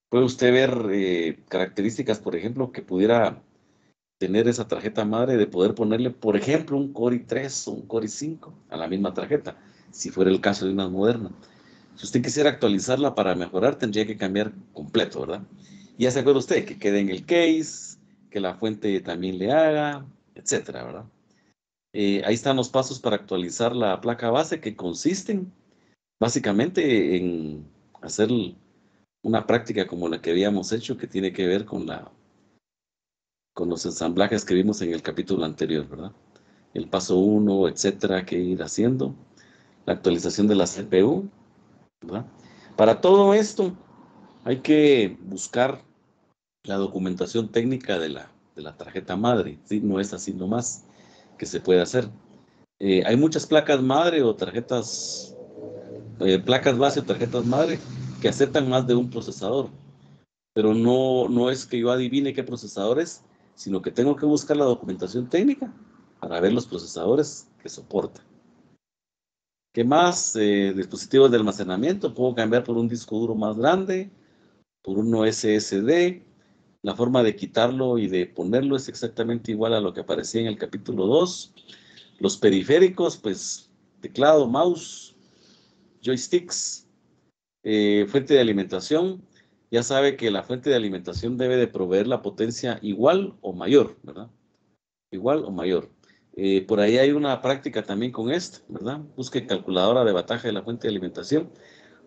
Puede usted ver características, por ejemplo, que pudiera tener esa tarjeta madre de poder ponerle, por ejemplo, un Core i3 o un Core i5 a la misma tarjeta, si fuera el caso de una moderna. Si usted quisiera actualizarla para mejorar, tendría que cambiar completo, ¿verdad? Y ya se acuerda usted que quede en el case, que la fuente también le haga, etcétera, ¿verdad? Ahí están los pasos para actualizar la placa base, que consisten básicamente en hacer una práctica como la que habíamos hecho, que tiene que ver con los ensamblajes que vimos en el capítulo anterior, ¿verdad? El paso 1, etcétera, que ir haciendo, la actualización de la CPU, ¿verdad? Para todo esto hay que buscar la documentación técnica de la tarjeta madre, ¿sí? No es así nomás que se puede hacer. Hay muchas placas madre o tarjetas, placas base o tarjetas madre que aceptan más de un procesador, pero no es que yo adivine qué procesador es, sino que tengo que buscar la documentación técnica para ver los procesadores que soporta. ¿Qué más? Dispositivos de almacenamiento, puedo cambiar por un disco duro más grande, por uno SSD. La forma de quitarlo y de ponerlo es exactamente igual a lo que aparecía en el capítulo 2. Los periféricos, pues teclado, mouse, joysticks, fuente de alimentación. Ya sabe que la fuente de alimentación debe de proveer la potencia igual o mayor, ¿verdad? Igual o mayor. Por ahí hay una práctica también con esto, ¿verdad? Busque calculadora de wattaje de la fuente de alimentación.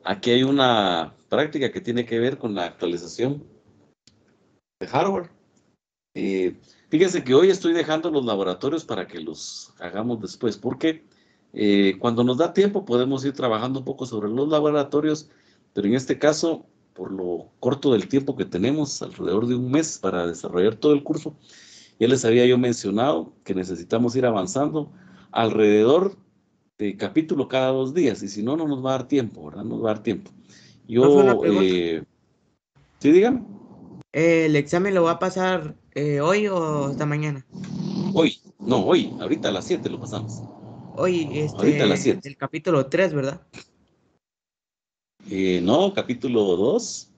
Aquí hay una práctica que tiene que ver con la actualización de hardware. Fíjense que hoy estoy dejando los laboratorios para que los hagamos después, porque cuando nos da tiempo podemos ir trabajando un poco sobre los laboratorios, pero en este caso, por lo corto del tiempo que tenemos, alrededor de un mes para desarrollar todo el curso, ya les había yo mencionado que necesitamos ir avanzando alrededor de capítulo cada 2 días, y si no, no nos va a dar tiempo, ¿verdad? No nos va a dar tiempo. Profe, una Yo, pregunta. sí, dígame. ¿El examen lo va a pasar hoy o hasta mañana? Hoy, no, hoy, ahorita a las 7 lo pasamos. Hoy, Ahorita a las 7. el capítulo 3, ¿verdad? No, capítulo 2.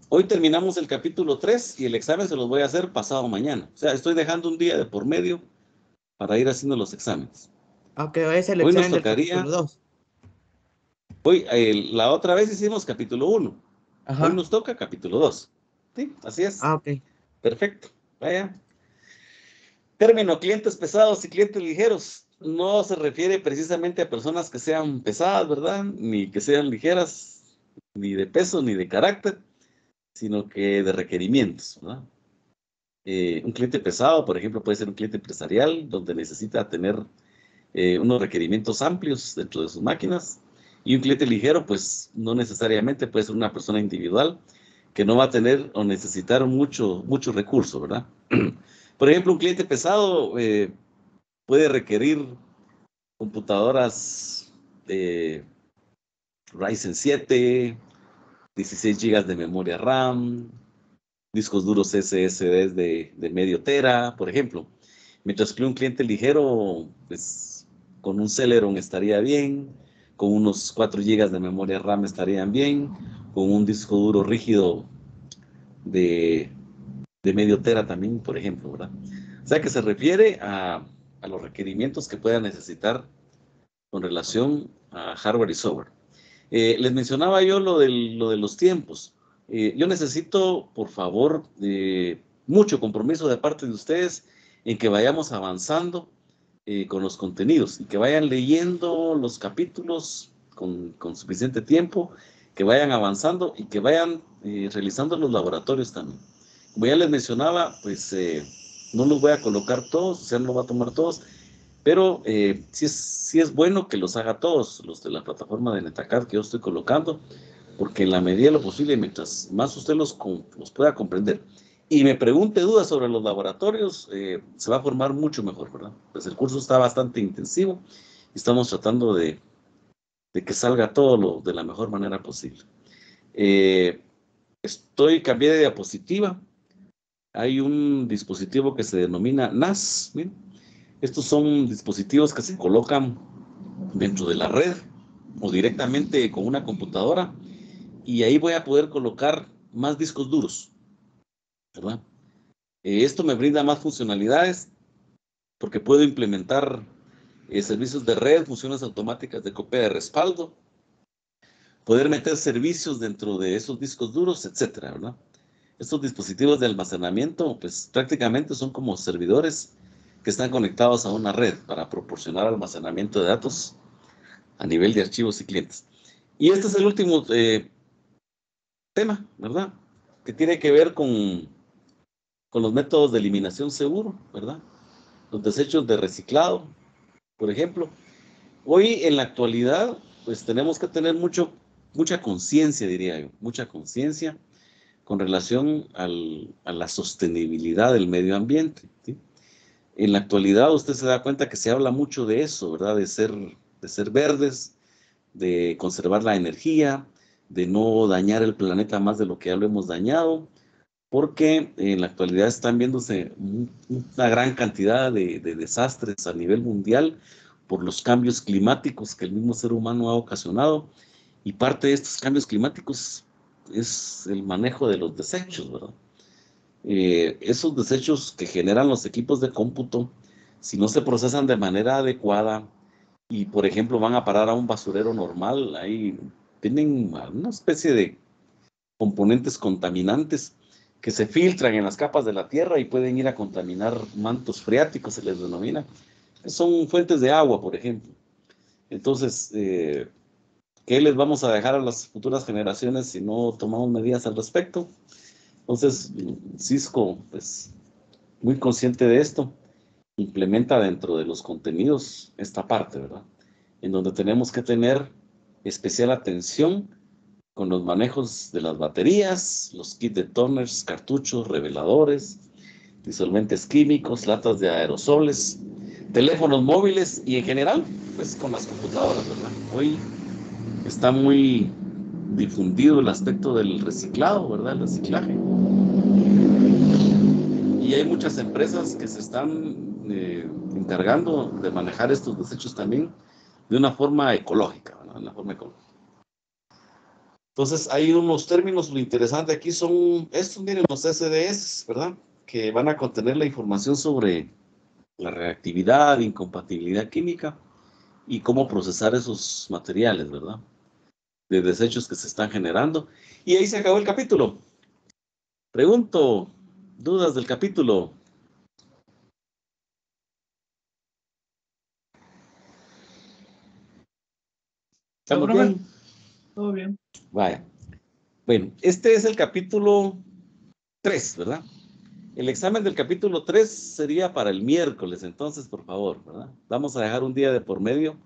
Hoy terminamos el capítulo 3 y el examen se los voy a hacer pasado mañana. O sea, estoy dejando un día de por medio para ir haciendo los exámenes. Aunque es el Hoy nos examen del tocaría, capítulo 2. hoy, la otra vez hicimos capítulo 1. Hoy Ajá. nos toca capítulo 2. Sí, así es. Ah, ok. Perfecto. Vaya. Término, clientes pesados y clientes ligeros. No se refiere precisamente a personas que sean pesadas, ¿verdad? Ni que sean ligeras, ni de peso, ni de carácter, sino que de requerimientos, ¿verdad? Un cliente pesado, por ejemplo, puede ser un cliente empresarial, donde necesita tener unos requerimientos amplios dentro de sus máquinas. Y un cliente ligero, pues no necesariamente puede ser una persona individual que no va a tener o necesitar mucho recurso, ¿verdad? Por ejemplo, un cliente pesado puede requerir computadoras Ryzen 7, 16 GB de memoria RAM, discos duros SSDs de medio tera, por ejemplo. Mientras que un cliente ligero, pues con un Celeron estaría bien, con unos 4 GB de memoria RAM estarían bien, con un disco duro rígido de medio tera también, por ejemplo, ¿verdad? O sea que se refiere a los requerimientos que pueda necesitar con relación a hardware y software. Les mencionaba yo lo de los tiempos. Yo necesito, por favor, mucho compromiso de parte de ustedes en que vayamos avanzando con los contenidos y que vayan leyendo los capítulos con suficiente tiempo, que vayan avanzando y que vayan realizando los laboratorios también. Como ya les mencionaba, pues no los voy a colocar todos, o sea, no los voy a tomar todos, pero sí es bueno que los haga todos, los de la plataforma de NetAcad que yo estoy colocando, porque en la medida de lo posible, mientras más usted los pueda comprender y me pregunte dudas sobre los laboratorios, se va a formar mucho mejor, ¿verdad? Pues el curso está bastante intensivo y estamos tratando de que salga todo de la mejor manera posible. Cambié de diapositiva. Hay un dispositivo que se denomina NAS. ¿Bien? Estos son dispositivos que se colocan dentro de la red o directamente con una computadora y ahí voy a poder colocar más discos duros, ¿verdad? Esto me brinda más funcionalidades porque puedo implementar servicios de red, funciones automáticas de copia de respaldo, poder meter servicios dentro de esos discos duros, etcétera, ¿verdad? Estos dispositivos de almacenamiento, pues prácticamente son como servidores que están conectados a una red para proporcionar almacenamiento de datos a nivel de archivos y clientes. Y este es el último tema, ¿verdad? Que tiene que ver con los métodos de eliminación seguro, ¿verdad? Los desechos de reciclado, por ejemplo. Hoy, en la actualidad, pues tenemos que tener mucha conciencia, diría yo, mucha conciencia con relación a la sostenibilidad del medio ambiente, ¿sí? En la actualidad usted se da cuenta que se habla mucho de eso, ¿verdad? De ser verdes, de conservar la energía, de no dañar el planeta más de lo que ya lo hemos dañado, porque en la actualidad están viéndose una gran cantidad de desastres a nivel mundial por los cambios climáticos que el mismo ser humano ha ocasionado, y parte de estos cambios climáticos es el manejo de los desechos, ¿verdad? Esos desechos que generan los equipos de cómputo, si no se procesan de manera adecuada y, por ejemplo, van a parar a un basurero normal, ahí tienen una especie de componentes contaminantes que se filtran en las capas de la tierra y pueden ir a contaminar mantos freáticos, se les denomina. Son fuentes de agua, por ejemplo. Entonces, ¿qué les vamos a dejar a las futuras generaciones si no tomamos medidas al respecto? Entonces, Cisco, pues, muy consciente de esto, implementa dentro de los contenidos esta parte, ¿verdad? En donde tenemos que tener especial atención con los manejos de las baterías, los kits de toners, cartuchos, reveladores, disolventes químicos, latas de aerosoles, teléfonos móviles y en general, pues con las computadoras, ¿verdad? Hoy está muy difundido el aspecto del reciclado, ¿verdad? El reciclaje. Y hay muchas empresas que se están encargando de manejar estos desechos también de una forma ecológica, ¿verdad? De una forma ecológica. Entonces, hay unos términos, lo interesante aquí son estos, miren, los SDS, ¿verdad? Que van a contener la información sobre la reactividad, incompatibilidad química y cómo procesar esos materiales, ¿verdad? De desechos que se están generando. Y ahí se acabó el capítulo. Pregunto, ¿dudas del capítulo? No, ¿Estamos profe. bien? Todo bien. Vaya. Bueno, este es el capítulo 3, ¿verdad? El examen del capítulo 3 sería para el miércoles, entonces, por favor, ¿verdad? Vamos a dejar un día de por medio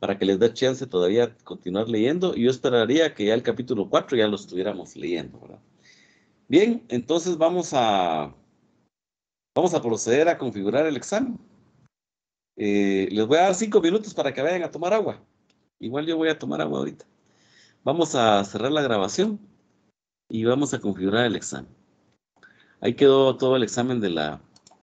para que les dé chance todavía continuar leyendo, y yo esperaría que ya el capítulo 4 ya lo estuviéramos leyendo, ¿verdad? Bien, entonces vamos a proceder a configurar el examen. Les voy a dar 5 minutos para que vayan a tomar agua. Igual yo voy a tomar agua ahorita. Vamos a cerrar la grabación y vamos a configurar el examen. Ahí quedó todo el examen de la